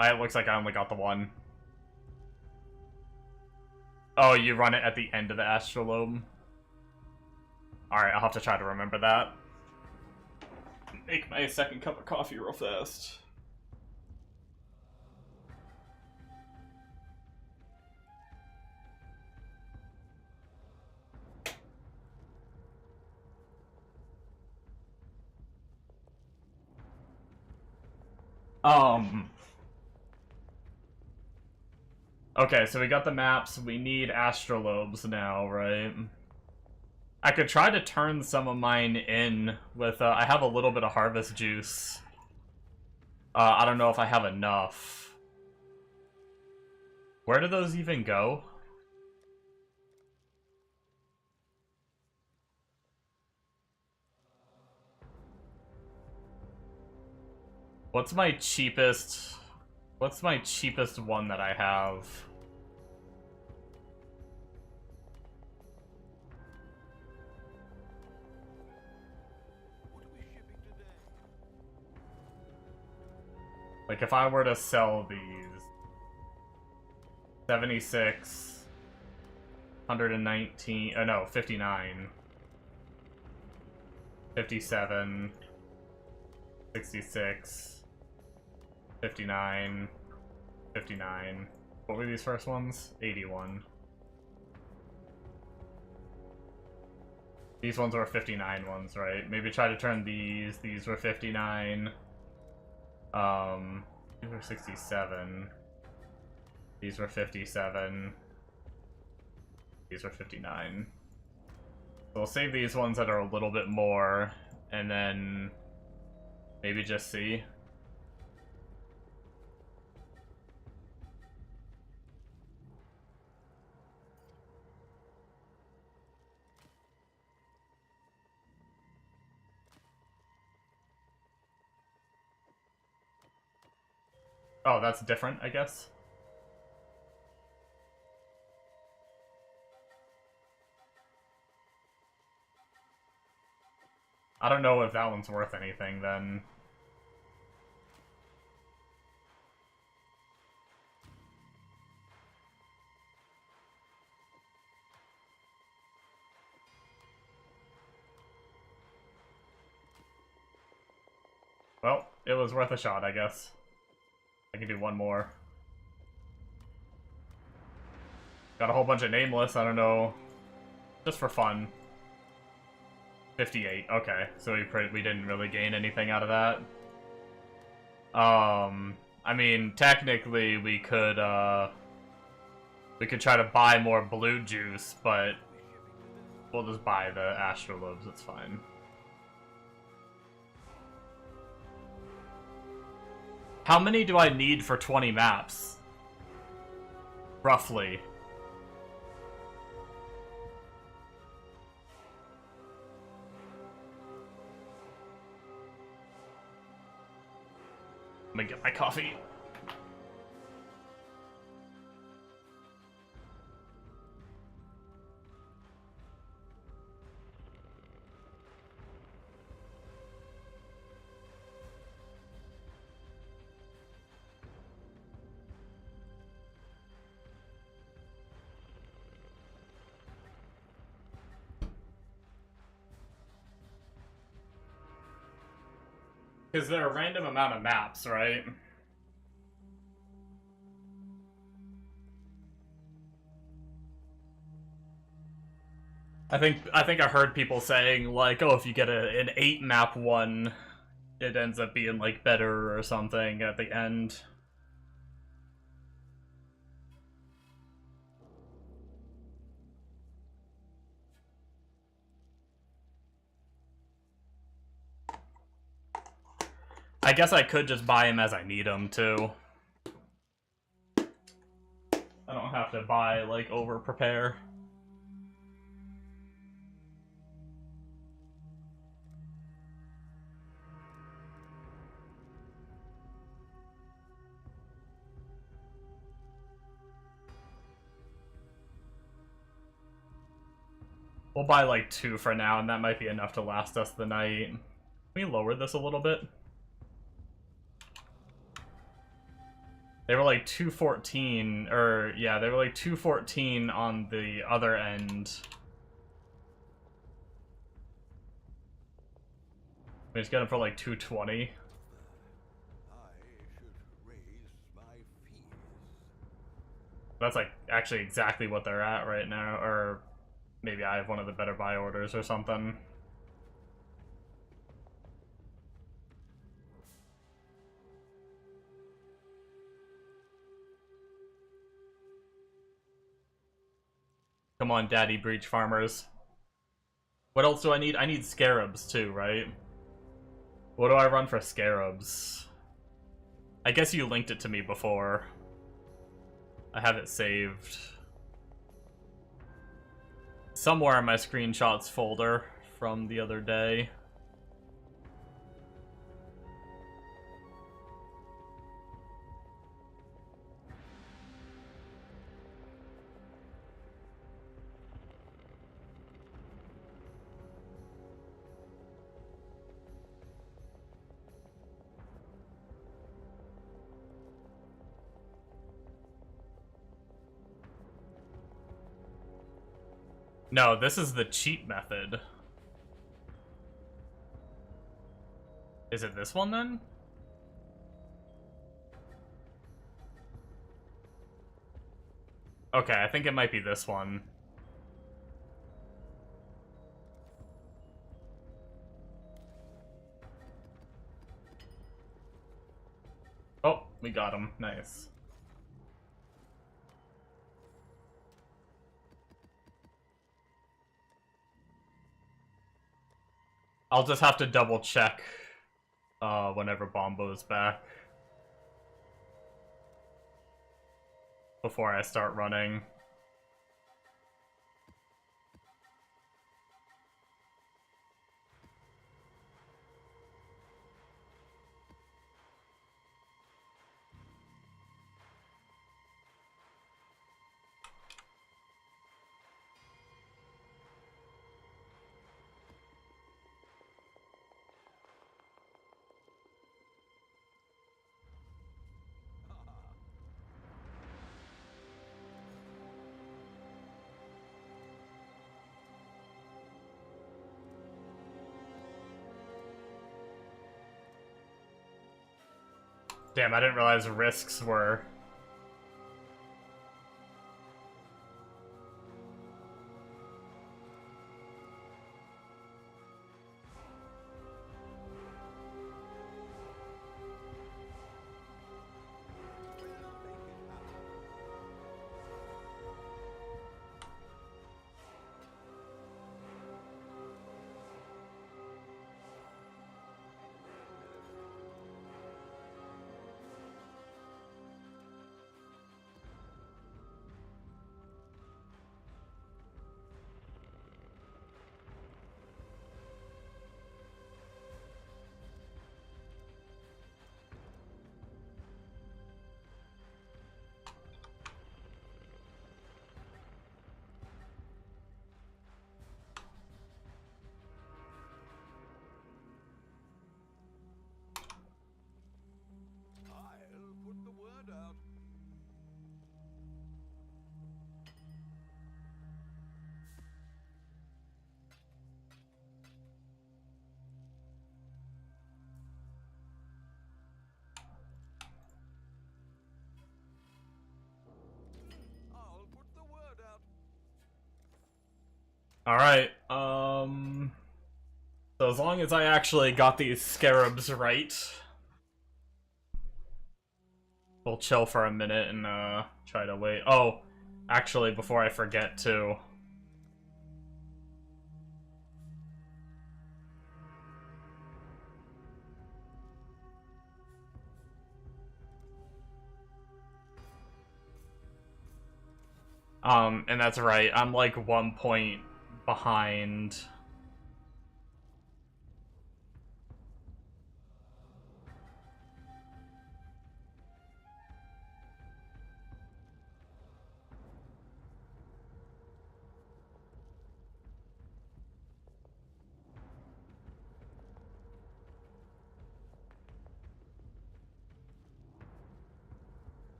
It looks like I only got the one. Oh, you run it at the end of the astrolabe? Alright, I'll have to try to remember that. Make my second cup of coffee real fast. Okay, so we got the maps. We need astrolobes now, right? I could try to turn some of mine in with, I have a little bit of harvest juice. I don't know if I have enough. Where do those even go? What's my cheapest one that I have? What are we shipping today? Like, if I were to sell these... 76... 119... Oh, no, 59... 57... 66... 59... 59... What were these first ones? 81. These ones were 59 ones, right? Maybe try to turn these. These were 59. These were 67. These were 57. These were 59. So we'll save these ones that are a little bit more, and then maybe just see. Oh, that's different, I guess. I don't know if that one's worth anything, then. Well, it was worth a shot, I guess. I can do one more. Got a whole bunch of nameless, I don't know. Just for fun. 58, okay. So we didn't really gain anything out of that. I mean, technically we could try to buy more blue juice, but we'll just buy the astrolobes, it's fine. How many do I need for 20 maps? Roughly. Let me get my coffee. Because there are a random amount of maps, right? I think I heard people saying, like, oh, if you get an 8-map one, it ends up being, like, better or something at the end. I guess I could just buy him as I need him, too. I don't have to buy, like, over-prepare. We'll buy, like, 2 for now, and that might be enough to last us the night. Can we lower this a little bit? They were like 214, or yeah, they were like 214 on the other end. We just got them for like 220. I should raise my fears. That's like actually exactly what they're at right now, or maybe I have one of the better buy orders or something. Come on, Daddy Breach Farmers. What else do I need? I need Scarabs too, right? What do I run for Scarabs? I guess you linked it to me before. I have it saved somewhere in my screenshots folder from the other day. No, this is the cheat method. Is it this one then? Okay, I think it might be this one. Oh, we got him. Nice. I'll just have to double check whenever Bombo's back before I start running. Damn, I didn't realize risks were... I'll put the word out. I'll put the word out. Alright, so as long as I actually got these scarabs right, we'll chill for a minute and, try to wait. Oh, actually, before I forget, too. And that's right, I'm like 1 point behind.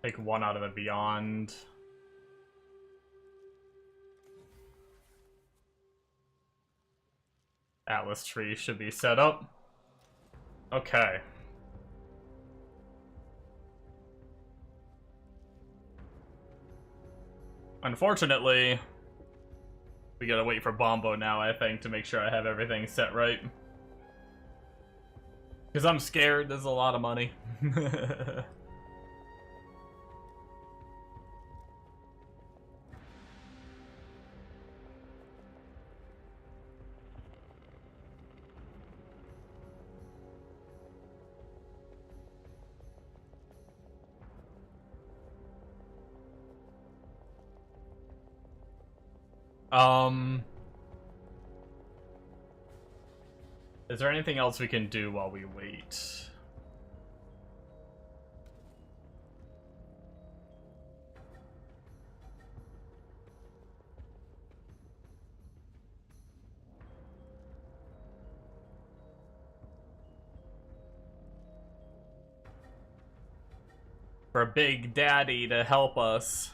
Take 1 out of the Beyond. Atlas tree should be set up. Okay. Unfortunately, we gotta wait for Bombo now, I think, to make sure I have everything set right. Because I'm scared, there's a lot of money. Is there anything else we can do while we wait? For Big Daddy to help us.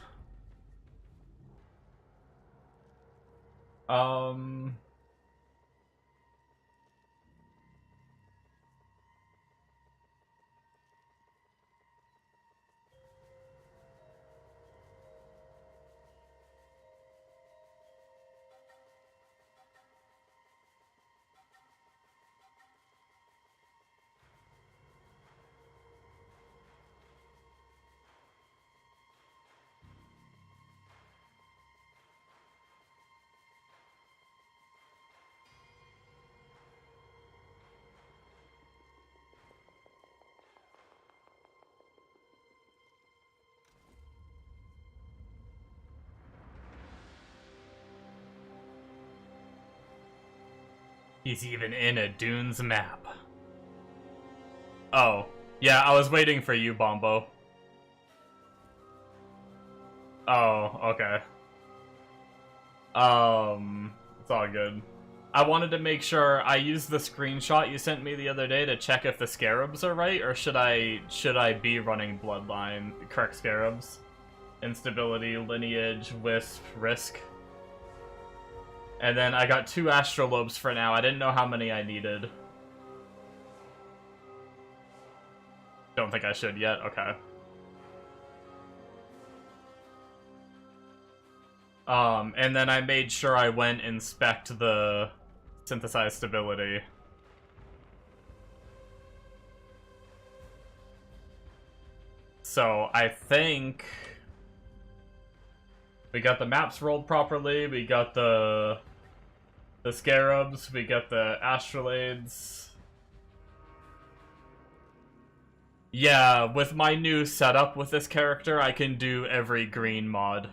He's even in a Dunes map. Oh. Yeah, I was waiting for you, Bombo. Oh, okay. It's all good. I wanted to make sure I used the screenshot you sent me the other day to check if the scarabs are right, or should I be running Bloodline, correct scarabs? Instability, Lineage, Wisp, Risk. And then I got 2 Astrolobes for now. I didn't know how many I needed. Don't think I should yet. Okay. And then I made sure I went inspect the synthesized stability. So I think we got the maps rolled properly, we got the scarabs, we got the astrolades. Yeah, with my new setup with this character, I can do every green mod.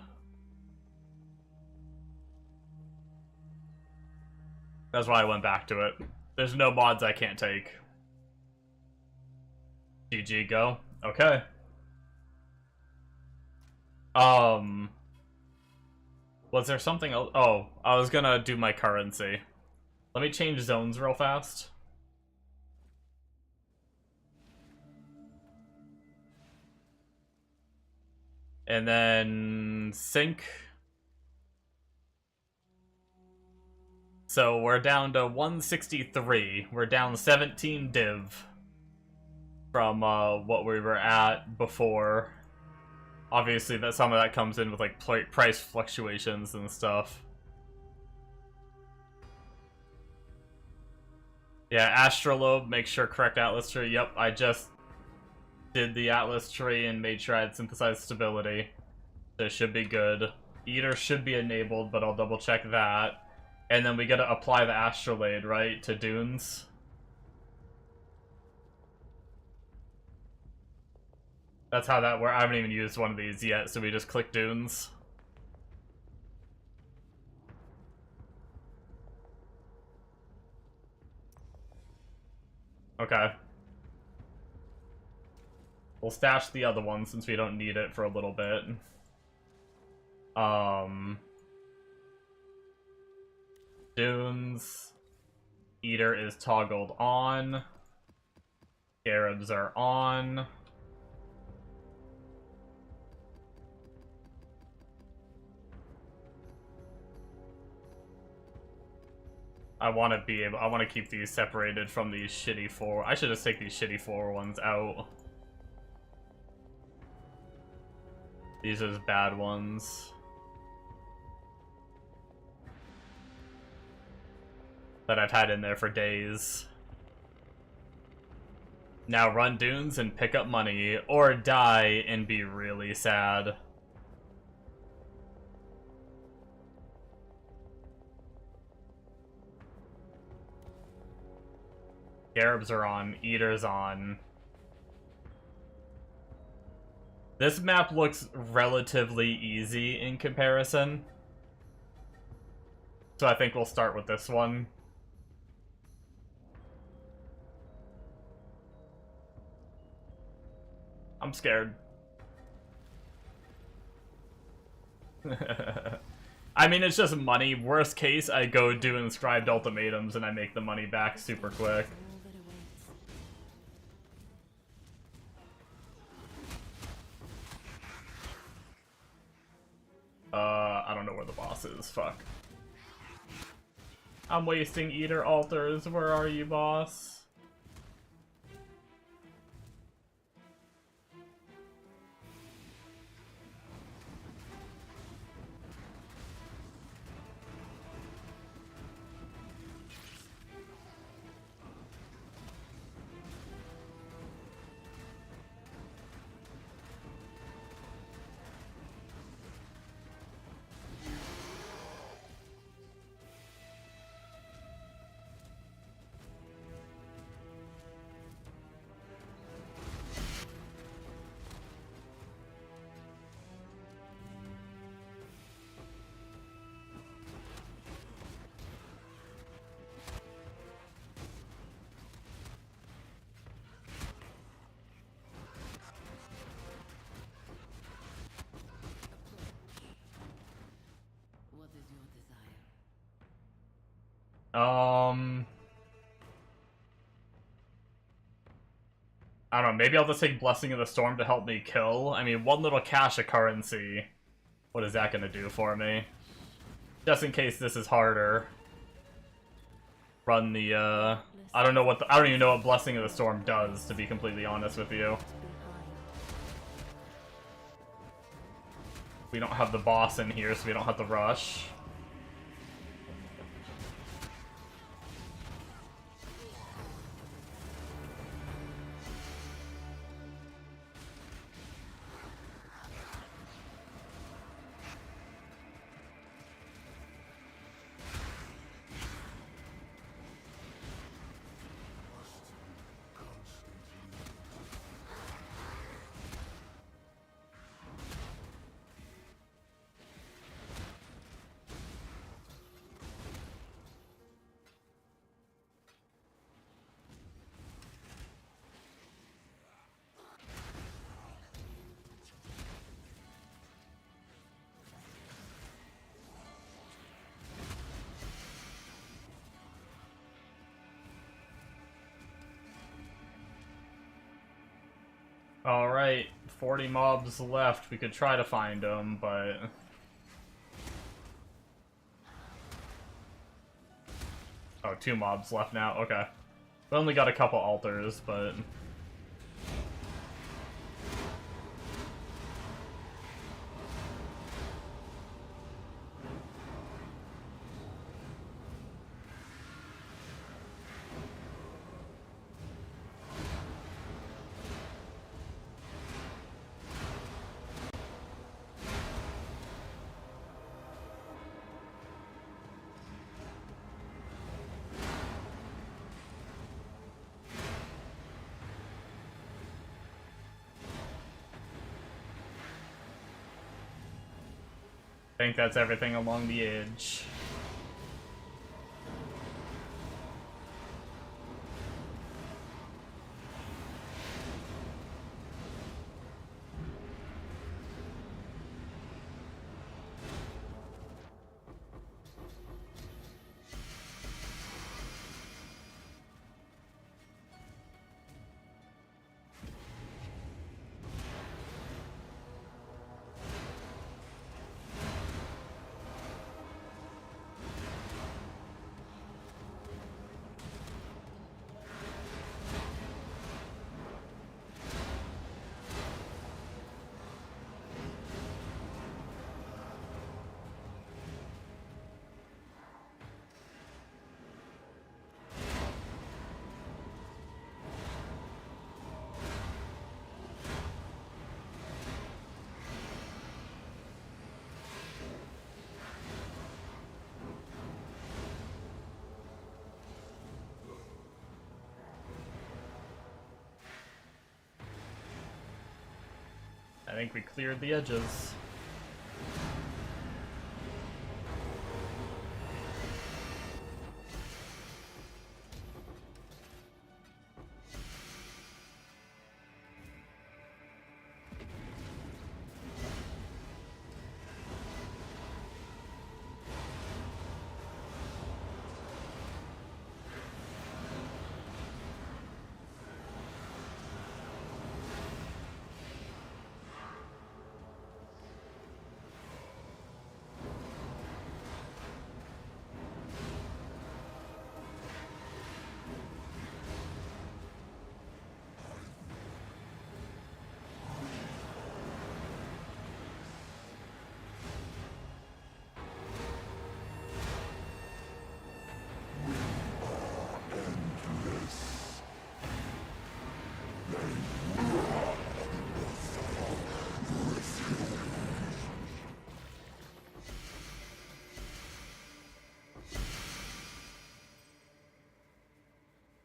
That's why I went back to it. There's no mods I can't take. GG, go. Okay. Was there something else? Oh, I was gonna do my currency. Let me change zones real fast. And then sync. So we're down to 163. We're down 17 div from what we were at before. Obviously, that some of that comes in with like price fluctuations and stuff. Yeah, Astrolobe, make sure correct Atlas tree. Yep, I just did the Atlas tree and made sure I had synthesized stability. So it should be good. Eater should be enabled, but I'll double check that. And then we gotta apply the Astrolabe, right, to Dunes. That's how that works. I haven't even used one of these yet, so we just click Dunes. Okay. We'll stash the other one since we don't need it for a little bit. Dunes. Eater is toggled on. Scarabs are on. I want to keep these separated from these shitty 4. I should just take these shitty 4 ones out. These are the bad ones. That I've had in there for days. Now run Dunes and pick up money, or die and be really sad. Scarabs are on, Eater's on. This map looks relatively easy in comparison. So I think we'll start with this one. I'm scared. I mean, it's just money. Worst case, I go do inscribed ultimatums and I make the money back super quick. I don't know where the boss is. Fuck. I'm wasting Eater altars. Where are you, boss? I don't know, maybe I'll just take Blessing of the Storm to help me kill. I mean, one little cash of currency. What is that gonna do for me? Just in case this is harder. Run the, I don't even know what Blessing of the Storm does, to be completely honest with you. We don't have the boss in here, so we don't have to rush. Alright, 40 mobs left. We could try to find them, but... Oh, 2 mobs left now, okay. We only got a couple altars, but... I think that's everything along the edge. I think we cleared the edges.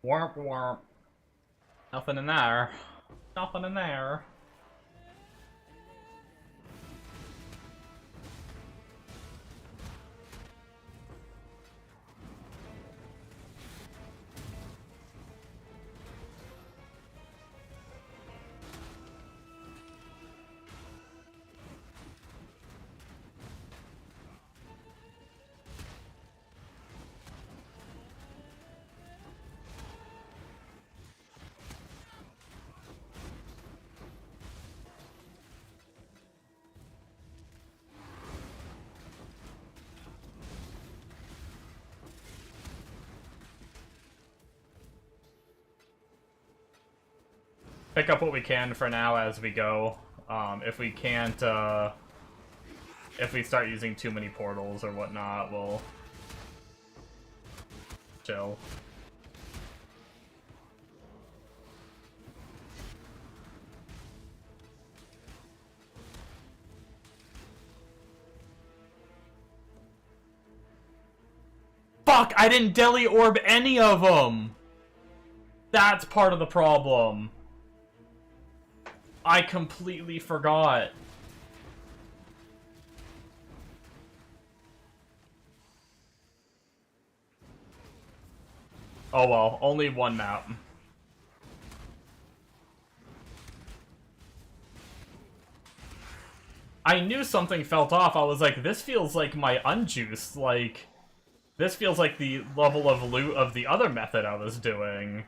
Warp warp. Nothing in there. Nothing in there. pick up what we can for now as we go. If we can't, if we start using too many portals or whatnot, we'll chill. Fuck! I didn't deli orb any of them! That's part of the problem. I completely forgot. Oh well, only one map. I knew something felt off. I was like, this feels like my unjuiced, like... This feels like the level of loot of the other method I was doing.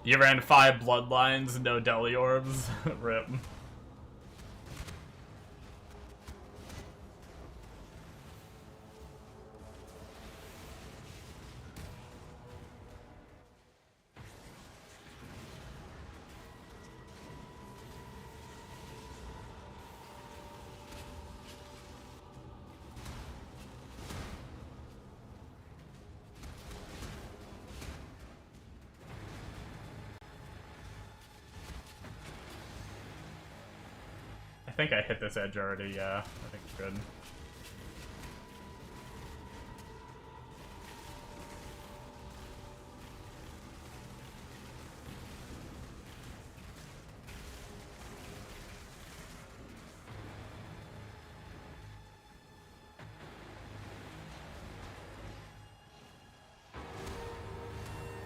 You ran 5 bloodlines, no deli orbs. Rip. I think I hit this edge already, yeah. I think it's good.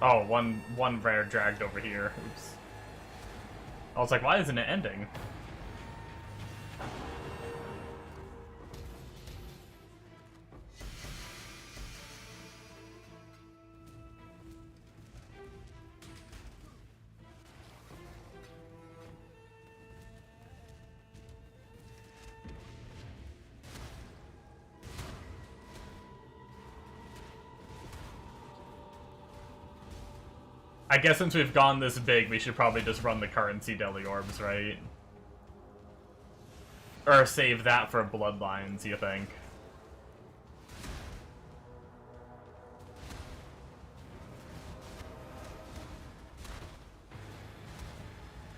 Oh, one rare dragged over here. Oops. I was like, why isn't it ending? I guess since we've gone this big, we should probably just run the currency deli orbs, right? Or save that for bloodlines, you think?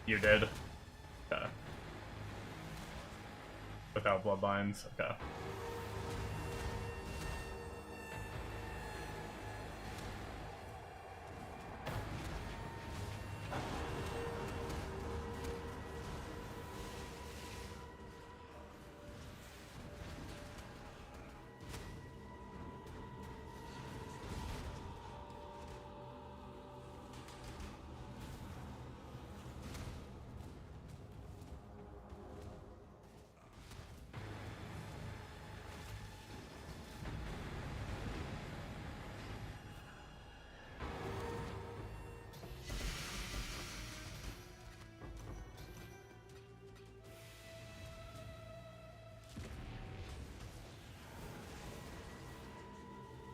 You did? Okay. Without bloodlines? Okay.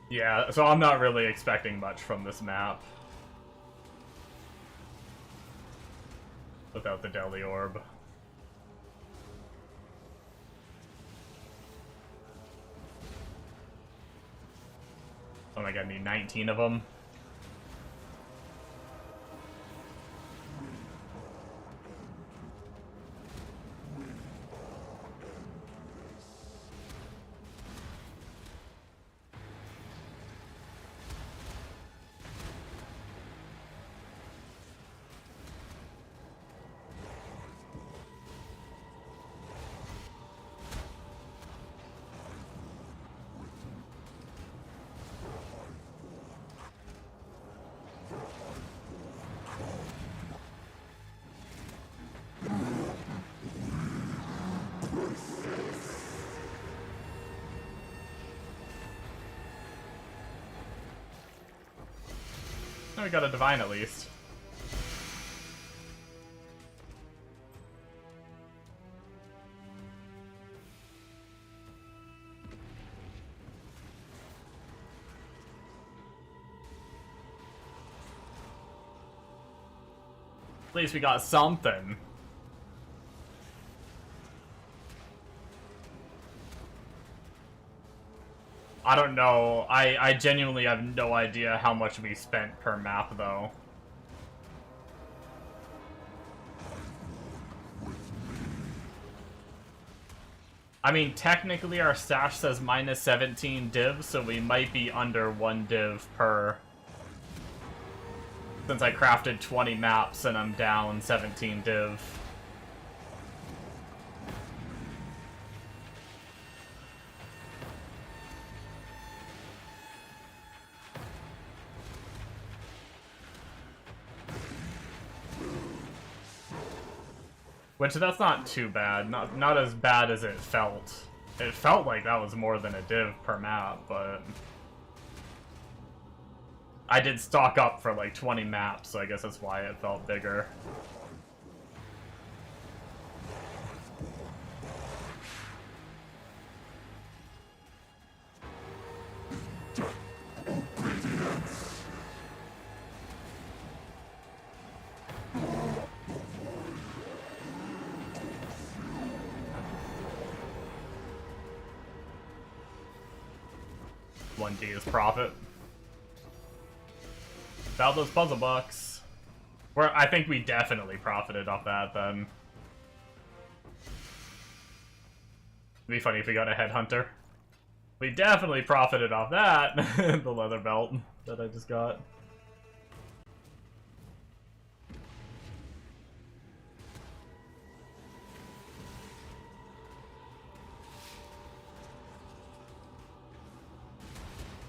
Yeah, so I'm not really expecting much from this map. Without the deli orb. Oh my god, I need 19 of them. Oh, we got a divine at least. least we got something. I don't know. I genuinely have no idea how much we spent per map, though. I mean, technically our stash says minus 17 divs, so we might be under 1 div per. Since I crafted 20 maps and I'm down 17 div. Which, that's not too bad. Not as bad as it felt. It felt like that was more than a div per map, but... I did stock up for like 20 maps, so I guess that's why it felt bigger. $1D is profit. Found those puzzle bucks. I think we definitely profited off that then. It'd be funny if we got a headhunter. We definitely profited off that. The leather belt that I just got.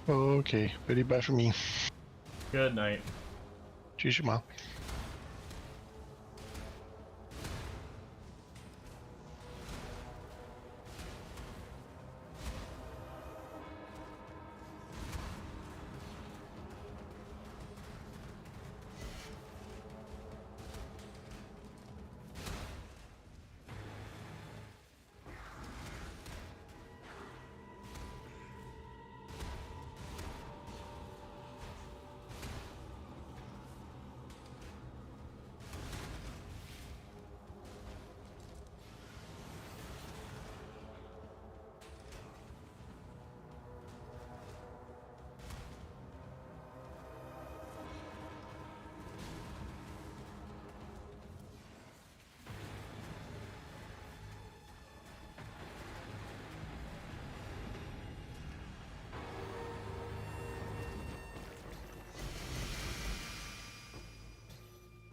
Okay, very bad for me. Good night. Cheers, your mom.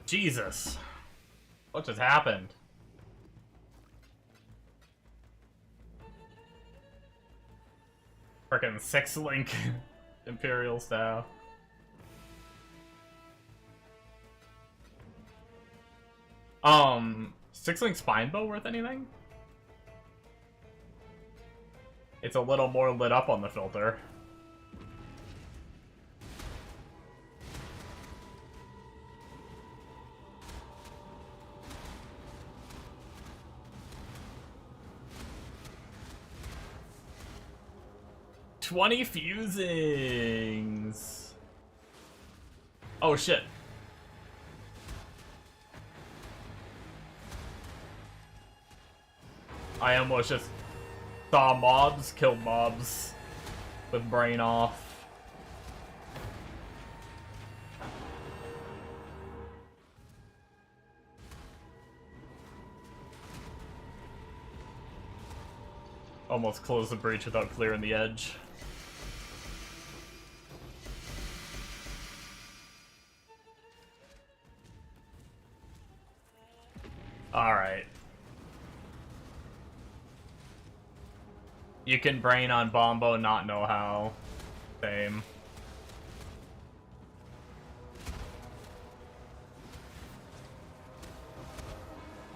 Jesus. What just happened? Frickin' 6-link Imperial staff. Six-link spine bow worth anything? It's a little more lit up on the filter. $20 fusings. Oh shit. I almost just saw mobs, killed mobs with brain off. Almost closed the breach without clearing the edge. Alright. You can brain on Bombo, not know how. Same.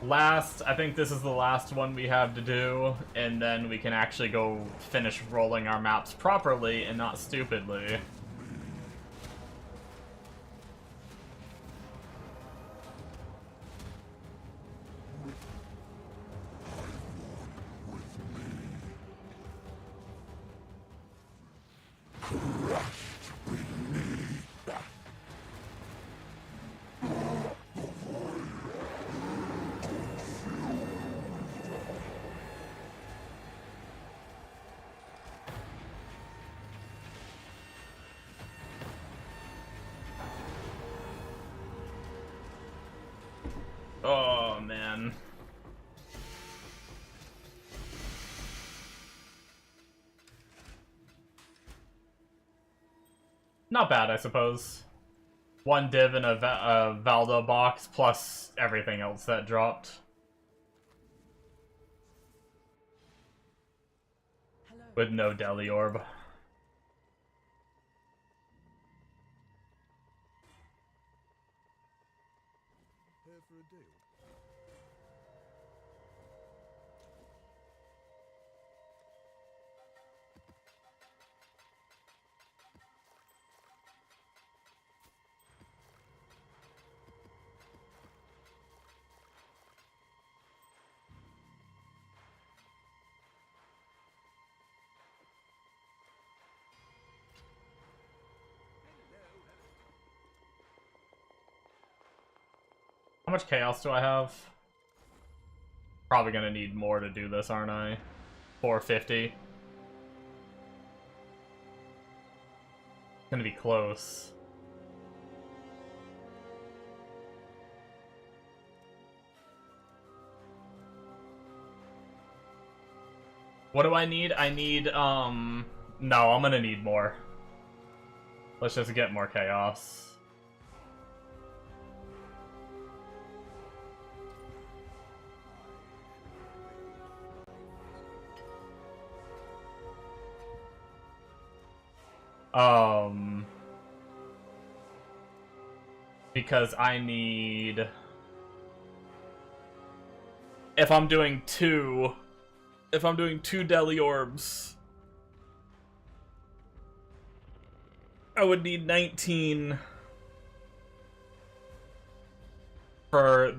Last, I think this is the last one we have to do, and then we can actually go finish rolling our maps properly and not stupidly. Oh, man. Not bad, I suppose. One div in a Valda box, plus everything else that dropped. Hello. With no Deli Orb. Here for a deal. How much chaos do I have? Probably gonna need more to do this, aren't I? 450. Gonna be close. What do I need? I need, no, I'm gonna need more. Let's just get more chaos. Because I need... If I'm doing two Deli Orbs, I would need 19 for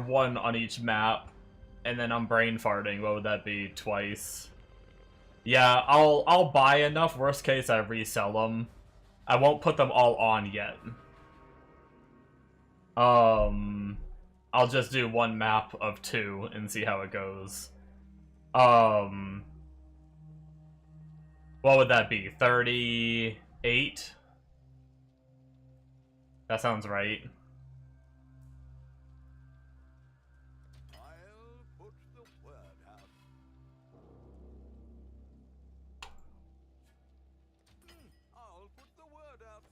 one on each map, and then I'm brain farting. What would that be? Twice. Yeah, I'll buy enough. Worst case, I resell them. I won't put them all on yet. I'll just do one map of 2 and see how it goes. What would that be? 38? That sounds right. I'll put the word out. I'll put the word out.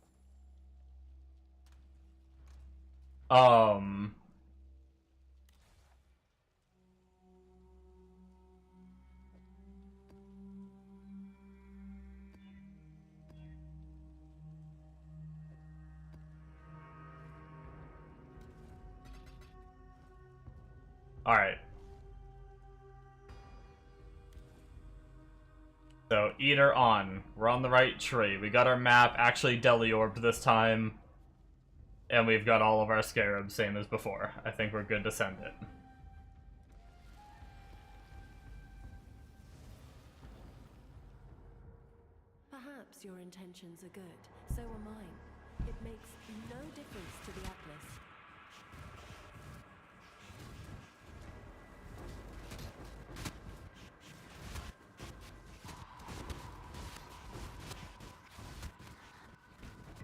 Alright. So, Eater on. We're on the right tree. We got our map actually Deli Orbed this time. And we've got all of our scarabs, same as before. I think we're good to send it. Perhaps your intentions are good, so are mine. It makes no difference to the Atlas.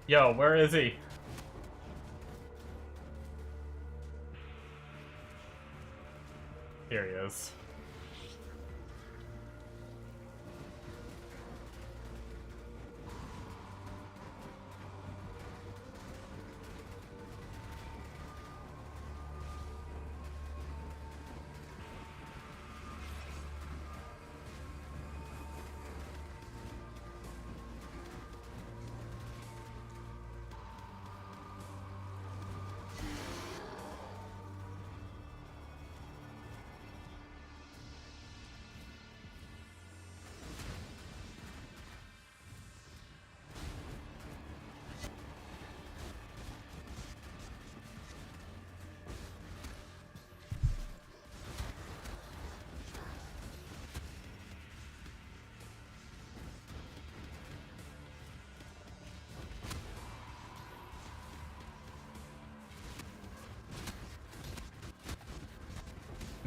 Yo, where is he? Here he is.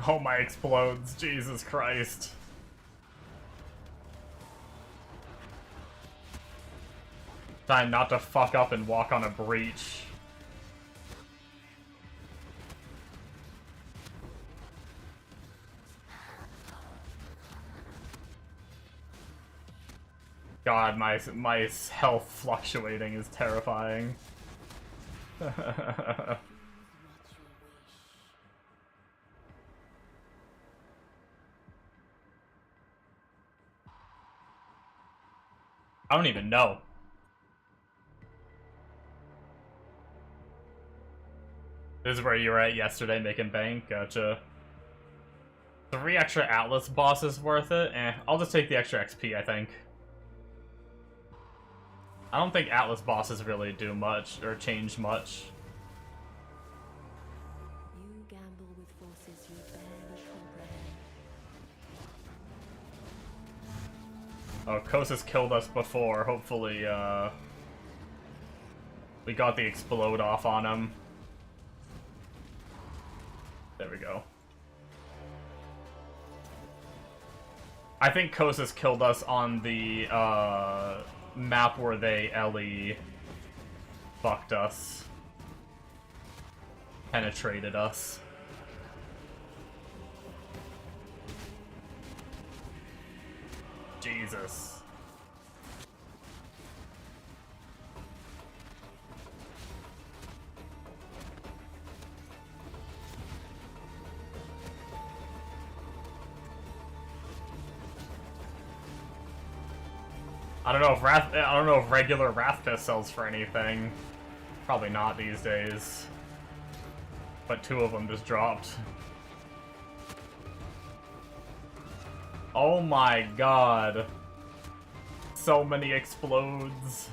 Oh my explodes, Jesus Christ. Trying not to fuck up and walk on a breach. God, my health fluctuating is terrifying. I don't even know. This is where you were at yesterday making bank. Gotcha. 3 extra Atlas bosses worth it? Eh, I'll just take the extra XP, I think. I don't think Atlas bosses really do much or change much. You gamble with forces you barely comprehend. Oh, Kosis killed us before. Hopefully, we got the explode off on him. There we go. I think Kosis killed us on the, map where they Ellie fucked us. Penetrated us. Jesus. I don't know if regular Wrathfist sells for anything. Probably not these days. But 2 of them just dropped. Oh my god. So many explodes.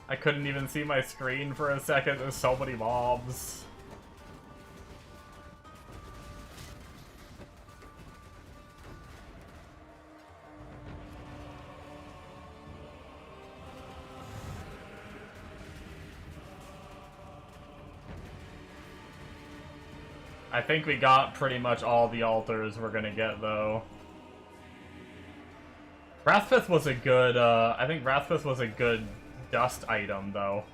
I couldn't even see my screen for a second. There's so many mobs. I think we got pretty much all the altars we're gonna get, though. Wrathfist was a good, I think Wrathfist was a good dust item, though.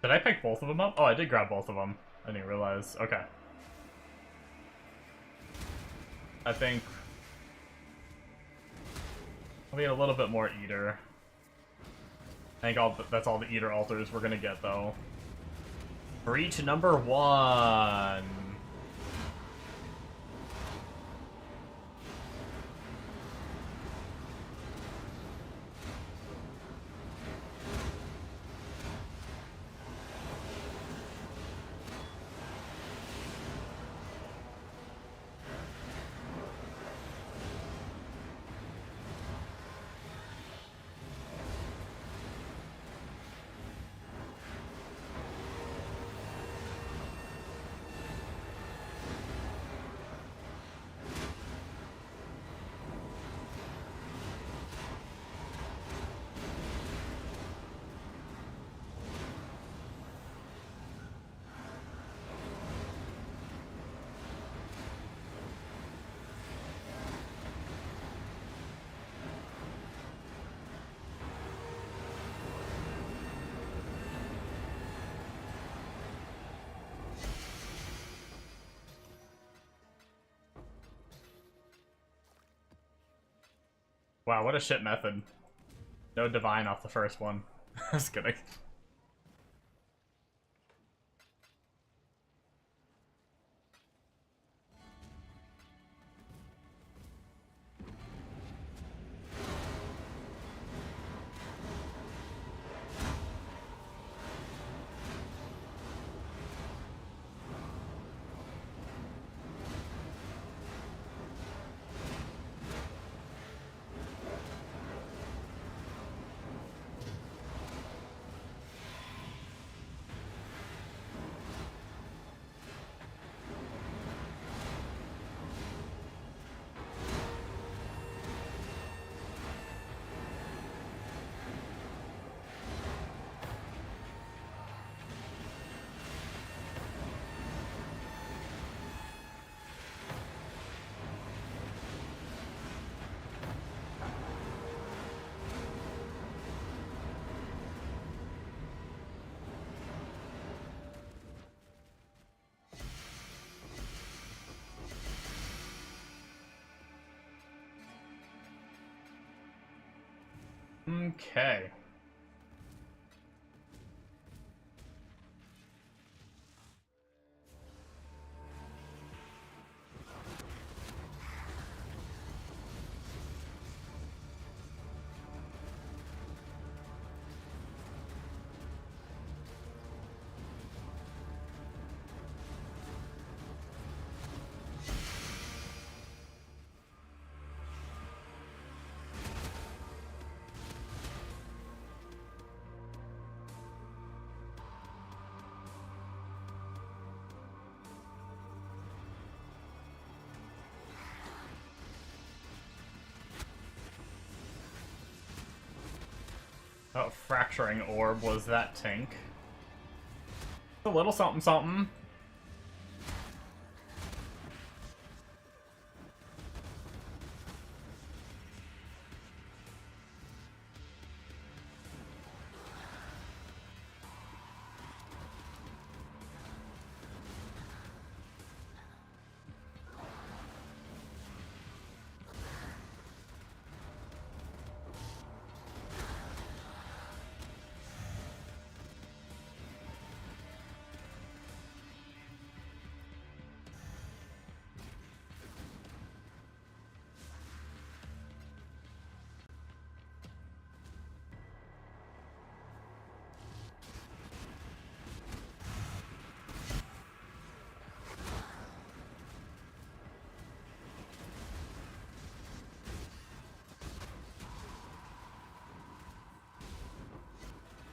Did I pick both of them up? Oh, I did grab both of them. I didn't realize. Okay. I think I'll need a little bit more Eater. I think that's all the Eater altars we're gonna get, though. Breach number 1. Wow, what a shit method. No divine off the first one. Just kidding. Okay. Oh, fracturing orb was that tank. A little something something.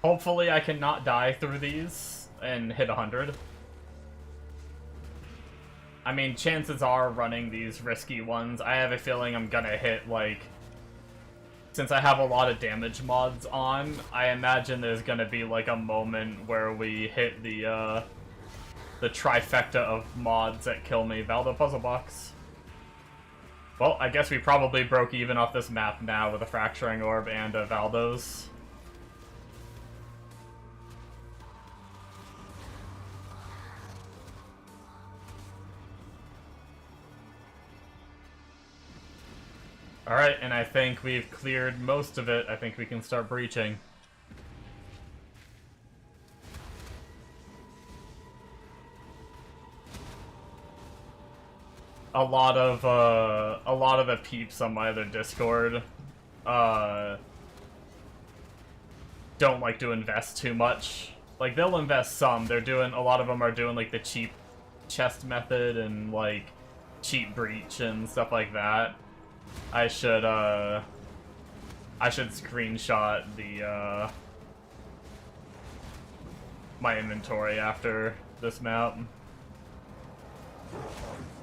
Hopefully I can not die through these and hit 100. I mean, chances are running these risky ones, I have a feeling I'm gonna hit, like... Since I have a lot of damage mods on, I imagine there's gonna be, like, a moment where we hit the trifecta of mods that kill me. Valdo Puzzle Box. Well, I guess we probably broke even off this map now with a Fracturing Orb and a Valdo's. Alright, and I think we've cleared most of it. I think we can start breaching. A lot of the peeps on my other Discord, don't like to invest too much. Like, they'll invest some. A lot of them are doing, like, the cheap chest method and, like, cheap breach and stuff like that. I should screenshot the, my inventory after this map.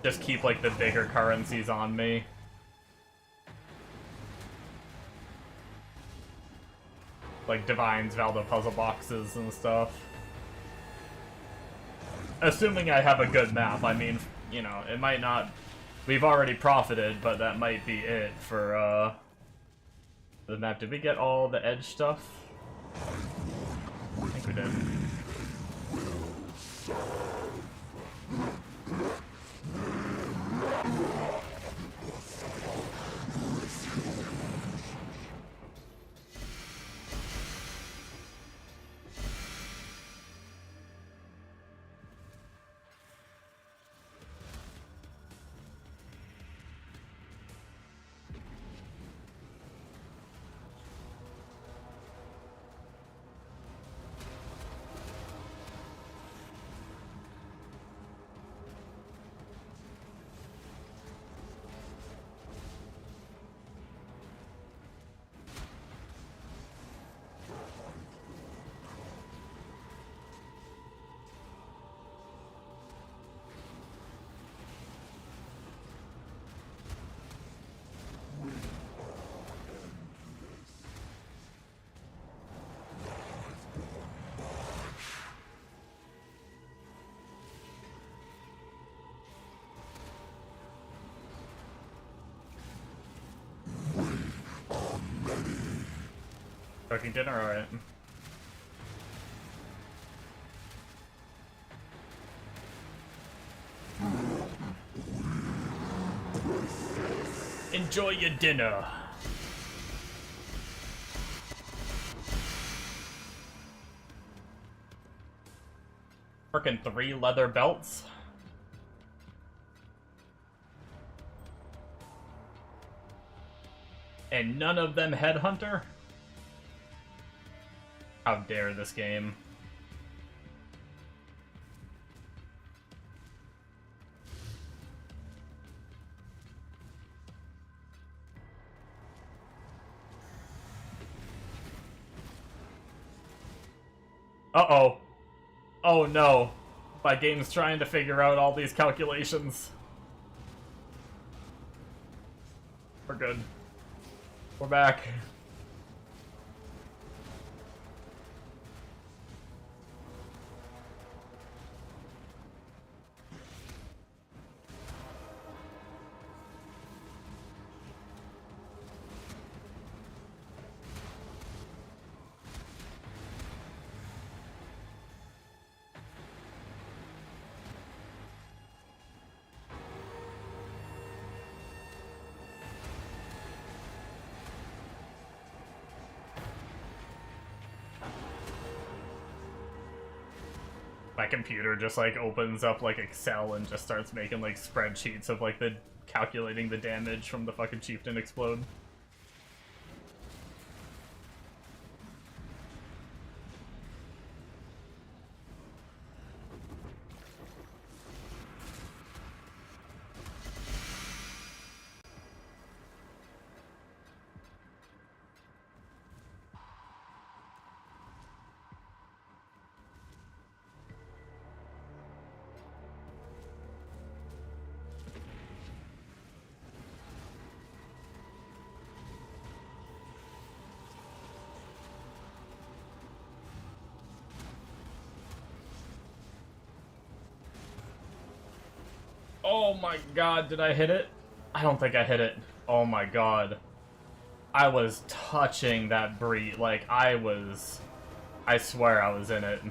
Just keep, like, the bigger currencies on me. Like Divines, Valdo Puzzle Boxes, and stuff. Assuming I have a good map, I mean, you know, it might not... We've already profited, but that might be it for, the map. Did we get all the edge stuff? I think we did. Cooking dinner, alright. Enjoy your dinner. Frickin' 3 leather belts. And none of them Headhunter? How dare this game. Uh-oh. Oh no. My game's trying to figure out all these calculations. We're good. We're back. My computer just like opens up like Excel and just starts making like spreadsheets of like the calculating the damage from the fucking chieftain explode. Oh my god, did I hit it? I don't think I hit it. Oh my god. I was touching that breed. Like, I swear I was in it.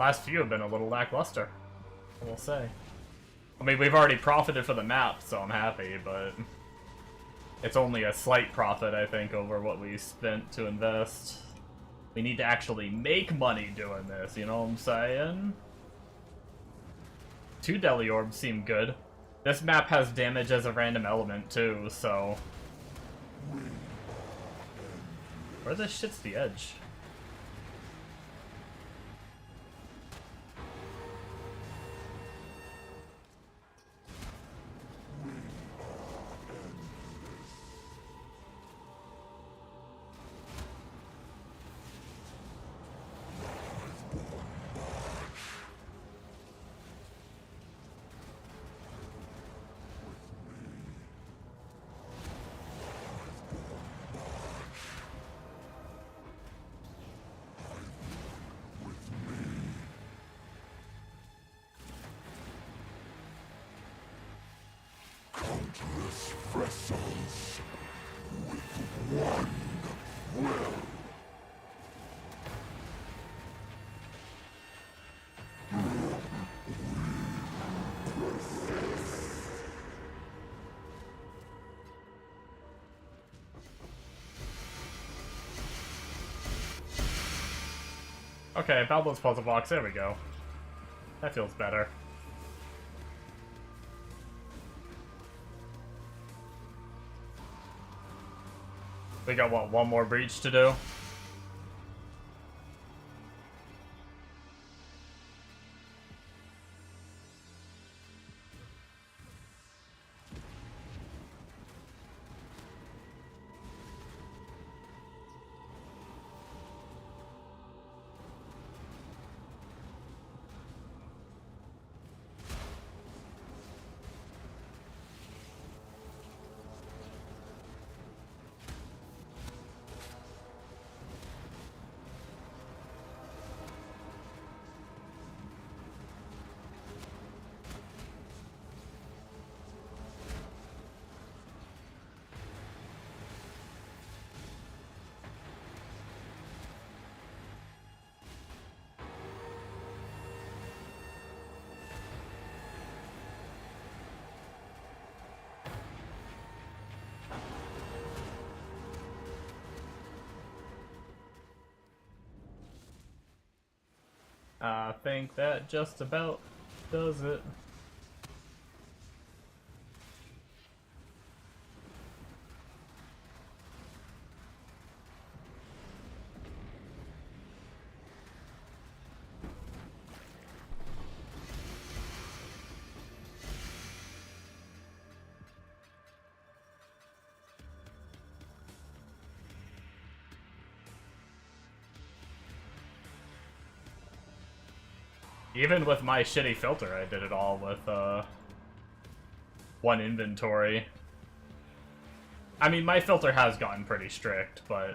Last few have been a little lackluster, I will say. I mean, we've already profited for the map, so I'm happy, but it's only a slight profit, I think, over what we spent to invest. We need to actually make money doing this, you know what I'm saying? 2 Deli Orbs seem good. This map has damage as a random element, too, so... Where this shit's the edge? Countless vessels with one will. Okay, Balbo's puzzle box, there we go. That feels better. We got, what, one more breach to do? I think that just about does it. Even with my shitty filter, I did it all with, one inventory. I mean, my filter has gotten pretty strict, but...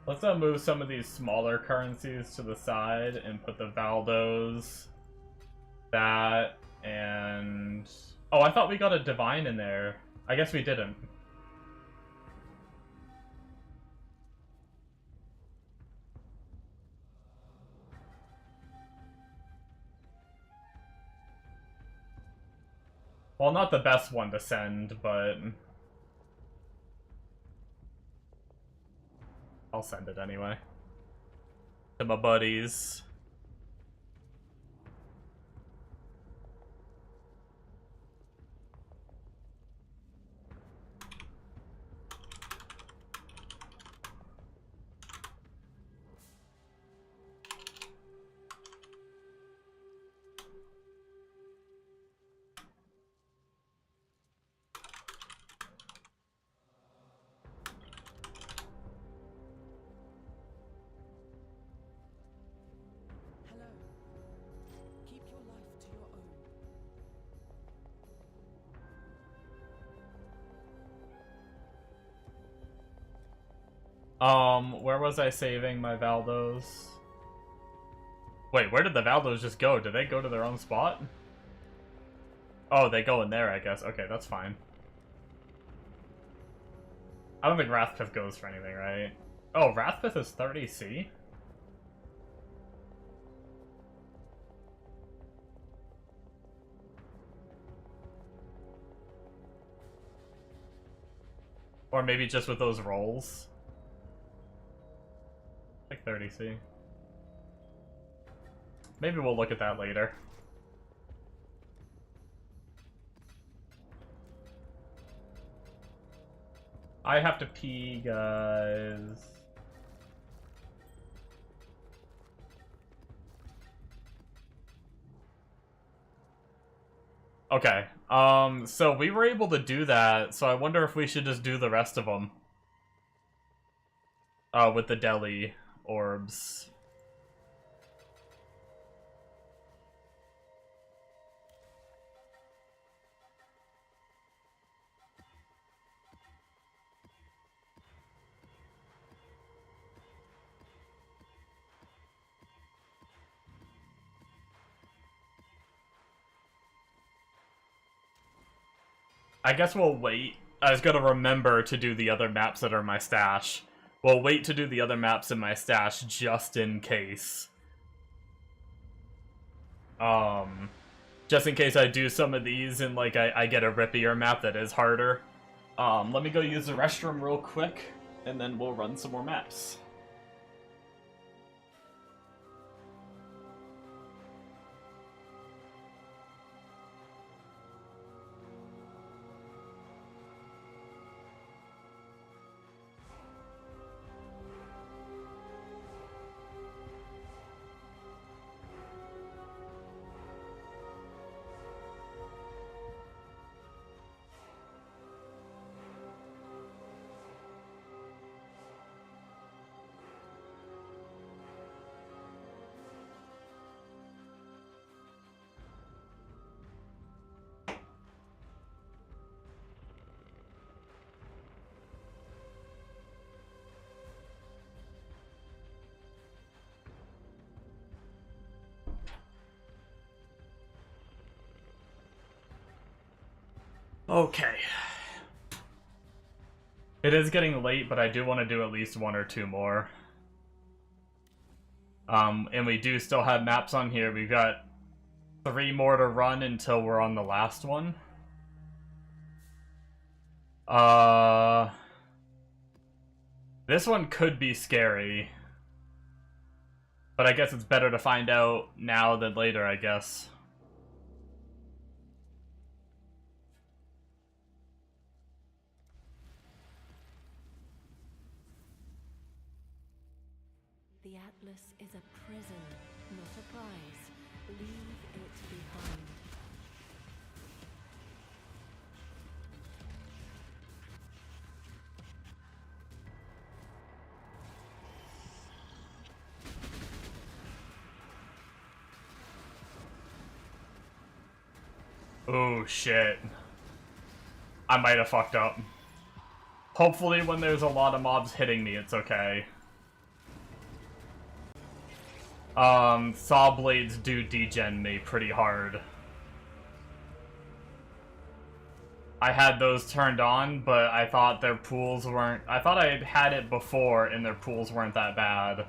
Let's move some of these smaller currencies to the side and put the Valdos, that, and... Oh, I thought we got a Divine in there. I guess we didn't. Well, not the best one to send, but... I'll send it anyway. To my buddies. Hello. Keep your life to your own. Where was I saving my Valdos? Wait, where did the Valdos just go? Did they go to their own spot? Oh, they go in there, I guess. Okay, that's fine. I don't think Wrathpith goes for anything, right? Oh, Wrathpith is 30C? Or maybe just with those rolls. Like 30C. Maybe we'll look at that later. I have to pee, guys. Okay, so we were able to do that, so I wonder if we should just do the rest of them. With the deli orbs. I guess we'll wait. I was gonna remember to do the other maps that are in my stash. We'll wait to do the other maps in my stash just in case. Just in case I do some of these and like I get a rippier map that is harder. Let me go use the restroom real quick and then we'll run some more maps. Okay. It is getting late, but I do want to do at least one or two more. And we do still have maps on here. We've got 3 more to run until we're on the last one. This one could be scary. But I guess it's better to find out now than later, I guess. The Atlas is a prison, not a prize. Leave it behind. Oh shit. I might have fucked up. Hopefully when there's a lot of mobs hitting me, it's okay. Saw blades do degen me pretty hard. I had those turned on, but I thought their pools weren't... I thought I had it before and their pools weren't that bad.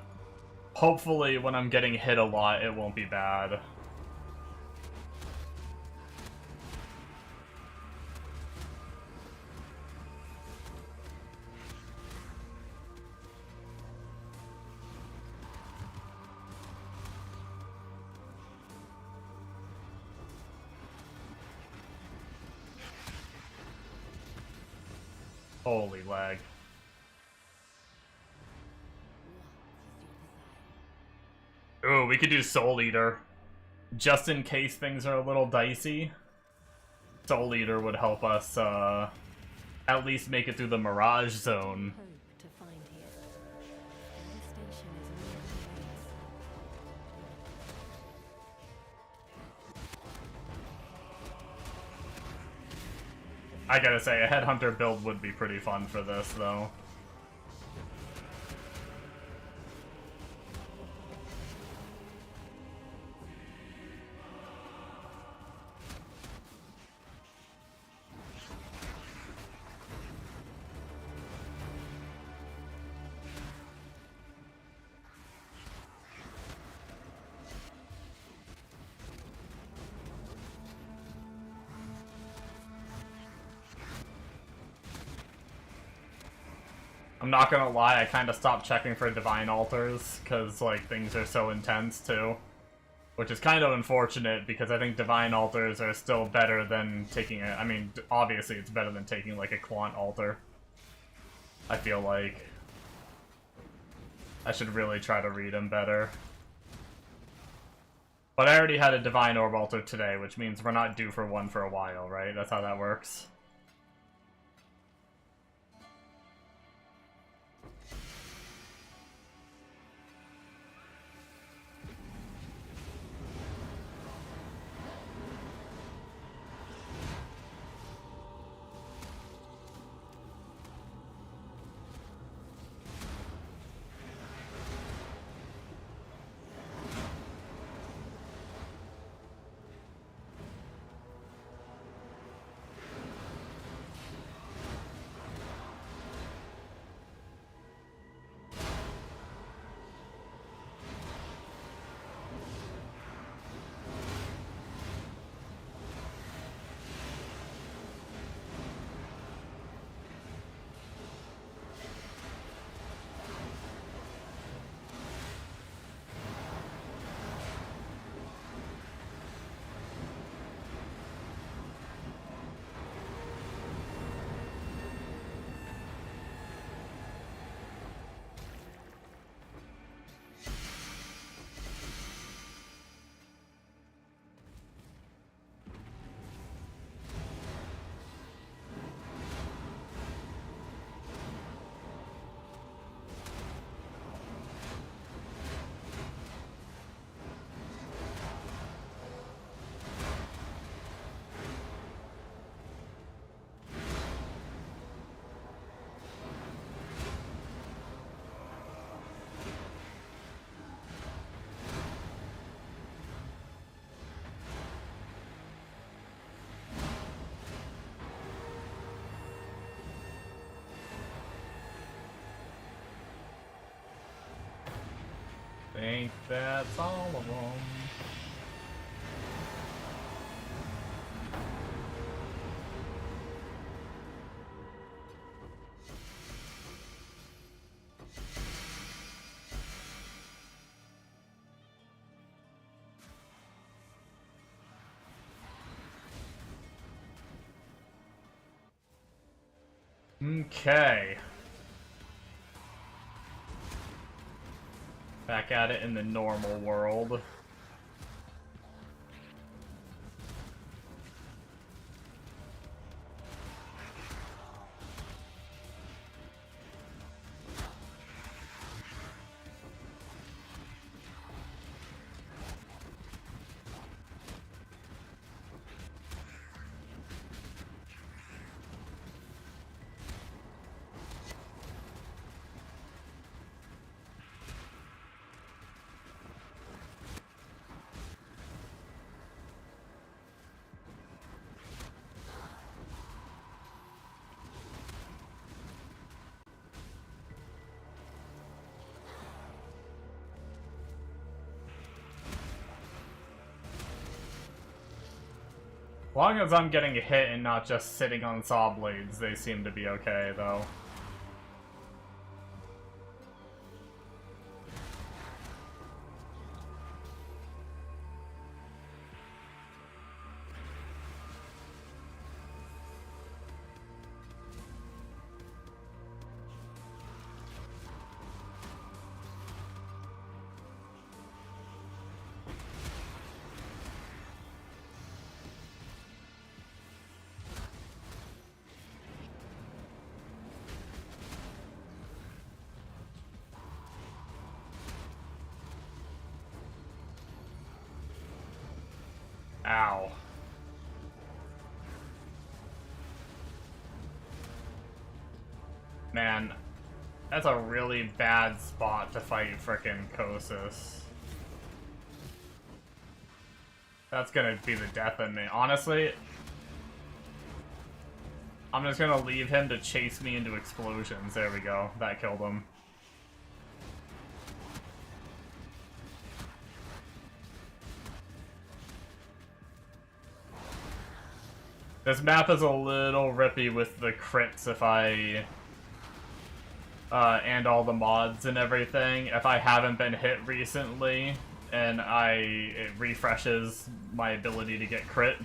Hopefully when I'm getting hit a lot, it won't be bad. Holy lag. Ooh, we could do Soul Eater. Just in case things are a little dicey. Soul Eater would help us, at least make it through the Mirage Zone. Hope to find here. Devastation is near the I gotta say, a Headhunter build would be pretty fun for this, though. I'm not gonna lie, I kinda stopped checking for Divine Altars, because, like, things are so intense, too. Which is kind of unfortunate, because I think Divine Altars are still better than taking a... I mean, obviously it's better than taking, like, a Quant Altar. I feel like... I should really try to read them better. But I already had a Divine Orb Altar today, which means we're not due for one for a while, right? That's how that works. think that's all of them. Okay. Back at it in the normal world. As long as I'm getting hit and not just sitting on saw blades, they seem to be okay, though. Ow. Man, that's a really bad spot to fight frickin' Kosis. That's gonna be the death of me. Honestly, I'm just gonna leave him to chase me into explosions. There we go. That killed him. This map is a little rippy with the crits if I... and all the mods and everything. If I haven't been hit recently, and it refreshes my ability to get crit,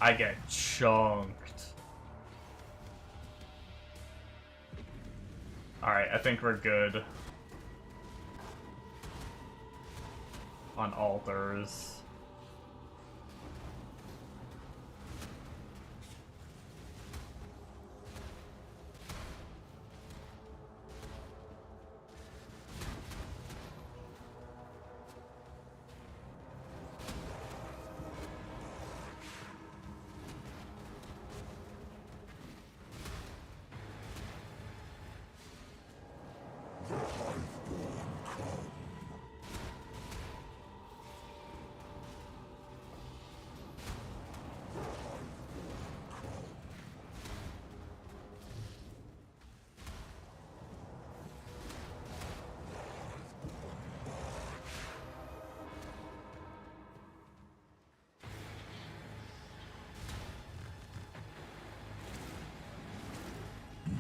I get chunked. Alright, I think we're good on altars.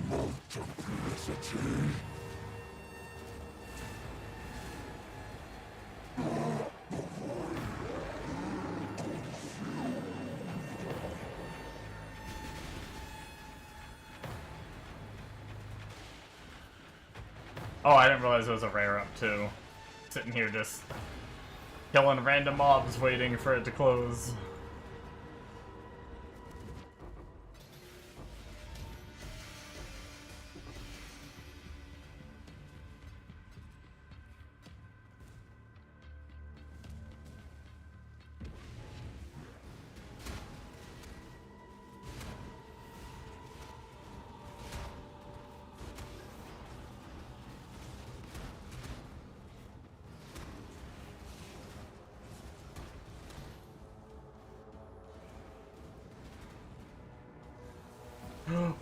Multiplicity. Oh, I didn't realize it was a rare up too. Sitting here just killing random mobs waiting for it to close.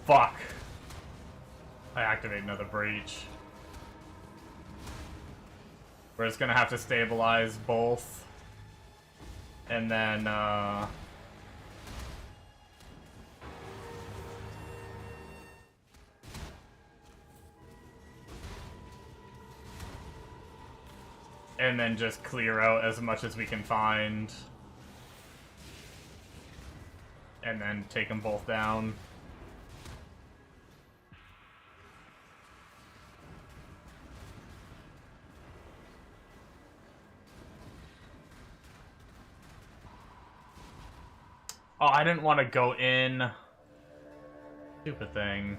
Fuck. I activate another breach. We're just gonna have to stabilize both. And then, and then just clear out as much as we can find. And then take them both down. Oh, I didn't want to go in. Stupid thing.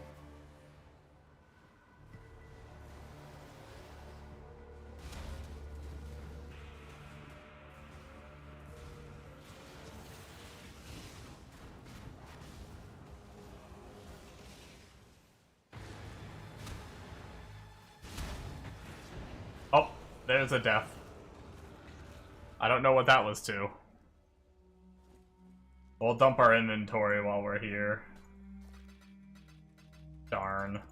Oh, there's a death. I don't know what that was to. We'll dump our inventory while we're here. Darn.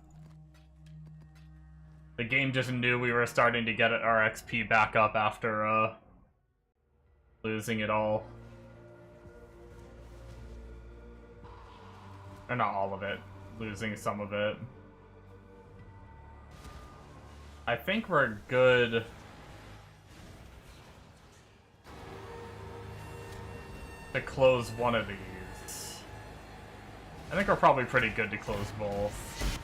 The game just knew we were starting to get our XP back up after, losing it all. Or not all of it. Losing some of it. I think we're good. To close one of these. I think we're probably pretty good to close both.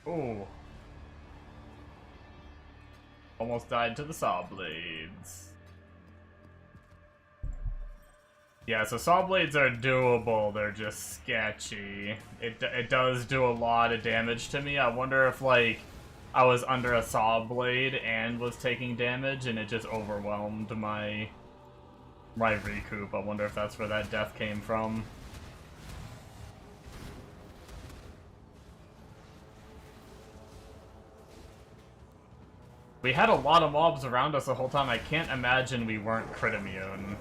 Ooh. Almost died to the saw blades. Yeah, so saw blades are doable, they're just sketchy. It does do a lot of damage to me. I wonder if, like, I was under a saw blade and was taking damage and it just overwhelmed my recoup. I wonder if that's where that death came from. We had a lot of mobs around us the whole time. I can't imagine we weren't crit immune.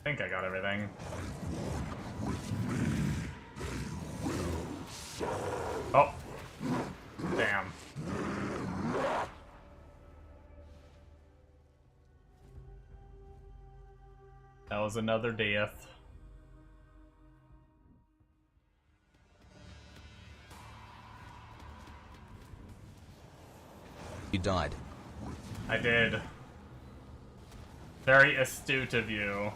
I think I got everything. Oh. Damn. That was another death. You died. I did. Very astute of you.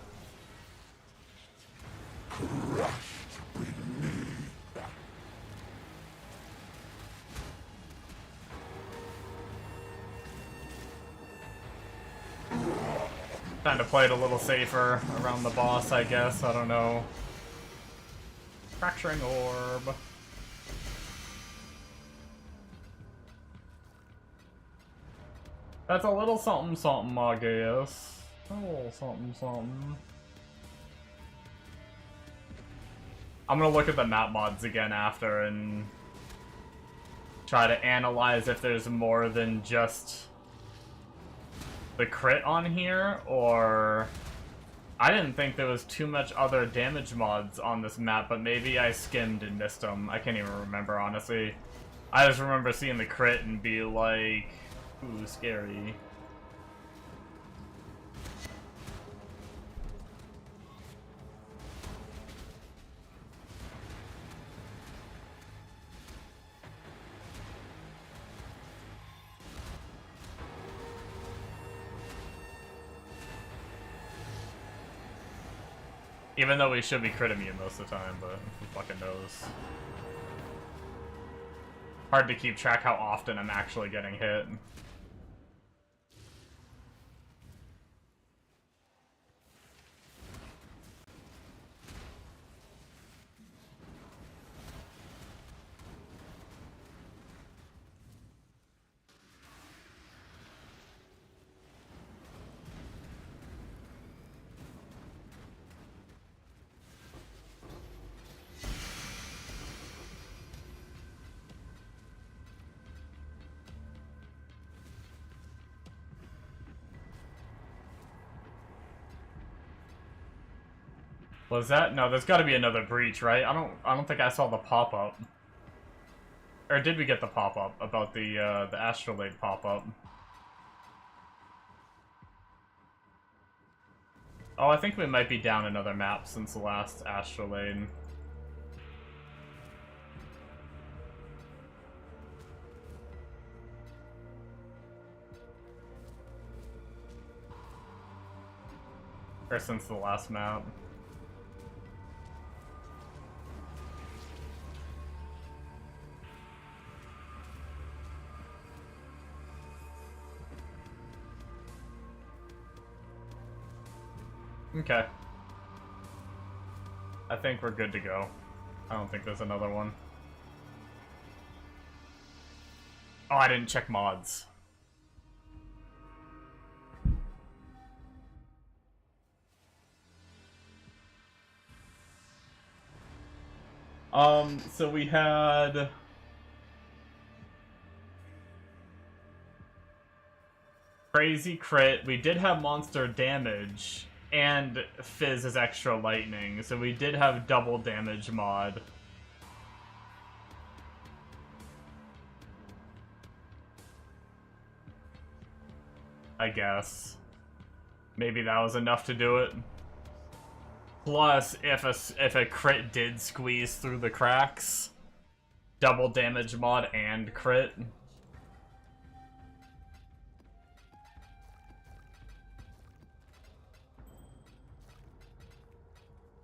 Trying to play it a little safer around the boss, I guess. I don't know. Fracturing orb. That's a little something something, I guess. A little something something. I'm gonna look at the map mods again after and try to analyze if there's more than just the crit on here, or... I didn't think there was too much other damage mods on this map, but maybe I skimmed and missed them. I can't even remember, honestly. I just remember seeing the crit and be like, ooh, scary. Even though we should be crit immune most of the time, but who fucking knows. Hard to keep track how often I'm actually getting hit. Was that? No, there's got to be another breach, right? I don't think I saw the pop-up. Or did we get the pop-up about the Astrolabe pop-up? Oh, I think we might be down another map since the last Astrolabe. Or since the last map. Okay. I think we're good to go. I don't think there's another one. Oh, I didn't check mods. So we had... Crazy crit. We did have monster damage. And Fizz is extra lightning, so we did have double damage mod. I guess. Maybe that was enough to do it. Plus, if a crit did squeeze through the cracks, double damage mod and crit.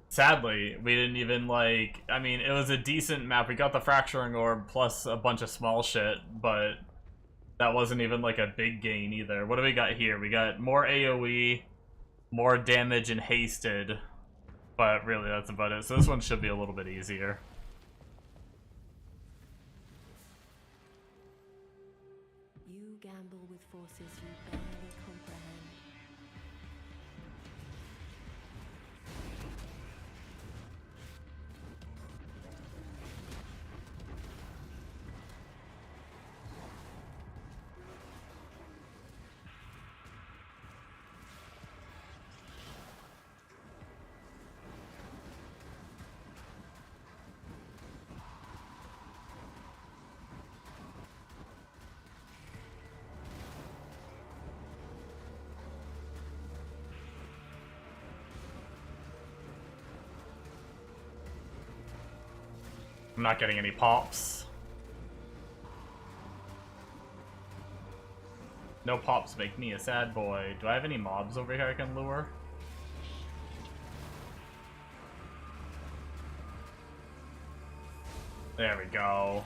Sadly, we didn't even, like... I mean, it was a decent map. We got the Fracturing Orb plus a bunch of small shit, but that wasn't even, like, a big gain either. What do we got here? We got more AoE, more damage, and hasted. But really, that's about it. So this one should be a little bit easier. You gamble with forces you barely comprehend. I'm not getting any pops. No pops make me a sad boy. Do I have any mobs over here I can lure? There we go.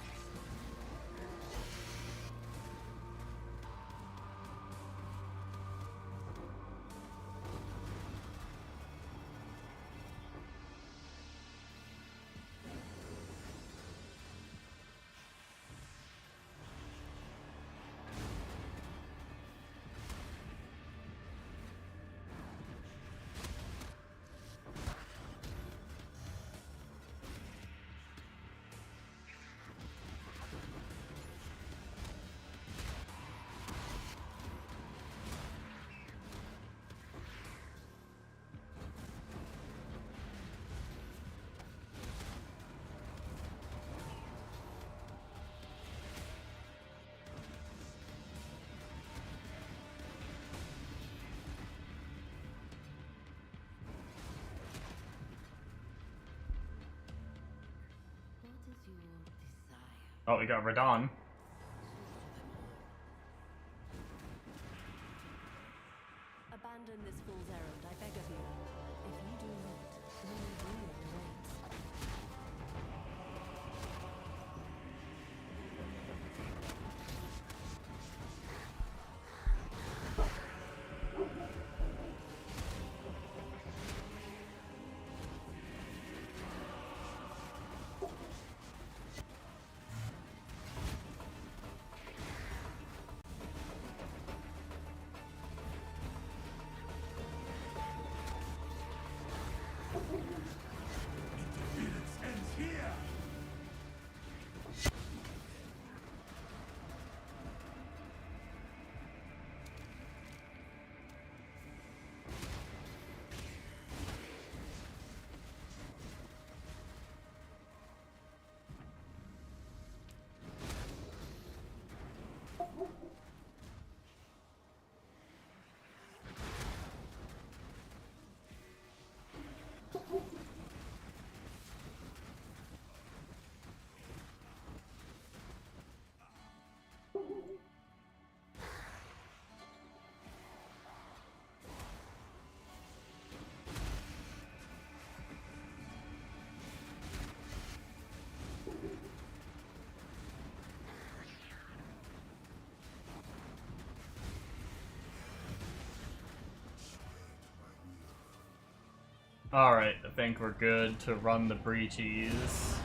Oh, we got Radon. Abandon this fool's errand, I beg of you. If you do not, only ruin awaits. Interference ends here. Alright, I think we're good to run the breaches.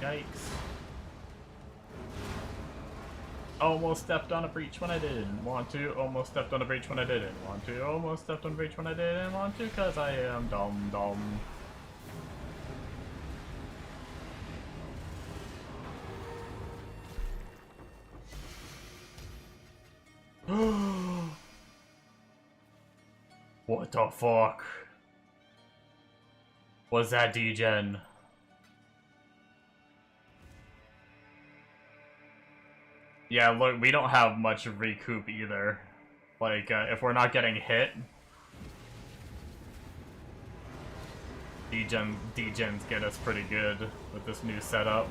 Yikes. Almost stepped on a breach when I didn't want to. Almost stepped on a breach when I didn't want to. Almost stepped on a breach when I didn't want to, cause I am dumb. What the fuck? Was that degen? Yeah, look, we don't have much recoup either. Like, if we're not getting hit, degens get us pretty good with this new setup.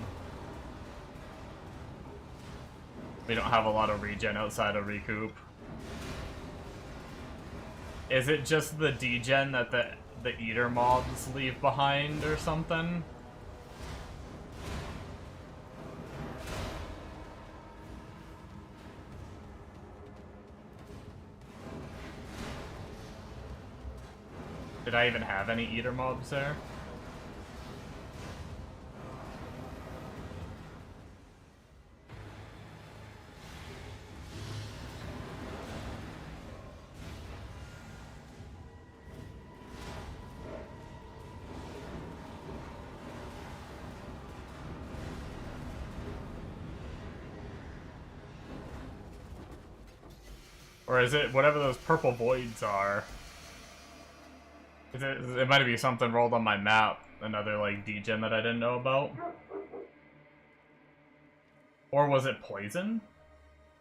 We don't have a lot of regen outside of recoup. Is it just the degen that the eater mobs leave behind or something? Did I even have any eater mobs there? Or is it whatever those purple voids are? It might be something rolled on my map, another like degen that I didn't know about. Or was it poison?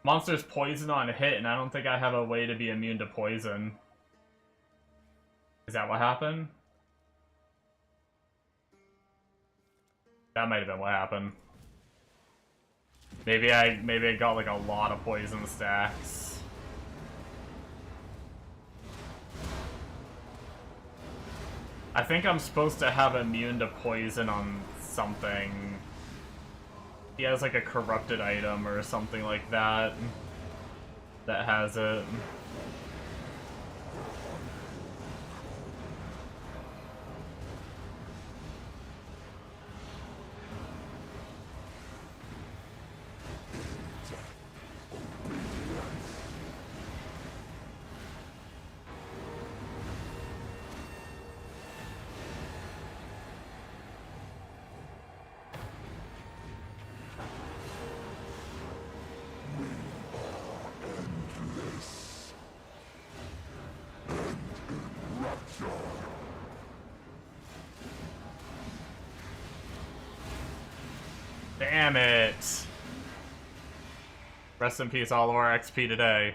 Monster's poison on hit, and I don't think I have a way to be immune to poison. Is that what happened? That might have been what happened. Maybe I got like a lot of poison stacks. I think I'm supposed to have immune to poison on something. He has like a corrupted item or something like that that has it. Damn it. Rest in peace, all of our XP today.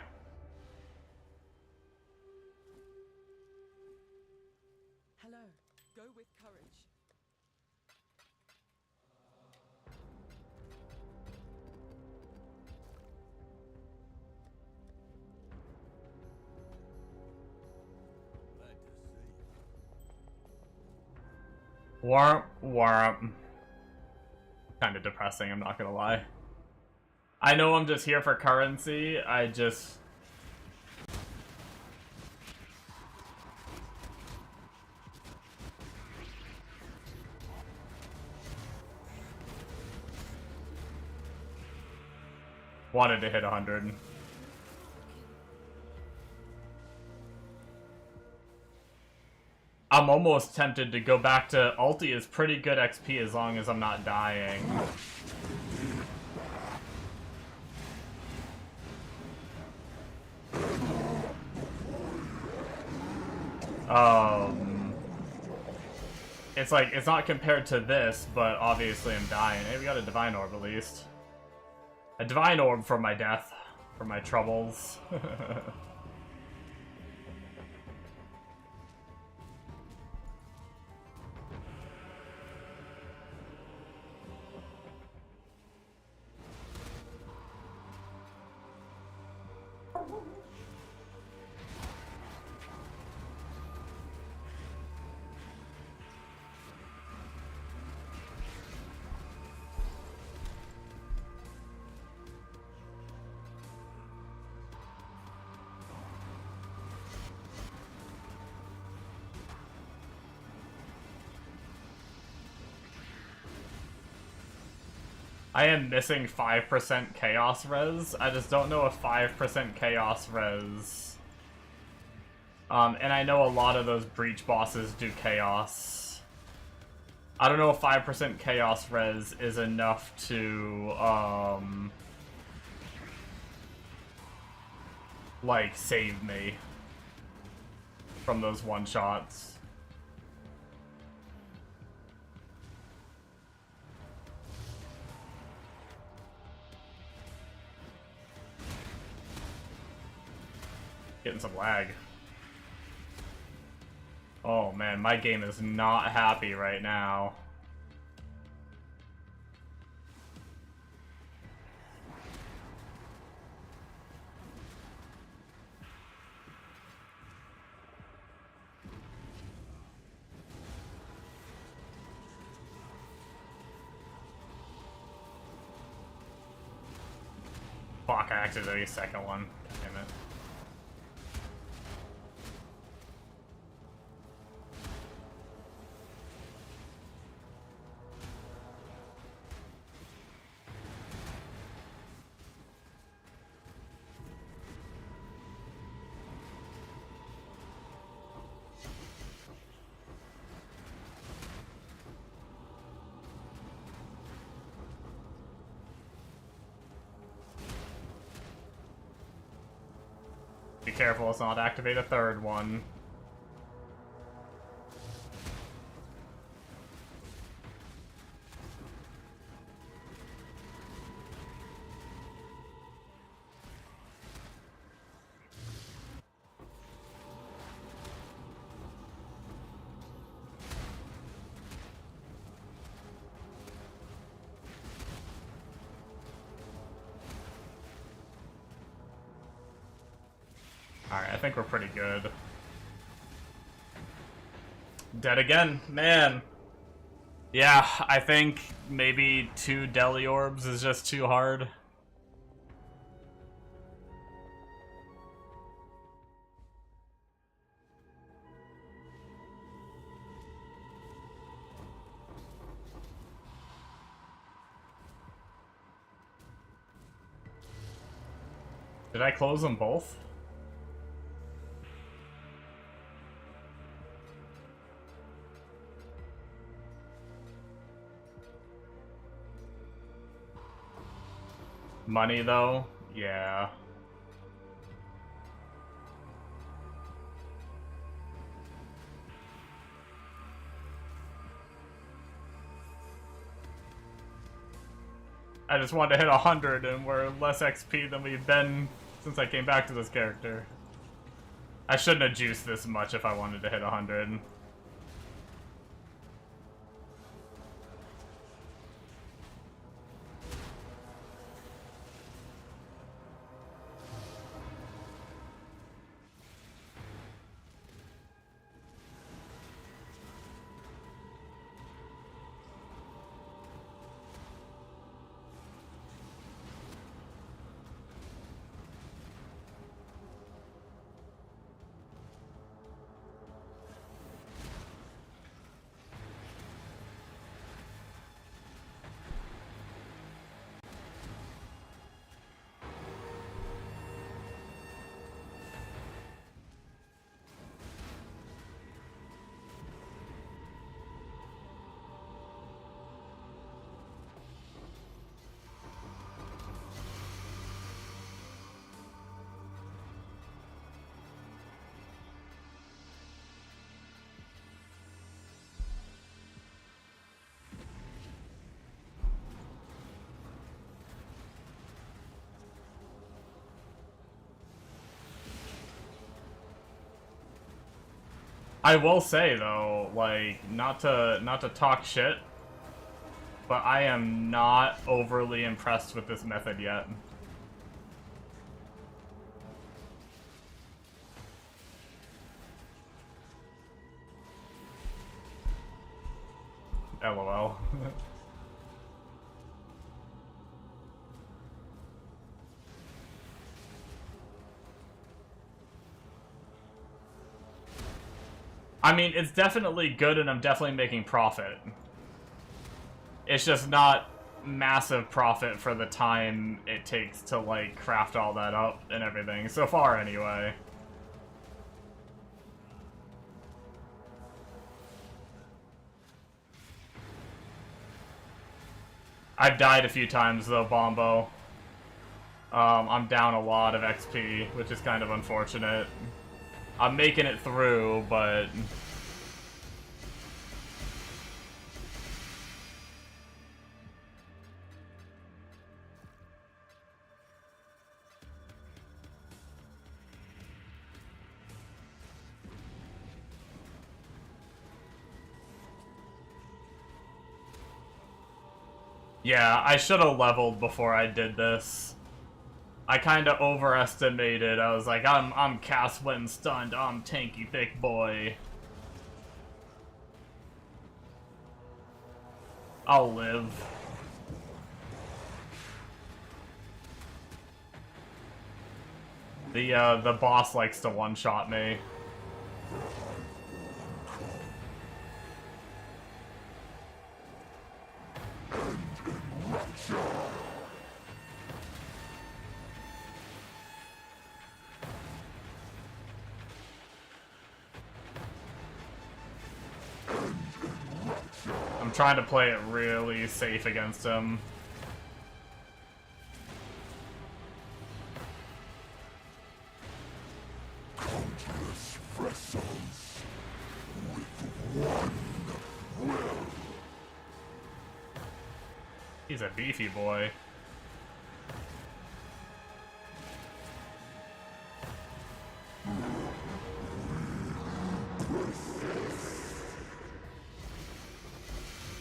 Hello. Go with courage. Warp, warp. Kind of depressing, I'm not gonna lie. I know I'm just here for currency, I just... wanted to hit 100. I'm almost tempted to go back to Ulti is pretty good XP as long as I'm not dying. It's like, it's not compared to this, but obviously I'm dying. Hey, we got a Divine Orb at least. A Divine Orb for my death. For my troubles. I am missing 5% Chaos Res. I just don't know if 5% Chaos Res... and I know a lot of those Breach bosses do Chaos. I don't know if 5% Chaos Res is enough to, like, save me from those one-shots. Getting some lag. Oh man, my game is not happy right now. Fuck, I activated the second one. Damn it. Be careful, let's not activate a third one. Alright, I think we're pretty good. Dead again, man. Yeah, I think maybe 2 Deli Orbs is just too hard. Did I close them both? Money, though? Yeah. I just wanted to hit 100, and we're less XP than we've been since I came back to this character. I shouldn't have juiced this much if I wanted to hit 100. I will say though, like, not to talk shit, but I am not overly impressed with this method yet. LOL. I mean, it's definitely good and I'm definitely making profit. It's just not massive profit for the time it takes to, like, craft all that up and everything. So far, anyway. I've died a few times, though, Bombo. I'm down a lot of XP, which is kind of unfortunate. I'm making it through, but... yeah, I should have leveled before I did this. I kind of overestimated. I was like, I'm cast when stunned. I'm tanky thick boy. I'll live. The boss likes to one-shot me. I'm trying to play it really safe against him. Countless vessels with one will. He's a beefy boy.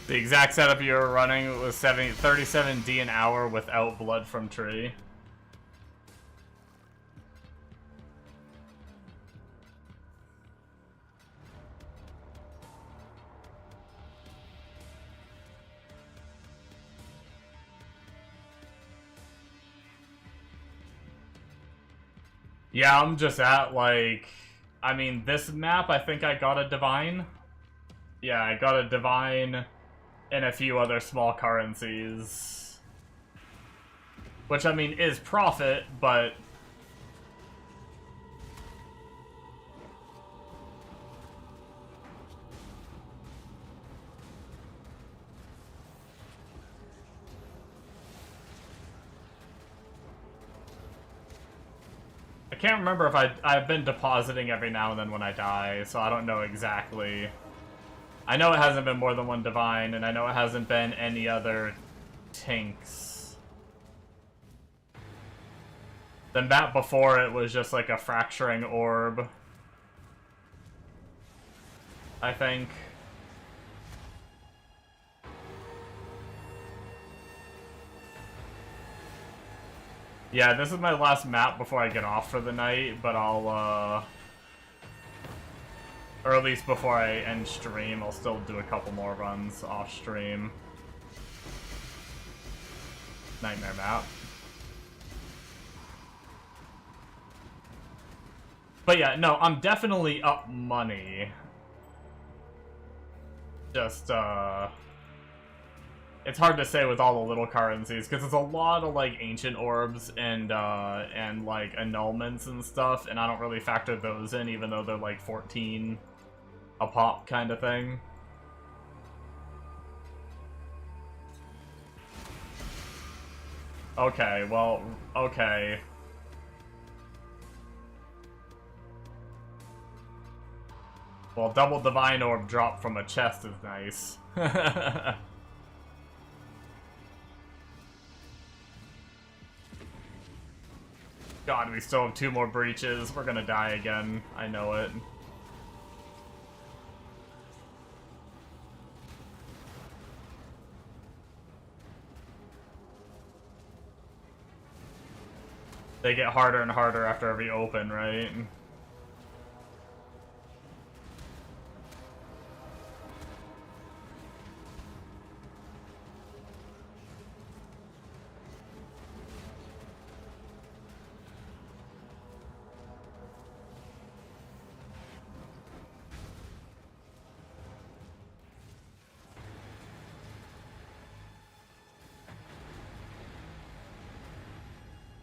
The exact setup you were running was 37D an hour without blood from tree. Yeah, I'm just at, like... I mean, this map, I think I got a divine. Yeah, I got a divine and a few other small currencies. Which, I mean, is profit, but... I can't remember if I've been depositing every now and then when I die, so I don't know exactly. I know it hasn't been more than one divine, and I know it hasn't been any other tinks. The map before it was just like a fracturing orb, I think. Yeah, this is my last map before I get off for the night, but I'll, or at least before I end stream, I'll still do a couple more runs off stream. Nightmare map. But yeah, no, I'm definitely up money. Just, it's hard to say with all the little currencies, because it's a lot of, like, ancient orbs and, like, annulments and stuff, and I don't really factor those in, even though they're, like, 14 a pop kind of thing. Okay, well, okay. Well, double Divine Orb drop from a chest is nice. God, we still have 2 more breaches. We're gonna die again. I know it. They get harder and harder after every open, right?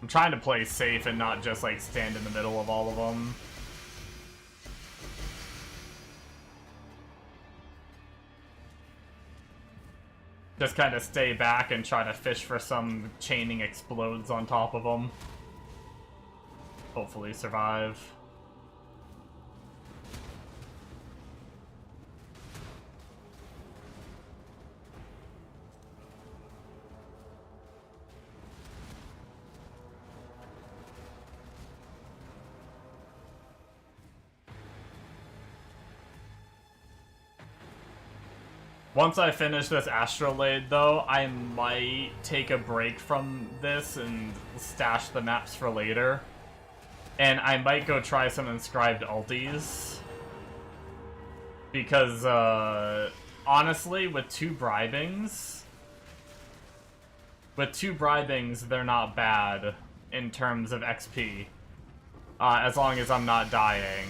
I'm trying to play safe and not just, like, stand in the middle of all of them. Just kind of stay back and try to fish for some chaining explodes on top of them. Hopefully survive. Once I finish this Astrolabe, though, I might take a break from this and stash the maps for later. And I might go try some inscribed ultis. Because, honestly, with 2 bribings, they're not bad in terms of XP. As long as I'm not dying.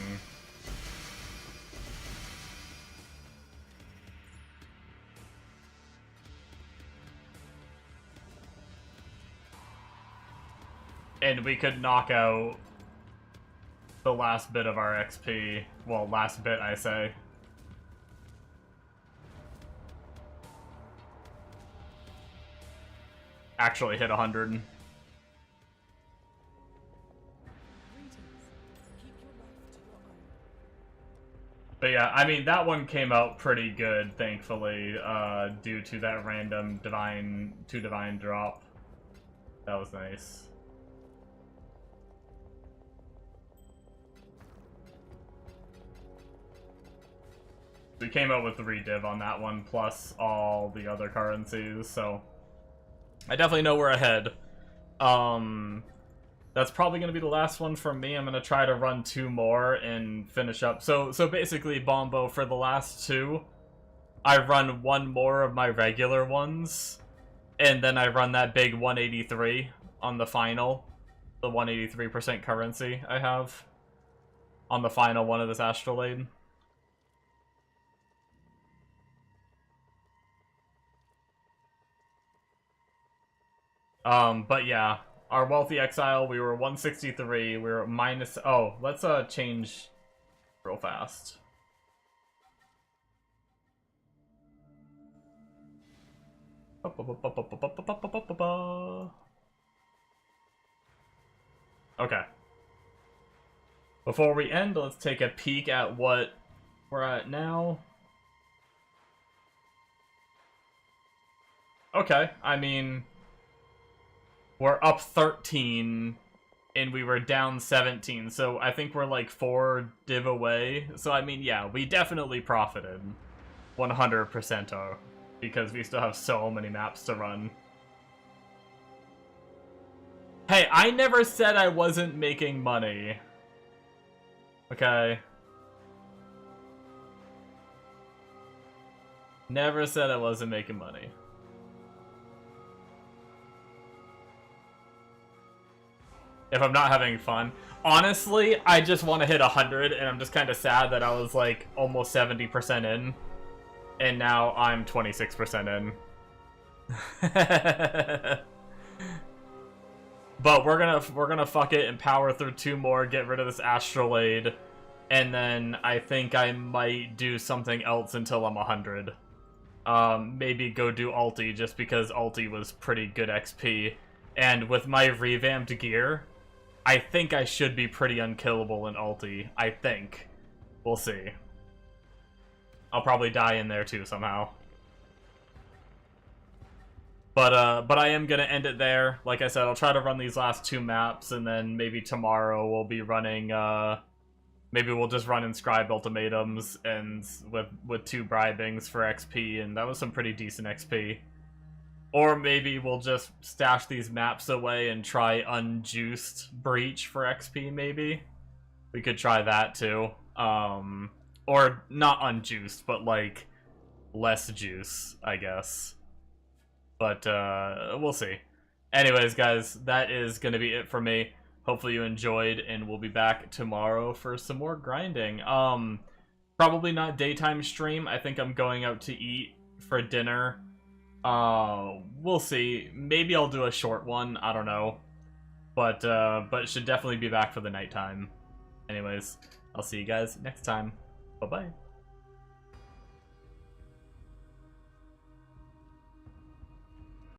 And we could knock out the last bit of our XP. Well, last bit, I say. Actually hit 100. But yeah, I mean, that one came out pretty good, thankfully, due to that random divine drop. That was nice. We came out with the rediv on that one, plus all the other currencies, so I definitely know we're ahead. That's probably going to be the last one from me. I'm going to try to run 2 more and finish up. So basically, Bombo, for the last 2, I run 1 more of my regular ones, and then I run that big 183 on the final, the 183% currency I have on the final one of this Astrolabe. But yeah, our Wealthy Exile, we were 163, we were minus... Oh, let's, change real fast. Okay. Before we end, let's take a peek at what we're at now. Okay, I mean... We're up 13 and we were down 17, so I think we're like 4 div away. So I mean, yeah, we definitely profited 100% because we still have so many maps to run. Hey, I never said I wasn't making money. Okay. Never said I wasn't making money. If I'm not having fun. Honestly, I just want to hit 100, and I'm just kind of sad that I was like almost 70% in. And now I'm 26% in. But we're gonna fuck it and power through 2 more, get rid of this astrolabe, and then I think I might do something else until I'm 100. Maybe go do Ulti, just because Ulti was pretty good XP. And with my revamped gear, I think I should be pretty unkillable in Ulti. I think. We'll see. I'll probably die in there too somehow. But I am gonna end it there. Like I said, I'll try to run these last 2 maps, and then maybe tomorrow we'll be running, maybe we'll just run Inscribed Ultimatums, and with 2 bribings for XP, and that was some pretty decent XP. Or maybe we'll just stash these maps away and try Unjuiced Breach for XP, maybe? We could try that too. Or not Unjuiced, but like, less juice, I guess. But, we'll see. Anyways, guys, that is going to be it for me. Hopefully you enjoyed, and we'll be back tomorrow for some more grinding. Probably not daytime stream. I think I'm going out to eat for dinner. We'll see. Maybe I'll do a short one. I don't know. But should definitely be back for the nighttime. Anyways, I'll see you guys next time. Bye-bye.